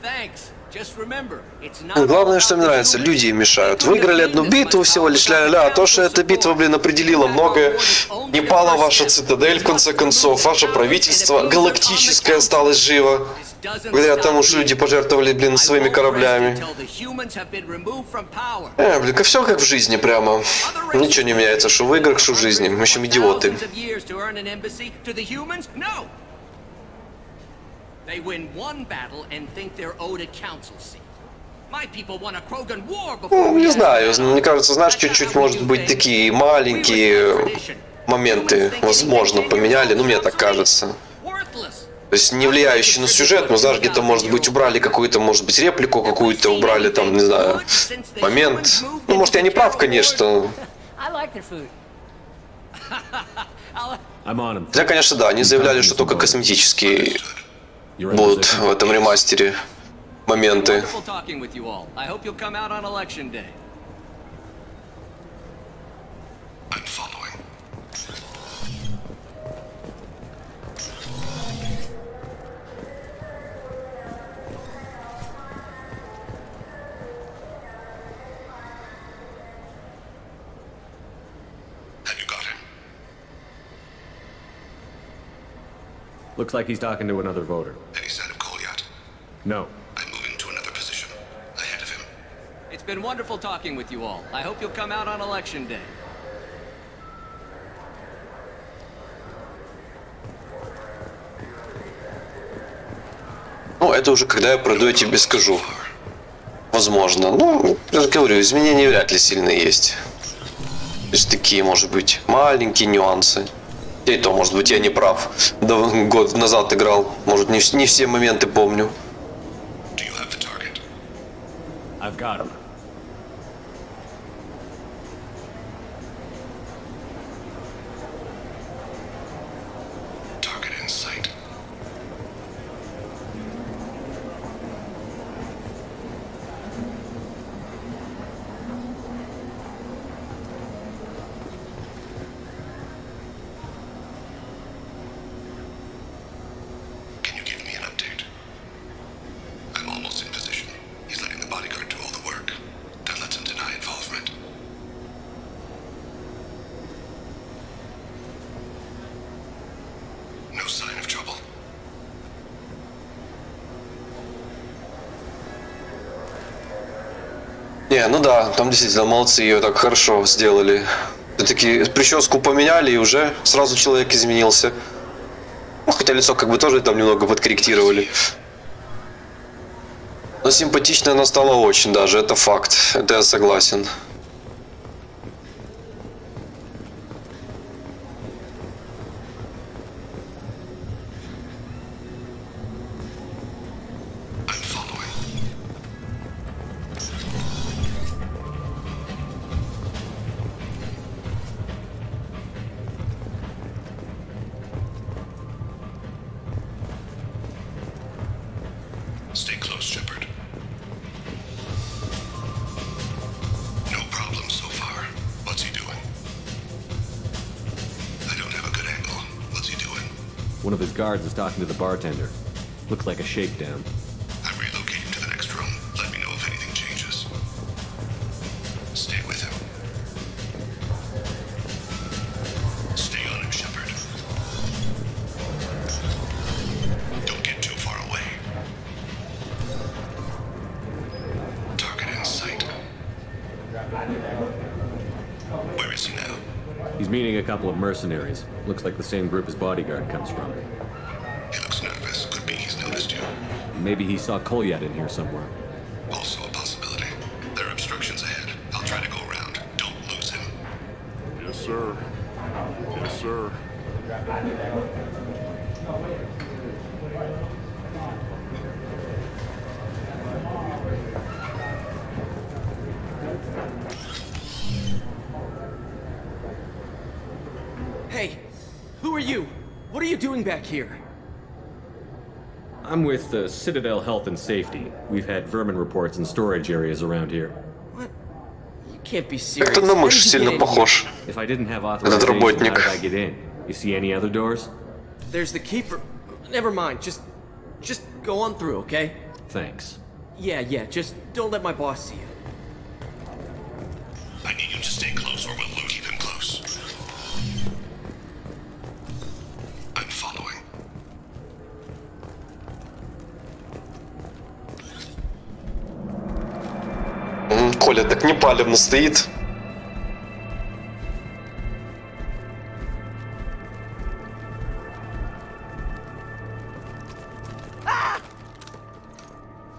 Thanks. Just remember, it's not. Главное, что мне нравится, люди им мешают. Выиграли одну битву, всего лишь ля-ля-ля, а то, что эта битва, блин, определила многое. Не пала ваша цитадель, в конце концов, ваше правительство галактическое осталось живо. Благодаря тому, что люди пожертвовали, блин, своими кораблями. Блин, все как в жизни прямо. Ничего не меняется, что в играх, что в жизни. Мы еще идиоты. Ну, не знаю, мне кажется, знаешь, чуть-чуть, может быть, такие маленькие моменты, возможно, поменяли, ну, мне так кажется. То есть не влияющий на сюжет, но знаешь, где-то, может быть, убрали какую-то, может быть, реплику какую-то, убрали там, не знаю, момент. Ну, может, я не прав, конечно. Хотя, конечно, да, они заявляли, что только косметические будут в этом ремастере моменты. Looks like he's talking to another voter. Any sign of call yet? No. I'm moving to another position. Ahead of him. It's been wonderful talking with you all. I hope you'll come out on election day. Ну, это уже когда я пройду, я тебе скажу. Возможно. Ну, я же говорю, изменения вряд ли сильные есть. То есть такие, может быть, маленькие нюансы. И то, может быть, я не прав. Год назад играл. Может, не все моменты помню. I've got him. Target in sight. Can you give me an update? I'm almost in position. He's letting the bodyguard do all the work. Не, ну да, там действительно молодцы, ее так хорошо сделали. Все-таки прическу поменяли, и уже сразу человек изменился. Ну, хотя лицо как бы тоже там немного подкорректировали. Но симпатичной она стала очень даже, это факт, это я согласен. Stay close, Shepard. No problem so far. What's he doing? I don't have a good angle. What's he doing? One of his guards is talking to the bartender. Looks like a shakedown. I'm relocating to the next room. Let me know if anything changes. Stay with him. Stay on him, Shepard. Don't get too far away. Target in sight. Where is he now? He's meeting a couple of mercenaries. Looks like the same group his bodyguard comes from. He looks nervous. Could be he's noticed you. Maybe he saw Kolyat in here somewhere. Also a possibility. There are obstructions ahead. I'll try to go around. Don't lose him. Yes, sir. Yes, sir. Hey, who are you? What are you doing back here? I'm with the Citadel Health and Safety. We've had vermin reports in storage areas around here. You can't be serious. Как-то на мышь сильно похож. If I didn't have Этот authorization, how работник. did I get in? You see any other doors? There's the keeper. Never mind. Just go on through, okay? Thanks. Yeah, just don't let my boss see you. I need you to stay close or we'll lose. Keep him close. I'm following. Коля так непалевно стоит.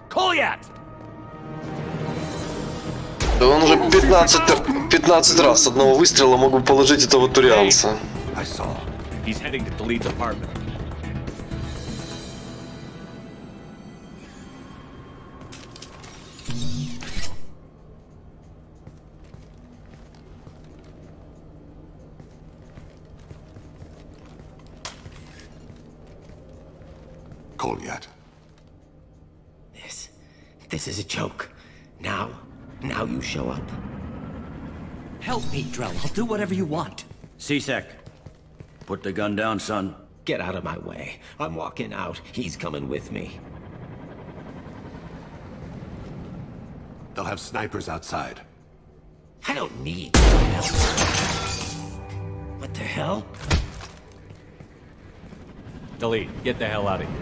Kolyat! Да он уже 15 раз с одного выстрела мог бы положить этого турианца. I saw. He's heading to Khalid's apartment. Kolyat. This is a joke. Now you show up. Help me, Drell. I'll do whatever you want. C-Sec, put the gun down, son. Get out of my way. I'm walking out. He's coming with me. They'll have snipers outside. I don't need help. What the hell? Delete. Get the hell out of here.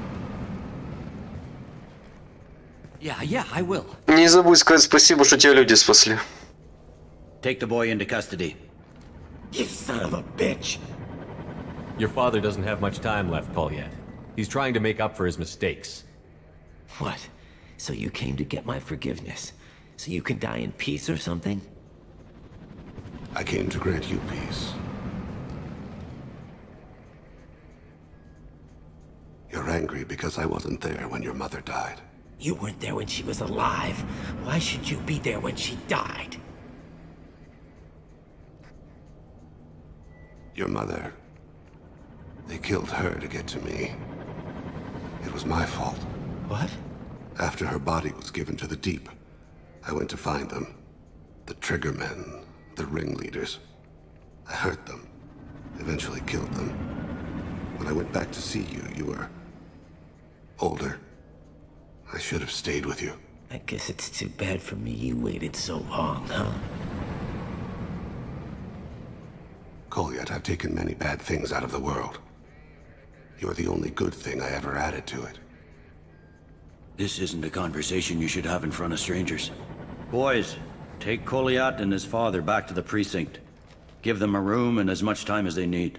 Yeah, I will. Не забудь сказать спасибо, что тебя люди спасли. Take the boy into custody. You son of a bitch. Your father doesn't have much time left, Kolyat. He's trying to make up for his mistakes. What? So you came to get my forgiveness? So you can die in peace or something? I came to grant you peace. You're angry because I wasn't there when your mother died. You weren't there when she was alive. Why should you be there when she died? Your mother... They killed her to get to me. It was my fault. What? After her body was given to the deep, I went to find them. The triggermen, the ringleaders. I hurt them. Eventually killed them. When I went back to see you, you were... older. I should have stayed with you. I guess it's too bad for me you waited so long, huh? Kolyat, I've taken many bad things out of the world. You're the only good thing I ever added to it. This isn't a conversation you should have in front of strangers. Boys, Take Koliat and his father back to the precinct. Give them a room and as much time as they need.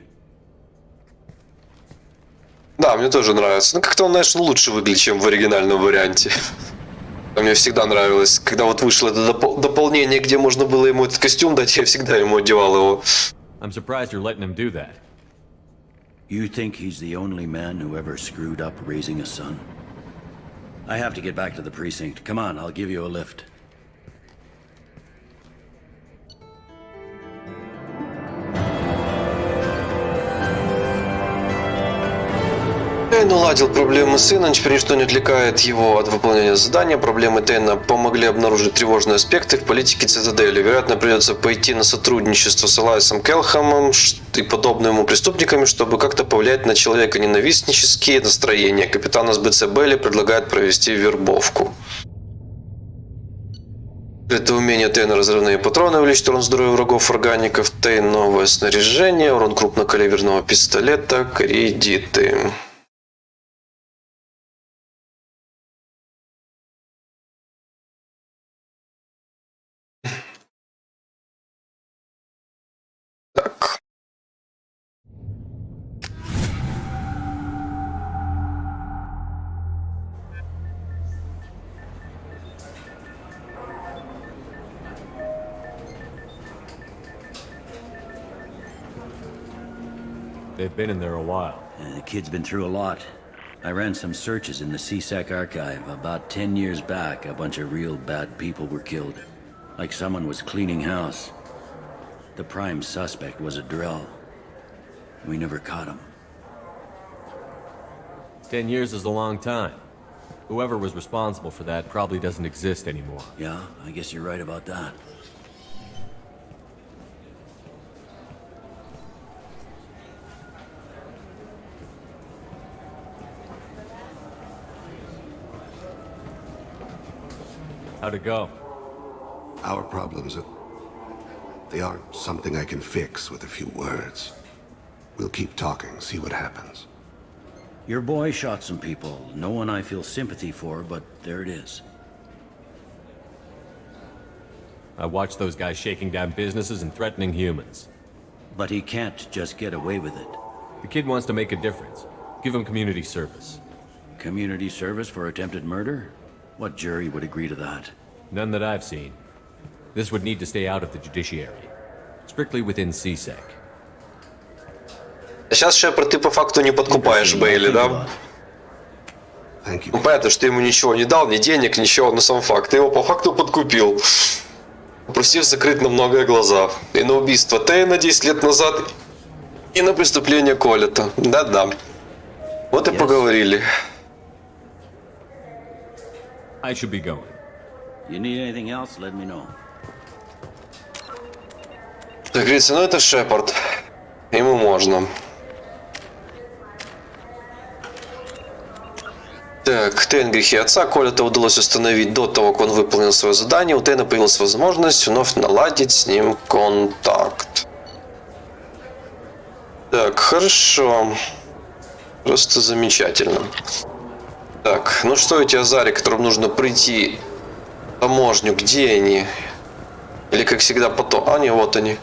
Да, мне тоже нравится. Ну, как-то он, знаешь, лучше выглядит, чем в оригинальном варианте. Мне всегда нравилось, когда вот вышло это дополнение, где можно было ему этот костюм дать, я всегда ему одевал его. I'm surprised you're letting him do that. You think he's the only man who ever screwed up raising a son? I have to get back to the precinct. Come on, I'll give you a lift. Тейн уладил проблемы сына, теперь ничто не отвлекает его от выполнения задания. Проблемы Тейна помогли обнаружить тревожные аспекты в политике Цитадели. Вероятно, придется пойти на сотрудничество с Элайсом Келхамом и подобными ему преступниками, чтобы как-то повлиять на человеконенавистнические настроения. Капитан СБЦ Белли предлагает провести вербовку. Это умение Тейна разрывные патроны, увеличит урон здоровья врагов органиков. Тейн новое снаряжение, урон крупнокалиберного пистолета, кредиты. They've been in there a while. The kid's been through a lot. I ran some searches in the CSEC archive. About 10 years back, a bunch of real bad people were killed. Like someone was cleaning house. The prime suspect was a drill. We never caught him. 10 years is a long time. Whoever was responsible for that probably doesn't exist anymore. Yeah, I guess you're right about that. How'd it go? Our problems they aren't something I can fix with a few words. We'll keep talking, see what happens. Your boy shot some people. No one I feel sympathy for, but there it is. I watched those guys shaking down businesses and threatening humans. But he can't just get away with it. The kid wants to make a difference. Give him community service. Community service for attempted murder? What jury would agree to that? None that I've seen. This would need to stay out of the judiciary. Strictly within CSEC. Сейчас, Шепард, ты по факту не подкупаешь Бейли, да? Ну, понятно, что ты ему ничего не дал, ни денег, ничего, но сам факт. Ты его по факту подкупил. Попросив закрыть на многое глаза. И на убийство Тейна 10 лет назад, и на преступление Колета. Да-да. Вот и поговорили. I should be going. You need anything else, let me know. Так говорится, ну это Шепард. Ему можно. Так, Тейн грехи отца. Колета удалось установить до того, как он выполнил свое задание. У Тейна появилась возможность вновь наладить с ним контакт. Так, хорошо. Просто замечательно. Так, ну что эти азари, которым нужно пройти таможню, где они? Или как всегда потом? А, не, вот они.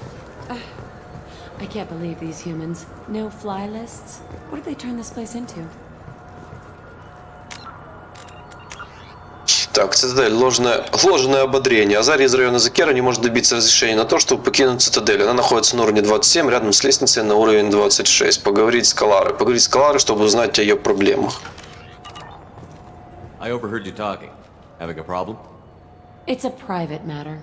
I can't believe these humans. No fly lists? What did they turn this place into? Так, Цитадель, ложное ободрение. Азари из района Закера не может добиться разрешения на то, чтобы покинуть Цитадель. Она находится на уровне 27, рядом с лестницей на уровень 26. Поговорить с Каларой, чтобы узнать о ее проблемах. I overheard you talking. Having a problem? It's a private matter.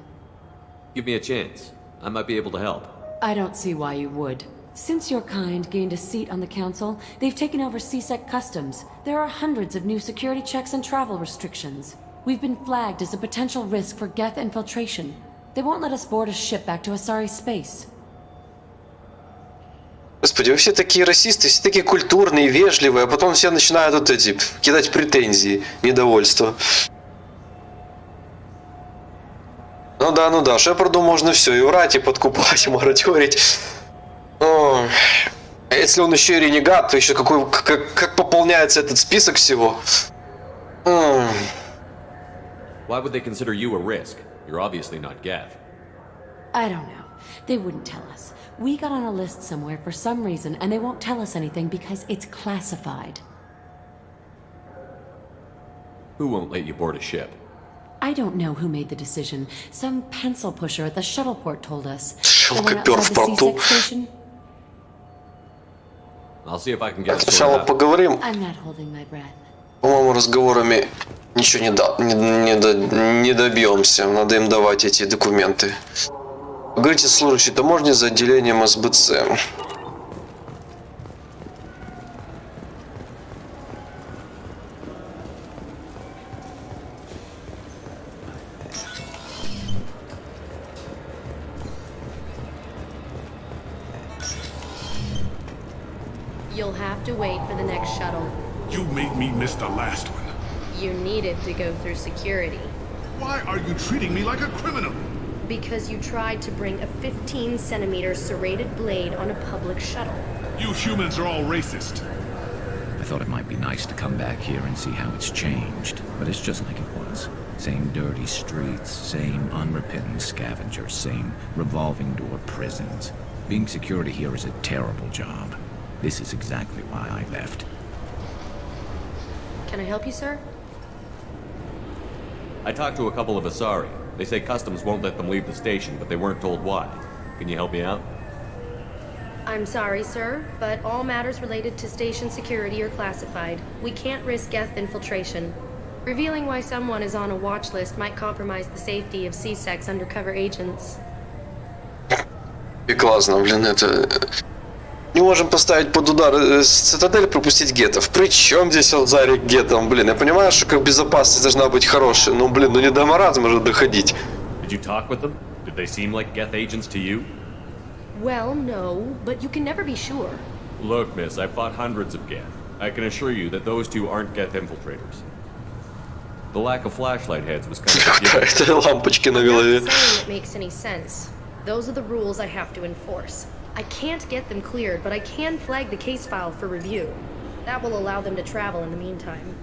Give me a chance. I might be able to help. I don't see why you would. Since your kind gained a seat on the council, they've taken over CSEC customs. There are hundreds of new security checks and travel restrictions. We've been flagged as a potential risk for Geth infiltration. They won't let us board a ship back to Asari space. Господи, вы все такие расисты, все такие культурные, вежливые, а потом все начинают вот эти кидать претензии, недовольство. Ну да, Шепарду можно все, и врать, и подкупать, и мародерить. А если он еще и ренегат, то еще как пополняется этот список всего. Why would they consider you a risk? You're obviously not Gav. I don't know. They wouldn't tell us. We got on a list somewhere for some reason, and they won't tell us anything because it's classified. Who won't let you board a ship? I don't know who made the decision. Some pencil pusher at the shuttle port told us. Шелкопёр в порту. I'll see if I can get Сначала поговорим. I'm not holding my breath. По-моему, разговорами ничего не добьемся. Надо им давать эти документы. Говорите, служащий таможни за отделением СБЦ. You'll have to wait for the next shuttle. You made me miss the last one. You needed to go through security. Why are you treating me like a criminal? Because you tried to bring a 15-centimeter serrated blade on a public shuttle. You humans are all racist. I thought it might be nice to come back here and see how it's changed, but it's just like it was. Same dirty streets, same unrepentant scavengers, same revolving door prisons. Being security here is a terrible job. This is exactly why I left. Can I help you, sir? I talked to a couple of Asari. They say customs won't let them leave the station, but they weren't told why. Can you help me out? I'm sorry, sir, but all matters related to station security are classified. We can't risk Geth infiltration. Revealing why someone is on a watch list might compromise the safety of CSEC's undercover agents. И классно, блин, это... Не можем поставить под удар цитадель, пропустить гетов. Причем здесь Алзарик гетом, блин? Я понимаю, что как безопасность должна быть хорошей, но, блин, ну не до маразма же доходить. Did you talk with them? Did they seem like Geth agents to you? Well, no, but you can never be sure. Look, miss, I've fought hundreds of Geth. I can assure you that those two aren't Geth infiltrators. The lack of flashlight heads was kind of... Какая-то лампочки на голове. I'm not saying it makes any sense. Those are the rules I have to enforce. I can't get them cleared, but I can flag the case file for review. That will allow them to travel in the meantime.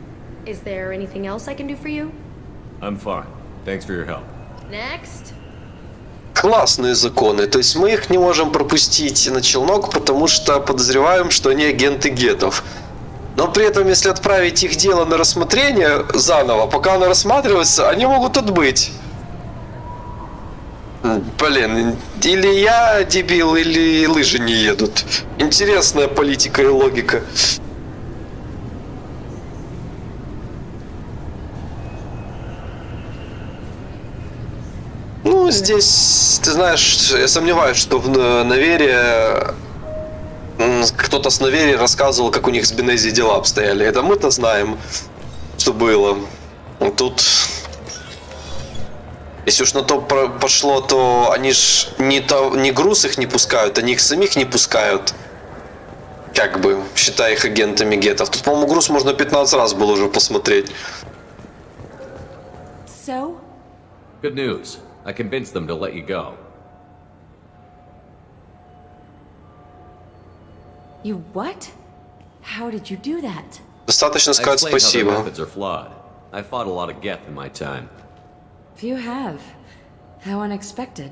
Is there anything else I can do for you? I'm fine. Thanks for your help. Next. Классные законы. То есть мы их не можем пропустить на челнок, потому что подозреваем, что они агенты гетов. Но при этом, если отправить их дело на рассмотрение заново, пока оно рассматривается, они могут отбыть. Блин, или я дебил, или лыжи не едут. Интересная политика и логика. Ну, здесь, ты знаешь, я сомневаюсь, что в Навере кто-то с Навере рассказывал, как у них с Бенези дела обстояли. Это мы-то знаем, что было. Тут... Если уж на то пошло, то они ж не груз их не пускают, они их самих не пускают. Как бы, считая их агентами гетов. Тут, по-моему, груз можно 15 раз было уже посмотреть. So? Good news. I convinced them to let you go. You what? How did you do that? Достаточно сказать спасибо. How their methods are flawed. I fought a lot of Geth in my time. You have. How unexpected.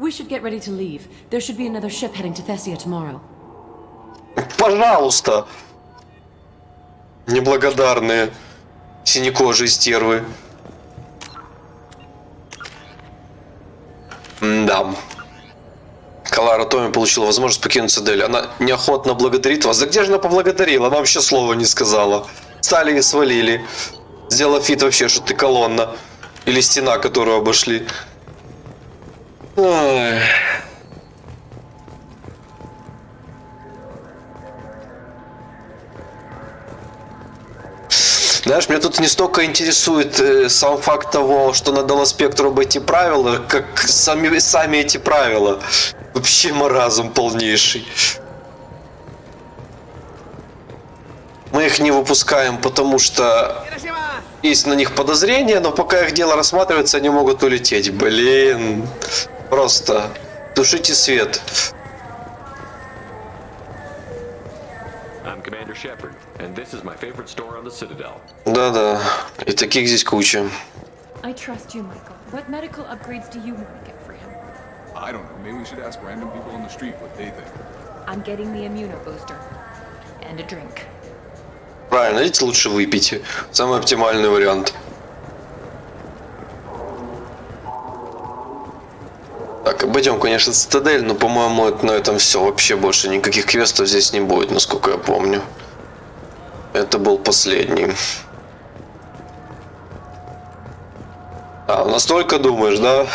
We should get ready to leave. There should be another ship heading to Thessia tomorrow. Пожалуйста. Неблагодарные синекожие стервы. Да. Калара Томми получила возможность покинуть Цитадель. Она неохотно благодарит вас. Да где же она поблагодарила? Она вообще слова не сказала. Стали и свалили. Сделав вид вообще, что ты колонна. Или стена, которую обошли. Ой. Знаешь, меня тут не столько интересует сам факт того, что надо дало спектру обойти правила, как сами эти правила. Вообще маразм полнейший. Мы их не выпускаем, потому что есть на них подозрения, но пока их дело рассматривается, они могут улететь. Блин. Просто тушите свет. And this is my favorite store on the Citadel. Да-да, и таких здесь куча. I trust you, Michael. What medical upgrades do you want to get for him? I don't know. Maybe we should ask random people on the street what they think. I'm getting the immunobooster. And a drink. Правильно, идите лучше выпейте. Самый оптимальный вариант. Так, обойдем, конечно, цитадель, но, по-моему, на этом все. Вообще больше никаких квестов здесь не будет, насколько я помню. Это был последний. А, настолько думаешь, да?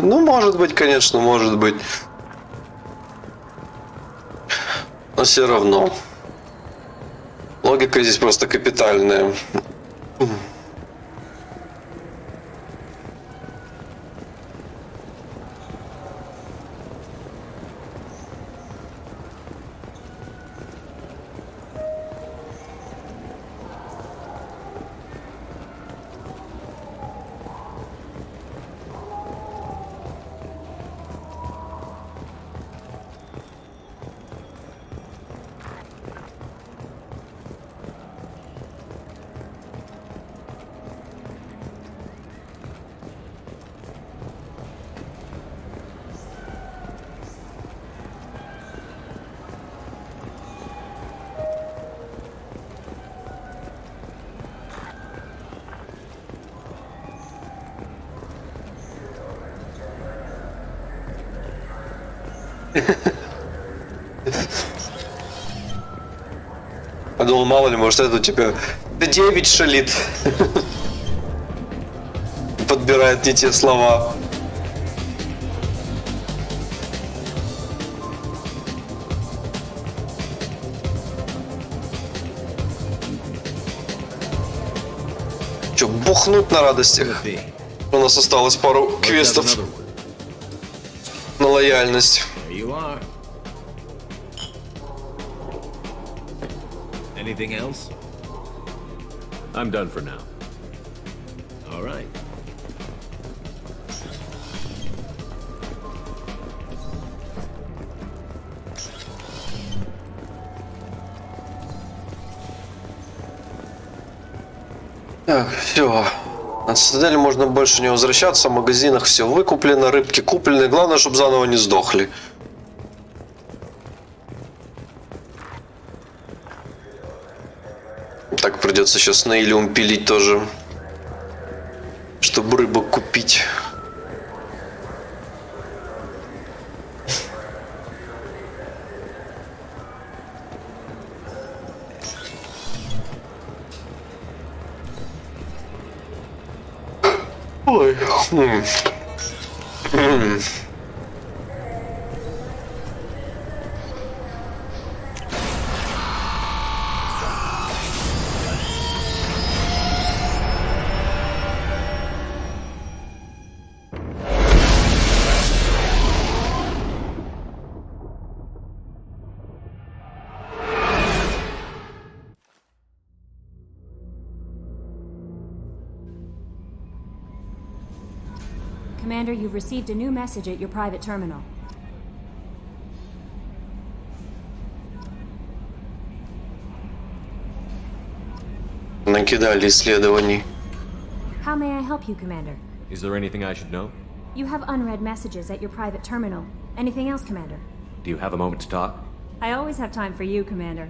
Ну, может быть, конечно, может быть. Но все равно. Логика здесь просто капитальная. Подумал, мало ли, может, это у тебя Д9 шалит. Подбирает не те слова. Че, бухнуть на радостях? У нас осталось пару квестов на лояльность. Anything else? I'm done for now. All right. Так, все. На цитадели можно больше не возвращаться. В магазинах все выкуплено, рыбки куплены. Главное, чтобы заново не сдохли. Так придется сейчас на илиум пилить тоже, чтобы рыбок купить. Ой. Commander, you've received a new message at your private terminal. Накидали исследований. How may I help you, Commander? Is there anything I should know? You have unread messages at your private terminal. Anything else, Commander? Do you have a moment to talk? I always have time for you, Commander.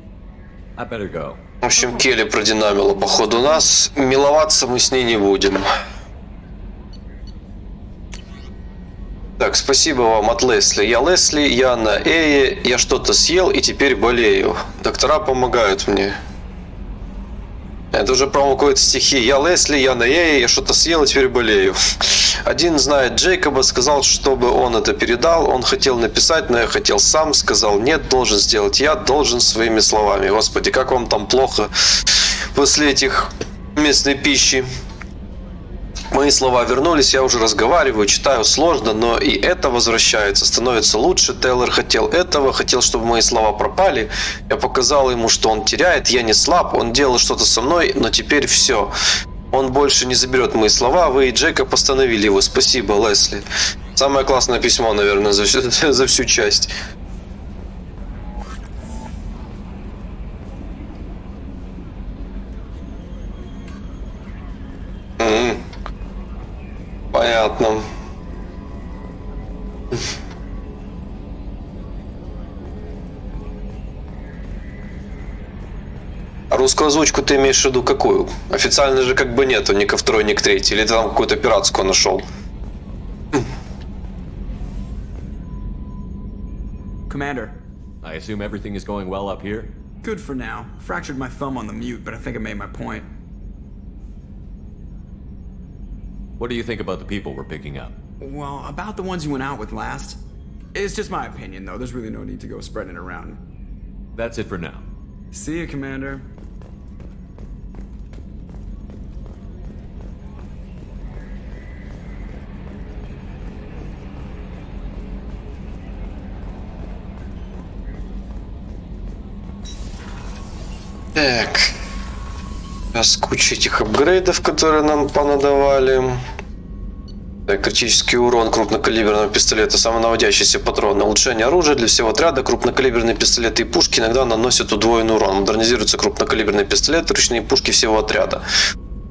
I better go. В общем, Келли продинамила походу нас. Миловаться мы с ней не будем. Так, спасибо вам от Лесли. Я Лесли, я на Эе, я что-то съел и теперь болею. Доктора помогают мне. Это уже, по-моему, какой-то стихи. Я Лесли, я на Эе, я что-то съел и теперь болею. Один знает Джейкоба, сказал, чтобы он это передал. Он хотел написать, но я хотел сам. Сказал, нет, должен сделать я, должен своими словами. Господи, как вам там плохо после этих местной пищи. Мои слова вернулись, я уже разговариваю, читаю сложно, но и это возвращается, становится лучше. Тейлор хотел этого, хотел, чтобы мои слова пропали. Я показал ему, что он теряет, я не слаб, он делал что-то со мной, но теперь все. Он больше не заберет мои слова, вы и Джека постановили его. Спасибо, Лесли. Самое классное письмо, наверное, за всю часть. А русскую озвучку ты имеешь в виду какую? Официально же как бы нету ни ко второй, ни к третьей. Или ты там какую-то пиратскую нашел? Commander. I assume everything is going well up here? Good for now. Fractured my thumb on the mute, but I think I made my point. What do you think about the people we're picking up? Well, about the ones you went out with last. It's just my opinion, though. There's really no need to go spreading it around. That's it for now. See you, Commander. Так. Сейчас куча этих апгрейдов, которые нам понадавали. Так, критический урон крупнокалиберного пистолета, самонаводящийся патрон, улучшение оружия для всего отряда, крупнокалиберные пистолеты и пушки иногда наносят удвоенный урон. Модернизируются крупнокалиберные пистолеты, ручные пушки всего отряда.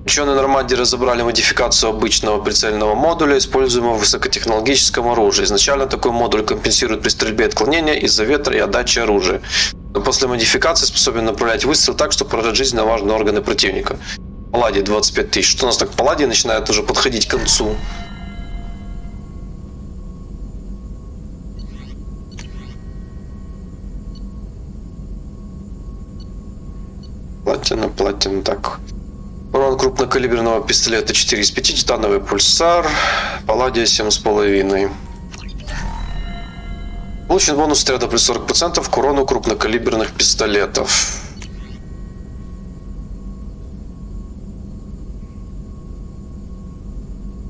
Ученые Нормандии разобрали модификацию обычного прицельного модуля, используемого в высокотехнологическом оружии. Изначально такой модуль компенсирует при стрельбе отклонения из-за ветра и отдачи оружия. Но после модификации способен направлять выстрел так, чтобы поражать жизненно важные органы противника. Палладий 25 тысяч. Что у нас так Палладий начинает уже подходить к концу? Платина, так. Урон крупнокалиберного пистолета 4 из 5, титановый пульсар, Палладия 7,5. Получен бонус отряда плюс 40% к урону крупнокалиберных пистолетов.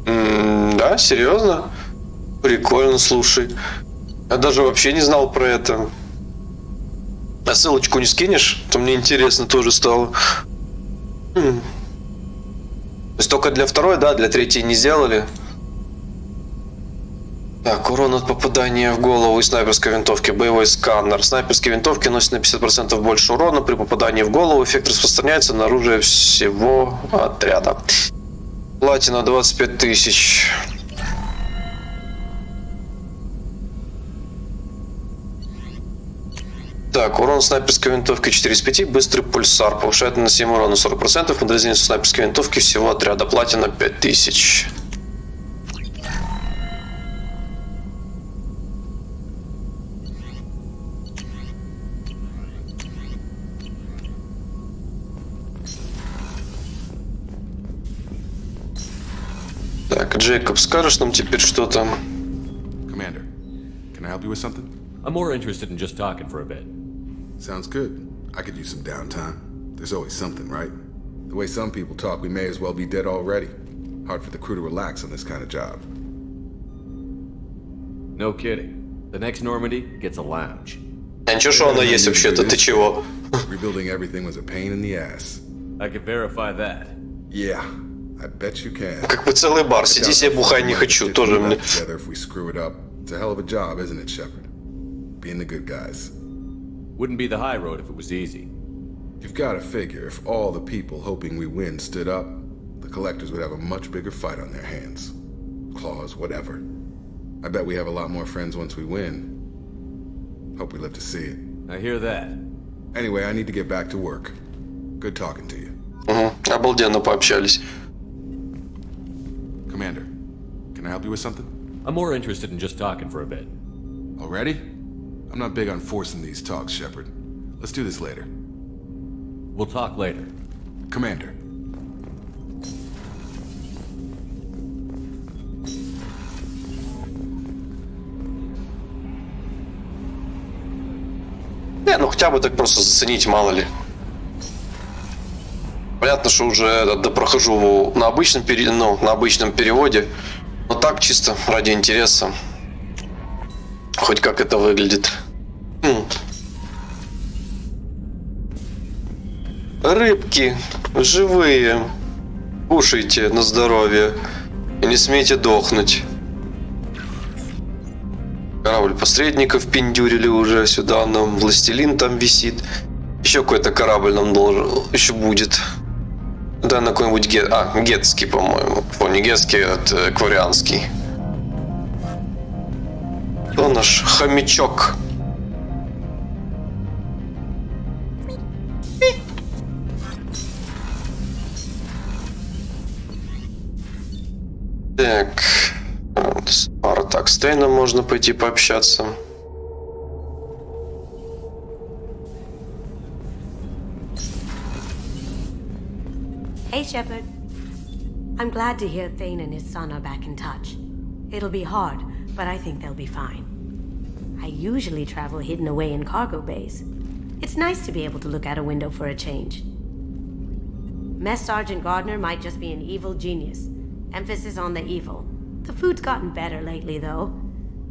Да, серьезно? Прикольно, слушай. Я даже вообще не знал про это. А ссылочку не скинешь? То мне интересно тоже стало. То есть только для второй, да, для третьей не сделали. Так, урон от попадания в голову и снайперской винтовки. Боевой сканер. Снайперские винтовки носят на 50% больше урона. При попадании в голову эффект распространяется на оружие всего отряда. Платина 25 тысяч. Так, урон снайперской винтовки 4 из 5, быстрый пульсар, повышает наносимый урон на 40%, модернизация снайперской винтовки всего отряда, платина 5000. Так, Джейкоб, скажешь нам теперь что-то? Commander, can I help you with something? I'm more interested in just talking for a bit. Sounds good. I could use some downtime. There's always something, right? The way some people talk, we may as well be dead already. Hard for the crew to relax on this kind of job. No kidding. The next Normandy gets a lounge. А ничего, что она есть вообще-то, ты чего? Rebuilding everything was a pain in the ass. I can verify that. Yeah, I bet you can. Как бы целый бар, сиди себе бухай не хочу, тоже мне. If we screw it up, it's a hell of a job, isn't it, Shepard? Being the good guys. Wouldn't be the high road if it was easy. You've got to figure, if all the people hoping we win stood up, the collectors would have a much bigger fight on their hands. Claws, whatever. I bet we have a lot more friends once we win. Hope we live to see it. I hear that. Anyway, I need to get back to work. Good talking to you. Обалденно пообщались. Commander, can I help you with something? I'm more interested in just talking for a bit. Already? I'm not big on forcing these talks, Shepard. Let's do this later. We'll talk later. Commander. Не, ну хотя бы так просто заценить, мало ли. Понятно, что уже допрохожу на обычном переводе. Но так чисто ради интереса. Хоть как это выглядит. Рыбки живые. Кушайте на здоровье. И не смейте дохнуть. Корабль посредников пиндюрили уже сюда нам. Властелин там висит. Еще какой-то корабль нам должен. Еще будет. Да, на какой-нибудь гетский, по-моему. Не гетский, а кварианский. Кто наш хомячок? Так. С Артакстейном можно пойти пообщаться. Hey, Shepard. I'm glad to hear Thane and his son are back in touch. It'll be hard, but I think they'll be fine. I usually travel hidden away in cargo bays. It's nice to be able to look out a window for a change. Mess Sergeant Gardner might just be an evil genius. Emphasis on the evil. The food's gotten better lately, though.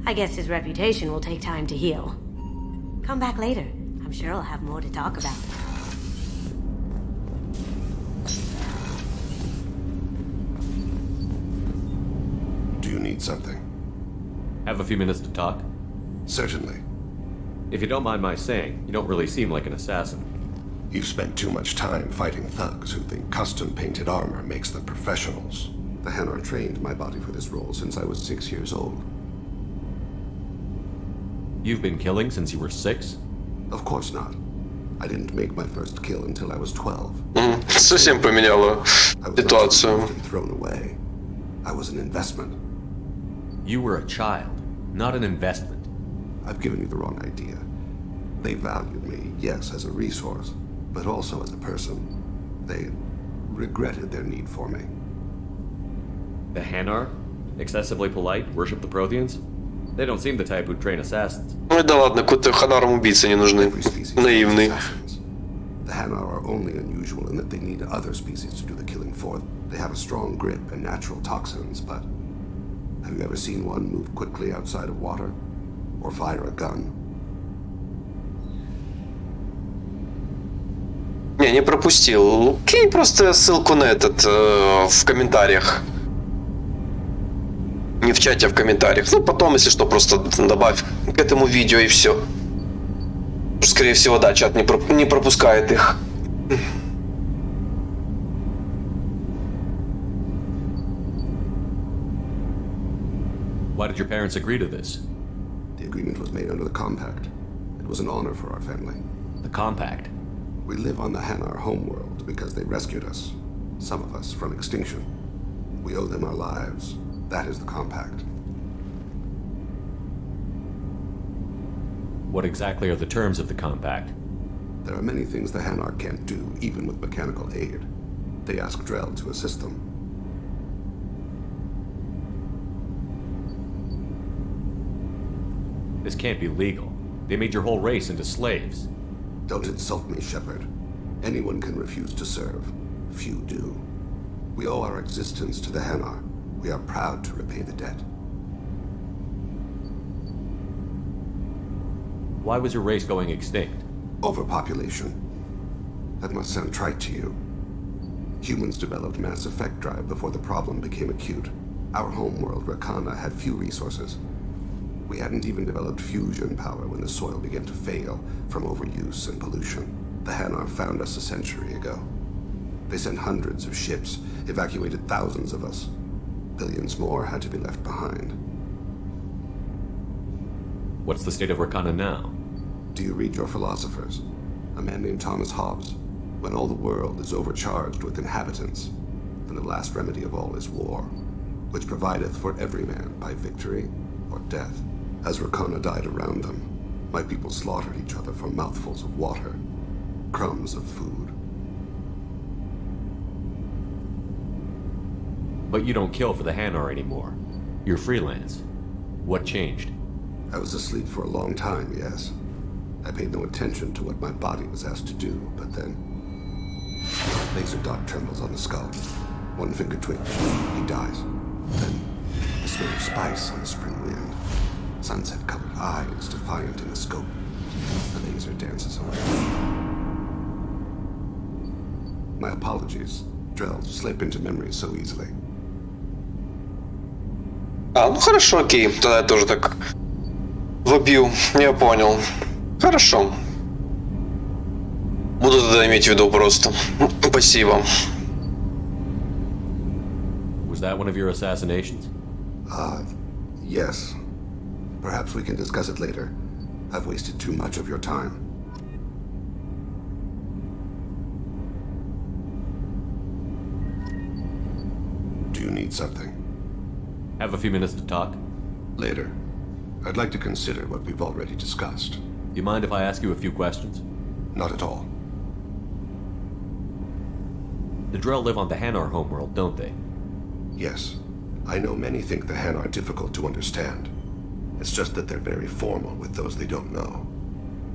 I guess his reputation will take time to heal. Come back later. I'm sure I'll have more to talk about. Do you need something? Have a few minutes to talk? Certainly. If you don't mind my saying, you don't really seem like an assassin. You've spent too much time fighting thugs who think custom-painted armor makes them professionals. The Hanar trained my body for this role since I was 6 years old. You've been killing since you were 6? Of course not. I didn't make my first kill until I was 12. Совсем поменяло ситуацию. Thrown away. I was an investment. You were a child, not an investment. I've given you the wrong idea. They valued me, yes, as a resource, but also as a person. They regretted their need for me. The Hanar? Excessively polite, worship the Protheans? They don't seem the type who'd train assassins. Ну да ладно, какой-то Ханарам убийцы не нужны. Наивный. The Hanar are only unusual in that they need other species to do the killing for them. They have a strong grip and natural toxins, but have you ever seen one move quickly outside of water? Or fire a gun? Не пропустил. Кинь просто ссылку на этот в комментариях. Не в чате, а в комментариях. Ну, потом, если что, просто добавь к этому видео и все. Скорее всего, да, чат не пропускает их. Why did your parents agree to this? The agreement was made under the compact. It was an honor for our family. The compact? We live on the Hanar homeworld because they rescued us. Some of us from extinction. We owe them our lives. That is the compact. What exactly are the terms of the compact? There are many things the Hanar can't do, even with mechanical aid. They ask Drell to assist them. This can't be legal. They made your whole race into slaves. Don't insult me, Shepard. Anyone can refuse to serve. Few do. We owe our existence to the Hanar. We are proud to repay the debt. Why was your race going extinct? Overpopulation. That must sound trite to you. Humans developed Mass Effect drive before the problem became acute. Our homeworld, Rakana, had few resources. We hadn't even developed fusion power when the soil began to fail from overuse and pollution. The Hanar found us a century ago. They sent hundreds of ships, evacuated thousands of us. Billions more had to be left behind. What's the state of Rakana now? Do you read your philosophers? A man named Thomas Hobbes. When all the world is overcharged with inhabitants, then the last remedy of all is war, which provideth for every man by victory or death. As Rakana died around them, my people slaughtered each other for mouthfuls of water, crumbs of food. But you don't kill for the Hanar anymore. You're freelance. What changed? I was asleep for a long time, yes. I paid no attention to what my body was asked to do, but then... Laser dot trembles on the skull. One finger twitch, he dies. Then, the smell of spice on the spring wind. Sunset-colored eyes defiant in the scope. The laser dances away. My apologies. Drell slip into memory so easily. А, ну хорошо, окей. Тогда я тоже так вобью. Я понял. Хорошо. Буду тогда иметь в виду просто. Спасибо. Was that one of your assassinations? Yes. Perhaps we can discuss it later. I've wasted too much of your time. Do you need something? Have a few minutes to talk? Later. I'd like to consider what we've already discussed. You mind if I ask you a few questions? Not at all. The Drell live on the Hanar homeworld, don't they? Yes. I know many think the Han are difficult to understand. It's just that they're very formal with those they don't know.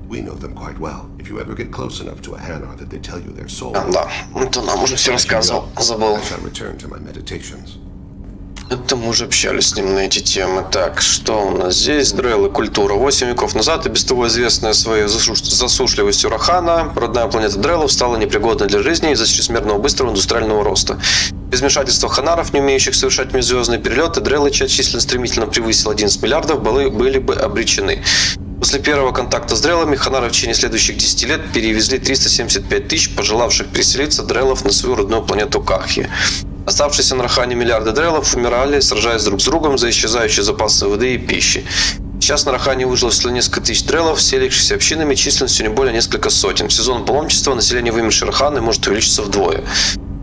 We know them quite well. If you ever get close enough to a Hanar that they tell you their soul... Да, это нам уже все рассказывал, забыл. I shall return to my meditations. Это мы уже общались с ним на эти темы. Так, что у нас здесь? Дрелл и культура. 8 веков назад и без того известная своей засушливостью Рахана, родная планета Дреллов стала непригодной для жизни из-за чрезмерного быстрого индустриального роста. Без вмешательства ханаров, не умеющих совершать межзвездные перелеты, Дреллы, чья численность стремительно превысила 11 миллиардов, были бы обречены. После первого контакта с Дреллами ханары в течение следующих 10 лет перевезли 375 тысяч пожелавших переселиться Дреллов на свою родную планету Кахи. Оставшиеся на Рахане миллиарды Дреллов умирали, сражаясь друг с другом за исчезающие запасы воды и пищи. Сейчас на Рахане выжило всего несколько тысяч Дреллов, селившихся общинами численностью не более несколько сотен. В сезон паломничества население вымершей Раханы может увеличиться вдвое.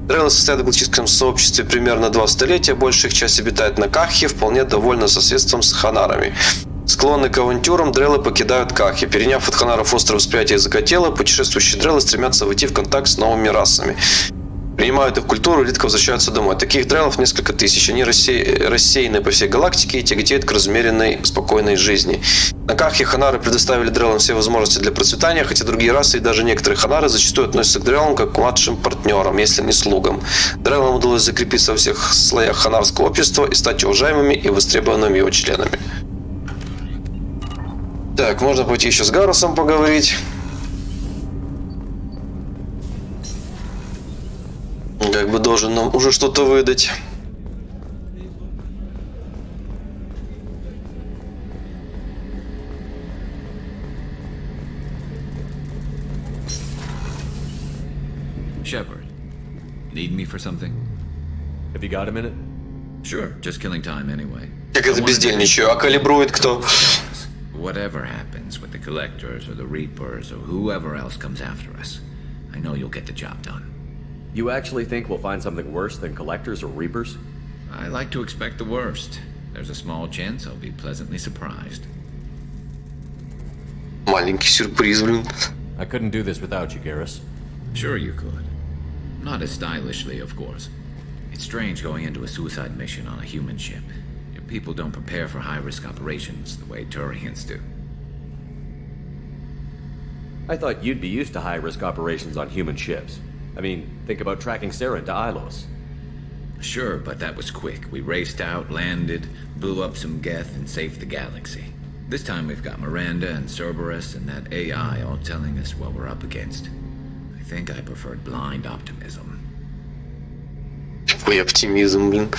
Дреллы состоят в галактическом сообществе примерно 2 столетия, большая их часть обитает на Кахе, вполне довольна соседством с ханарами. Склонные к авантюрам, Дреллы покидают Кахи. Переняв от ханаров острое восприятие языка тела, путешествующие Дреллы стремятся войти в контакт с новыми расами. Принимают их культуру и редко возвращаются домой. Таких Дреллов несколько тысяч. Они рассеяны по всей галактике и тяготеют к размеренной, спокойной жизни. На Кахе ханары предоставили Дреллам все возможности для процветания, хотя другие расы и даже некоторые ханары зачастую относятся к Дреллам как к младшим партнерам, если не слугам. Дреллам удалось закрепиться во всех слоях ханарского общества и стать уважаемыми и востребованными его членами. Так, можно пойти еще с Гарусом поговорить. Как бы должен нам уже что-то выдать. Shepard, need me for something? Have you got a minute? Sure, just killing time anyway. Как это бездельничаю? А калибрует кто? Whatever happens with the collectors or the reapers or whoever else comes after us, I know you'll get the job done. You actually think we'll find something worse than collectors or reapers? I like to expect the worst. There's a small chance I'll be pleasantly surprised. Маленький сюрприз, блин. I couldn't do this without you, Garrus. Sure you could. Not as stylishly, of course. It's strange going into a suicide mission on a human ship. Your people don't prepare for high-risk operations the way Turians do. I thought you'd be used to high-risk operations on human ships. I mean, think about tracking Sarah to Ilos. Sure, but that was quick. We raced out, landed, blew up some Geth, and saved the galaxy. This time we've got Miranda and Cerberus and that AI all telling us what we're up against. I think I preferred blind optimism. Какой оптимизм, блин.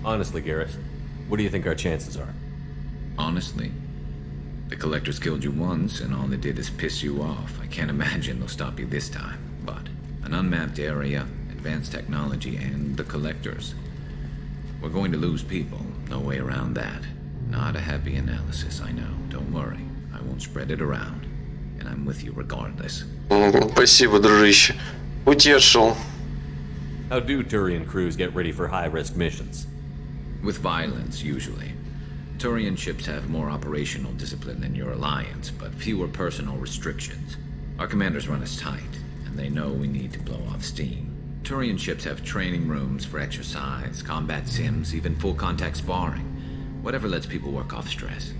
Honestly, Garrus, what do you think our chances are? Honestly? The collectors killed you once, and all they did is piss you off. I can't imagine they'll stop you this time. But an unmapped area, advanced technology, and the collectors. We're going to lose people. No way around that. Not a happy analysis, I know. Don't worry. I won't spread it around. And I'm with you regardless. Спасибо, дружище. Утешил. How do Turian crews get ready for high-risk missions? With violence, usually. Turian ships have more operational discipline than your alliance, but fewer personal restrictions. Our commanders run us tight, and they know we need to blow off steam. Turian ships have training rooms for exercise, combat sims, even full-contact sparring. Whatever lets people work off stress.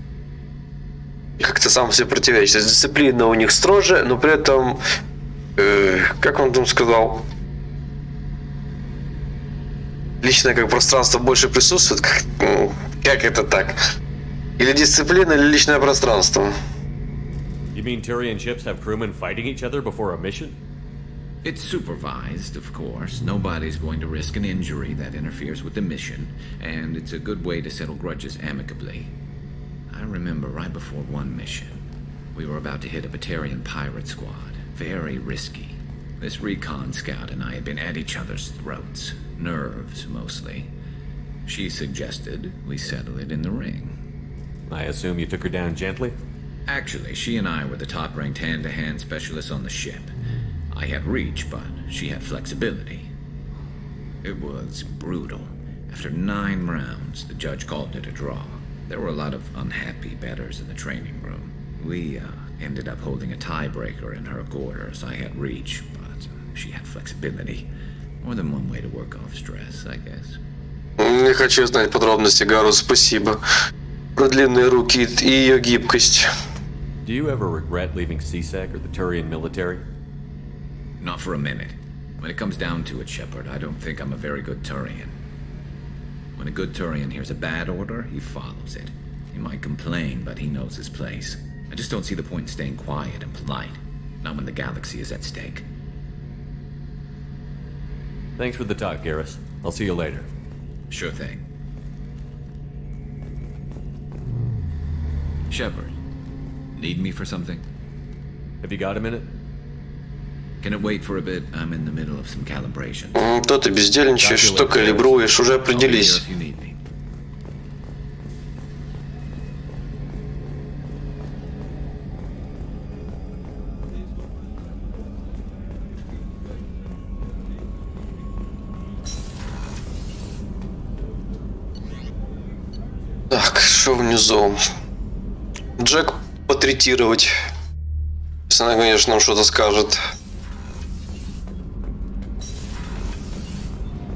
Как-то сам себе противоречит. Дисциплина у них строже, но при этом, как он там сказал, личное как пространство больше присутствует. Как это так? Или дисциплина, или личное пространство? You mean Turian ships have crewmen fighting each other before a mission? It's supervised, of course. Nobody's going to risk an injury that interferes with the mission, and it's a good way to settle grudges amicably. I remember right before one mission, we were about to hit a Batarian pirate squad. Very risky. This recon scout and I had been at each other's throats. Nerves, mostly. She suggested we settle it in the ring. I assume you took her down gently? Actually, she and I were the top-ranked hand-to-hand specialists on the ship. I had reach, but she had flexibility. It was brutal. After 9 rounds, the judge called it a draw. There were a lot of unhappy bettors in the training room. We ended up holding a tiebreaker in her quarters. I had reach, but she had flexibility. More than one way to work off stress, I guess. Не хочу знать подробности, Гару, спасибо. Про длинные руки и ее гибкость. Do you ever regret leaving CSEC or the Turian military? Not for a minute. When it comes down to it, Shepard, I don't think I'm a very good Turian. When a good Turian hears a bad order, he follows it. He might complain, but he knows his place. I just don't see the point in staying quiet and polite. Not when the galaxy is at stake. Thanks for the talk, Garrus. I'll see you later. Sure thing. Shepard, need me for something? Have you got a minute? Can it wait for a bit? I'm in the middle of some calibration. То ты бездельничаешь, что калибруешь, уже определись. Так, что внизу? Джек потретировать. Если она, конечно, нам что-то скажет.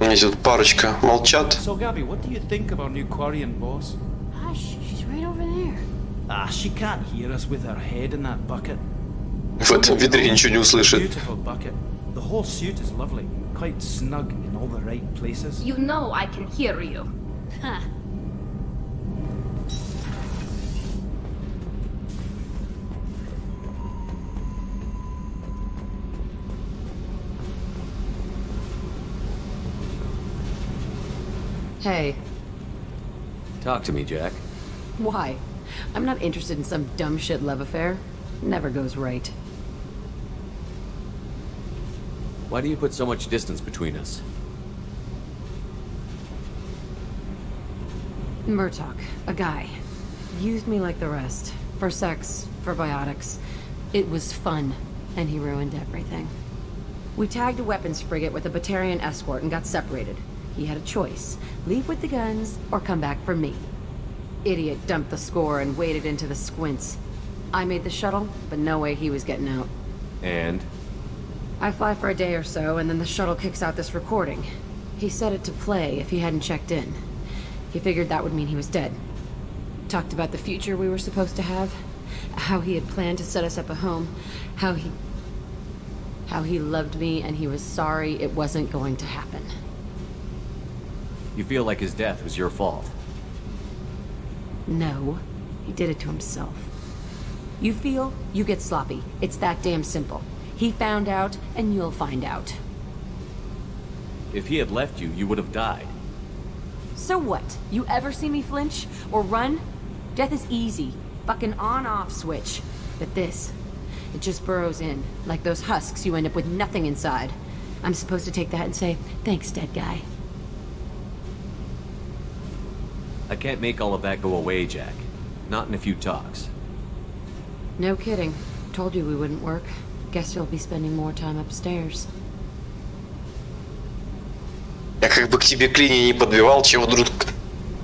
Здесь тут парочка молчат. So, Gabby, what do you think of our new Quarian boss? Hush, she's right over there. Ah, she can't hear us with her head in that bucket. В этом ведре ничего не услышит. Beautiful bucket. The whole suit is lovely, quite snug in all the right places. You know I can hear you. Huh. Hey. Talk to me, Jack. Why? I'm not interested in some dumb shit love affair. Never goes right. Why do you put so much distance between us? Murtaugh, a guy, used me like the rest. For sex, for biotics. It was fun, and he ruined everything. We tagged a weapons frigate with a Batarian escort and got separated. He had a choice. Leave with the guns, or come back for me. Idiot dumped the score and waded into the squints. I made the shuttle, but no way he was getting out. And? I fly for a day or so, and then the shuttle kicks out this recording. He set it to play if he hadn't checked in. He figured that would mean he was dead. Talked about the future we were supposed to have. How he had planned to set us up a home. How he loved me and he was sorry it wasn't going to happen. You feel like his death was your fault? No. He did it to himself. You feel, you get sloppy. It's that damn simple. He found out, and you'll find out. If he had left you, you would have died. So what? You ever see me flinch? Or run? Death is easy. Fucking on-off switch. But this, it just burrows in. Like those husks, you end up with nothing inside. I'm supposed to take that and say, thanks, dead guy. I can't make all of that go away, Jack. Not in a few talks. No kidding. Told you we wouldn't work. Guess you'll be spending more time upstairs. Я как бы к тебе клини не подбивал, чего вдруг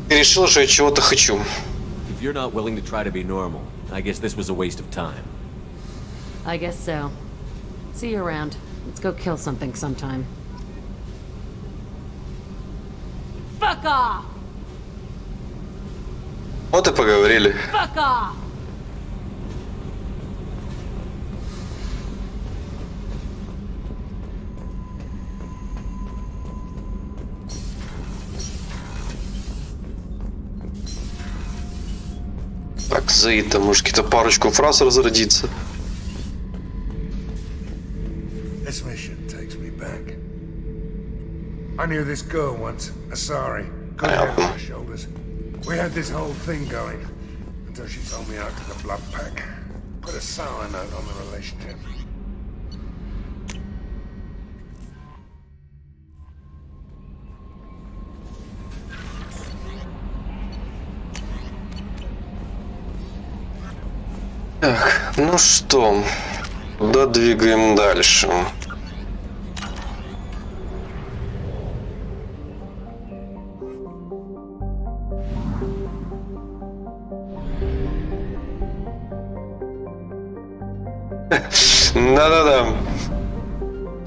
ты решил, что я чего-то хочу. If you're not willing to try to be normal, I guess this was a waste of time. I guess so. See you around. Let's go kill something sometime. Fuck off! Вот и поговорили. Fuck off! Так, Заита, может какие-то парочку фраз разродится. This mission takes me back. I knew this girl once, Asari. Good head on my shoulders. We had this whole thing going until she sold me out to the blood pack. Put a sour note on the relationship. Так, ну что, куда двигаем дальше? Да-да-да.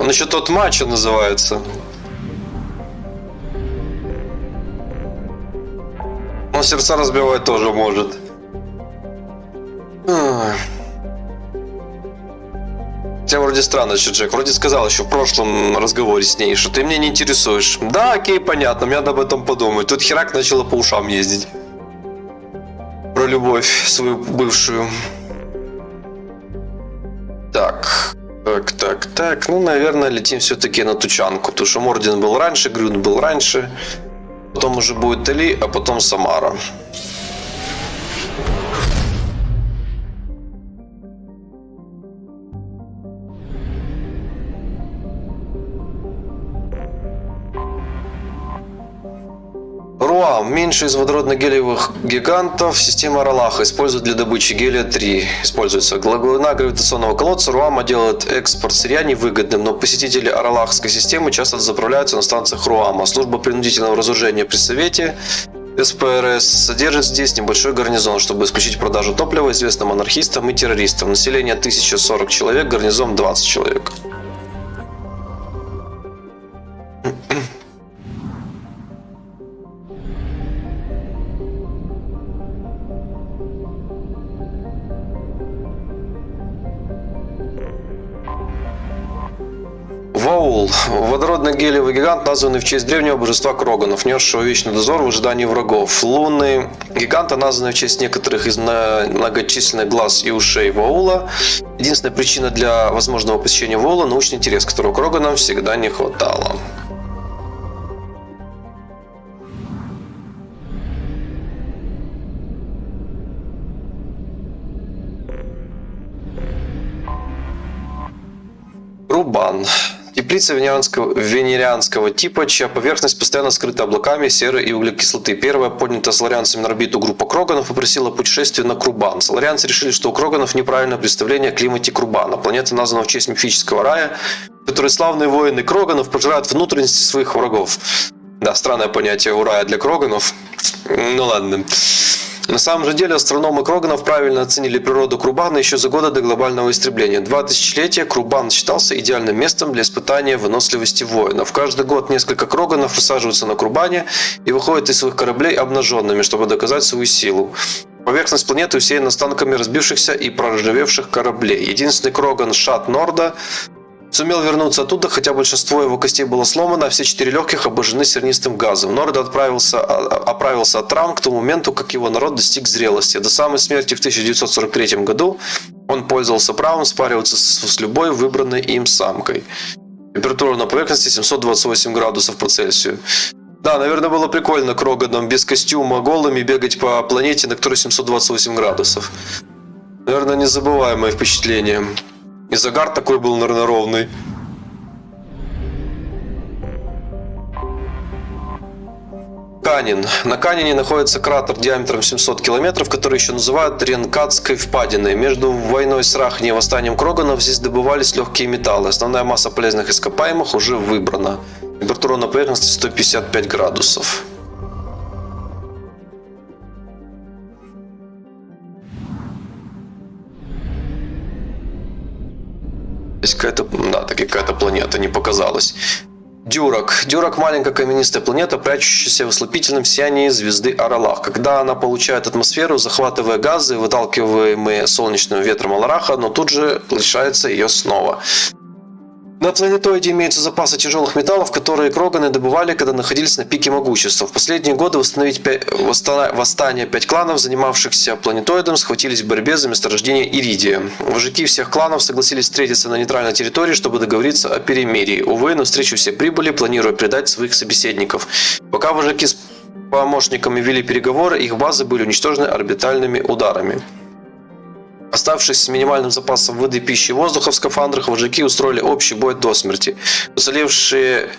Он еще тот матча называется. Он сердца разбивать тоже может. Хотя вроде странно, что Джек вроде сказал еще в прошлом разговоре с ней, что ты меня не интересуешь. Да, окей, понятно, мне надо об этом подумать. Тут херак начала по ушам ездить. Про любовь свою бывшую. Так. Ну, наверное, летим все-таки на Тучанку. Потому что Мордин был раньше, Грюн был раньше. Потом уже будет Тали, а потом Самара. Руам, меньший из водородно-гелиевых гигантов, система Аралаха, используют для добычи гелия-3. Используется глубина гравитационного колодца. Руама делает экспорт сырья невыгодным, но посетители Аралахской системы часто заправляются на станциях Руама. Служба принудительного разоружения при Совете СПРС содержит здесь небольшой гарнизон, чтобы исключить продажу топлива известным анархистам и террористам. Население 1040 человек, гарнизон 20 человек. Ваул. Водородно-гелиевый гигант, названный в честь древнего божества Кроганов, несшего вечный дозор в ожидании врагов. Луны гиганта, названные в честь некоторых из многочисленных глаз и ушей Ваула. Единственная причина для возможного посещения Ваула – научный интерес, которого Кроганам всегда не хватало. Рубан. Теплица венерианского типа, чья поверхность постоянно скрыта облаками серы и углекислоты. Первая, поднятая соларианцами на орбиту группа Кроганов, попросила путешествие на Крубан. Соларианцы решили, что у Кроганов неправильное представление о климате Крубана. Планета названа в честь мифического рая, в которой славные воины Кроганов пожирают внутренности своих врагов. Да, странное понятие у рая для Кроганов. Ну ладно. На самом же деле астрономы Кроганов правильно оценили природу Крубана еще за годы до глобального истребления. 2 тысячелетия Крубан считался идеальным местом для испытания выносливости воинов. Каждый год несколько Кроганов высаживаются на Крубане и выходят из своих кораблей обнаженными, чтобы доказать свою силу. Поверхность планеты усеяна останками разбившихся и проржавевших кораблей. Единственный Кроган Шат Норда сумел вернуться оттуда, хотя большинство его костей было сломано, а все 4 легких обожжены сернистым газом. Норда оправился от травм к тому моменту, как его народ достиг зрелости. До самой смерти в 1943 году он пользовался правом спариваться с любой выбранной им самкой. Температура на поверхности 728 градусов по Цельсию. Да, наверное, было прикольно Кроганам без костюма голыми бегать по планете, на которой 728 градусов. Наверное, незабываемое впечатление. И загар такой был, наверное, ровный. Канин. На Канине находится кратер диаметром 700 километров, который еще называют Ренкатской впадиной. Между войной с Рахни и восстанием Кроганов здесь добывались легкие металлы. Основная масса полезных ископаемых уже выбрана. Температура на поверхности 155 градусов. Здесь какая-то планета не показалась. Дюрак. Дюрак – маленькая каменистая планета, прячущаяся в ослепительном сиянии звезды Аралах. Когда она получает атмосферу, захватывая газы, выталкиваемые солнечным ветром Алараха, но тут же лишается ее снова. На планетоиде имеются запасы тяжелых металлов, которые Кроганы добывали, когда находились на пике могущества. В последние годы восстание 5 кланов, занимавшихся планетоидом, схватились в борьбе за месторождение иридия. Вожаки всех кланов согласились встретиться на нейтральной территории, чтобы договориться о перемирии. Увы, на встречу все прибыли, планируя предать своих собеседников. Пока вожаки с помощниками вели переговоры, их базы были уничтожены орбитальными ударами. Оставшись с минимальным запасом воды, пищи и воздуха в скафандрах, вожаки устроили общий бой до смерти. Уцелевшие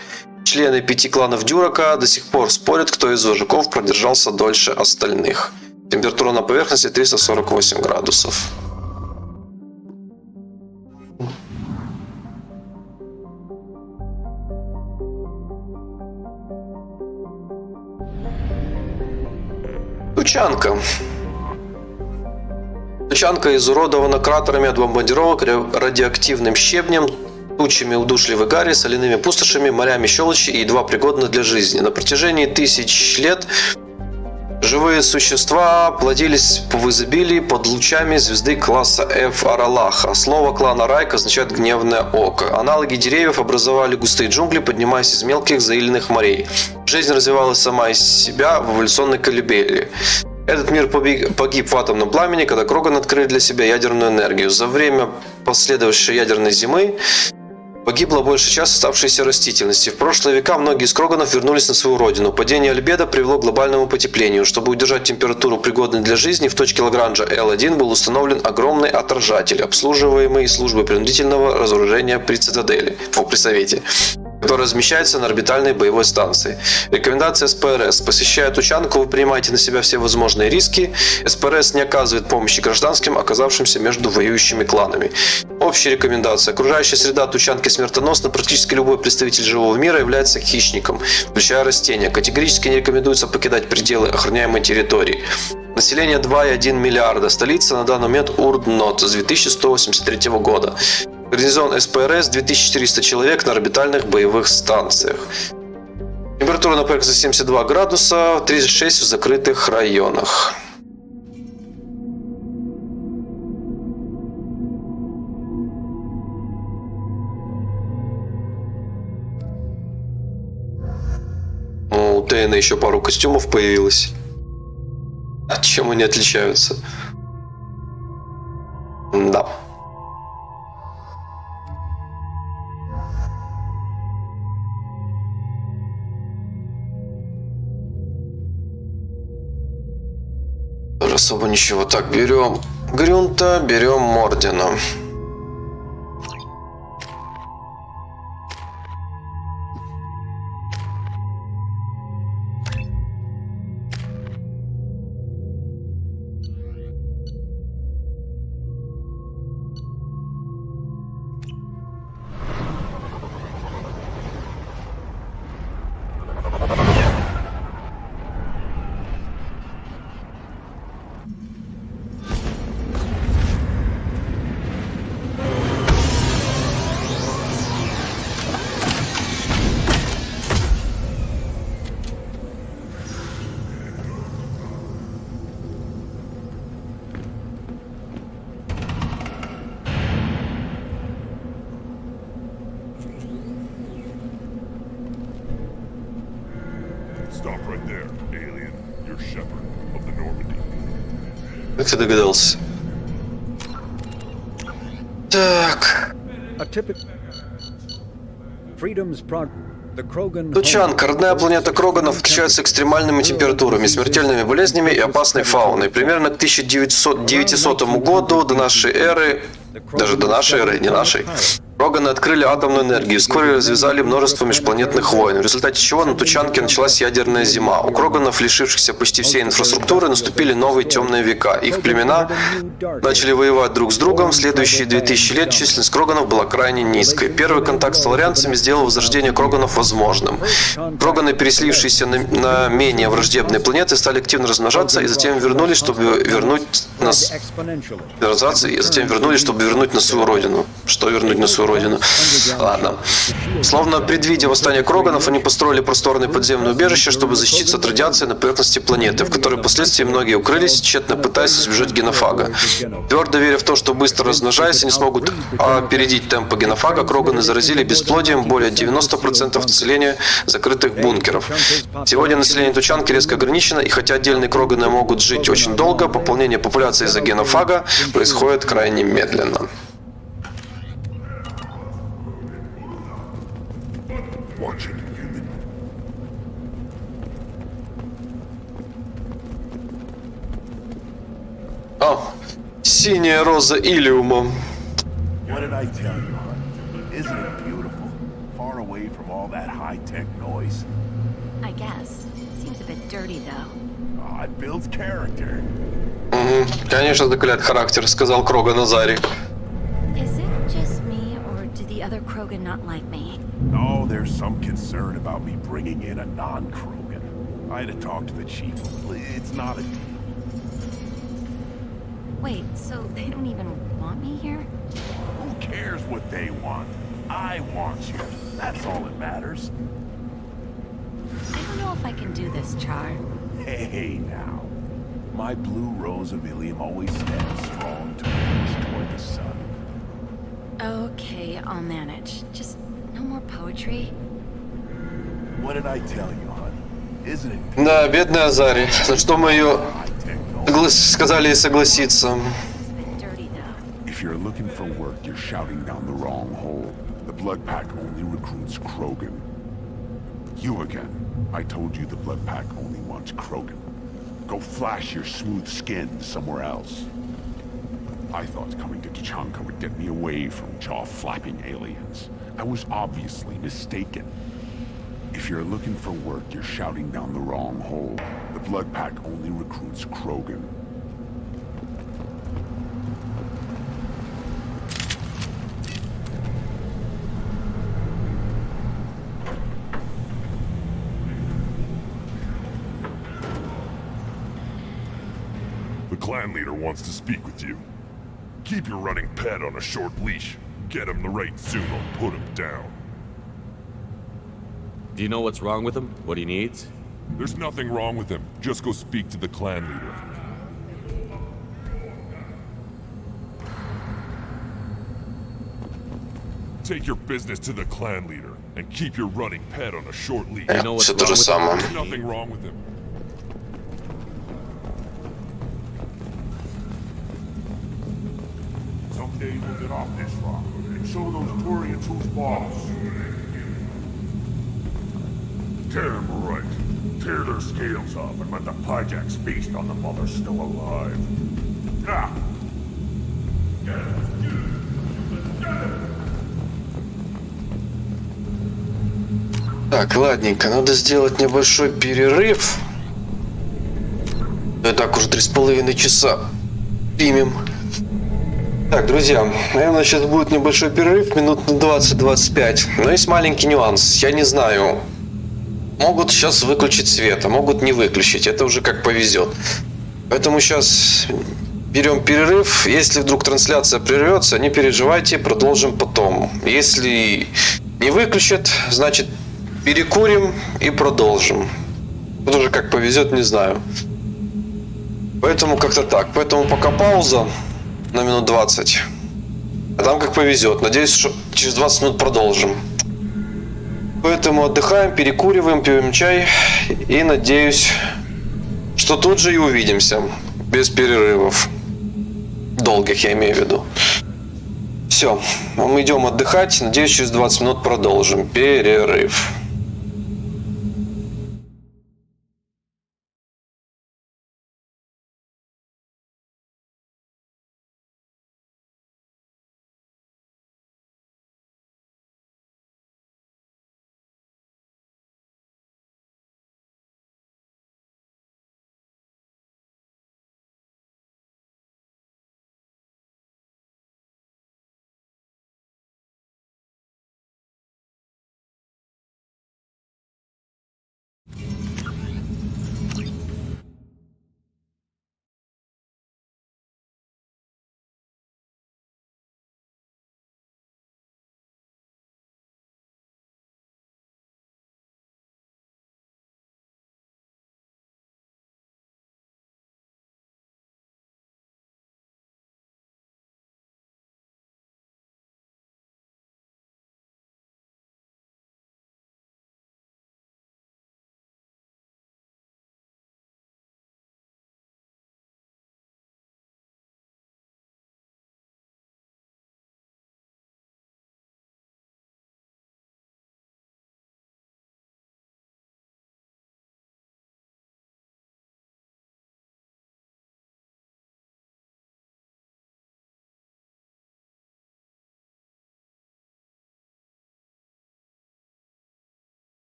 члены 5 кланов Дюрака до сих пор спорят, кто из вожаков продержался дольше остальных. Температура на поверхности 348 градусов. Тучанка. Тучанка изуродована кратерами от бомбардировок, радиоактивным щебнем, тучами удушливой гари, соляными пустошами, морями щелочи и едва пригодна для жизни. На протяжении тысяч лет живые существа плодились в изобилии под лучами звезды класса F Аралаха. Слово клана Райк означает «гневное око». Аналоги деревьев образовали густые джунгли, поднимаясь из мелких заиленных морей. Жизнь развивалась сама из себя в эволюционной колыбели. Этот мир погиб в атомном пламени, когда Кроган открыли для себя ядерную энергию. За время последовавшей ядерной зимы погибла большая часть оставшейся растительности. В прошлые века многие из Кроганов вернулись на свою родину. Падение альбедо привело к глобальному потеплению. Чтобы удержать температуру, пригодной для жизни, в точке Лагранжа L1 был установлен огромный отражатель, обслуживаемый службой принудительного разоружения при цитадели, при Совете, который размещается на орбитальной боевой станции. Рекомендация СПРС. Посещая Тучанку, вы принимаете на себя все возможные риски. СПРС не оказывает помощи гражданским, оказавшимся между воюющими кланами. Общая рекомендация. Окружающая среда Тучанки смертоносна. Практически любой представитель живого мира является хищником, включая растения. Категорически не рекомендуется покидать пределы охраняемой территории. Население 2,1 миллиарда. Столица на данный момент Урднот с 2183 года. Гарнизон СПРС 2400 человек на орбитальных боевых станциях. Температура на поверхности 72 градуса, 36 в закрытых районах. У Тейна еще пару костюмов появилось. От чем они отличаются? Да. Особо ничего. Так, берем Грюнта, берем Мордена. Как ты догадался? Так. Тучанка, родная планета Кроганов, отличается экстремальными температурами, смертельными болезнями и опасной фауной. Примерно к 1900 году до нашей эры, даже до нашей эры, не нашей, Кроганы открыли атомную энергию, вскоре развязали множество межпланетных войн, в результате чего на Тучанке началась ядерная зима. У Кроганов, лишившихся почти всей инфраструктуры, наступили новые темные века. Их племена начали воевать друг с другом. В следующие 2000 лет численность Кроганов была крайне низкой. Первый контакт с таларианцами сделал возрождение Кроганов возможным. Кроганы, переселившиеся на менее враждебные планеты, стали активно размножаться и затем вернулись, чтобы вернуть нас... чтобы вернуть на свою родину. Что вернуть на свою родину? Ладно. Словно предвидя восстание Кроганов, они построили просторное подземное убежище, чтобы защититься от радиации на поверхности планеты, в которой впоследствии многие укрылись, тщетно пытаясь избежать генофага. Твердо веря в то, что быстро размножаясь, они смогут опередить темпы генофага, Кроганы заразили бесплодием более 90% населения закрытых бункеров. Сегодня население Тучанки резко ограничено, и хотя отдельные Кроганы могут жить очень долго, пополнение популяции из-за генофага происходит крайне медленно. О, синяя роза Илиума. What did I tell you, hon? Isn't it beautiful? Far away from all that high-tech noise. I guess. Seems a bit dirty, though. Oh, it builds character. Конечно, закаляет характер, сказал Кроган Назари. Is it just me, or do the other Krogan not like me? Oh, there's some concern about me bringing in a non-Krogan. I had to talk to the chief. It's not a deal. Wait, so they don't even want me here? Who cares what they want? I want you. That's all that matters. I don't know if I can do this, Char. Hey, now. My blue rose of Ilium always stands strong to reach toward the sun. Okay, I'll manage. Just no more poetry. What did I tell you, hon? Isn't it? Да, бедная Азари. На что мы ее сказали ей согласиться. If you're looking for work, you're shouting down the wrong hole. The Blood Pack only recruits Krogan. You again. I told you the Blood Pack only wants Krogan. Go flash your smooth skin somewhere else. I thought coming to Tachanka would get me away from jaw-flapping aliens. I was obviously mistaken. If you're looking for work, you're shouting down the wrong hole. The Blood Pack only recruits Krogan. The clan leader wants to speak with you. Keep your running pet on a short leash. Get him the right soon or put him down. Do you know what's wrong with him? What he needs? There's nothing wrong with him. Just go speak to the clan leader. Take your business to the clan leader and keep your running pet on a short leash. You know what's wrong with him? There's nothing wrong with him. Someday we'll get off this rock and show those Turians who's boss. Damn right. Tear their scales off and let the Pyjaks feast on the mother still alive. Ah! Так, ладненько, надо сделать небольшой перерыв. И так уже 3,5 часа. Примем. Так, друзья, наверное, сейчас будет небольшой перерыв, минут на 20-25. Но есть маленький нюанс. Я не знаю. Могут сейчас выключить свет, а могут не выключить. Это уже как повезет. Поэтому сейчас берем перерыв. Если вдруг трансляция прервется, не переживайте, продолжим потом. Если не выключат, значит перекурим и продолжим. Тут уже как повезет, не знаю. Поэтому как-то так. Поэтому пока пауза на минут 20. А там как повезет. Надеюсь, что через 20 минут продолжим. Поэтому отдыхаем, перекуриваем, пьем чай. И надеюсь, что тут же и увидимся. Без перерывов. Долгих, я имею в виду. Все, мы идем отдыхать. Надеюсь, через 20 минут продолжим. Перерыв.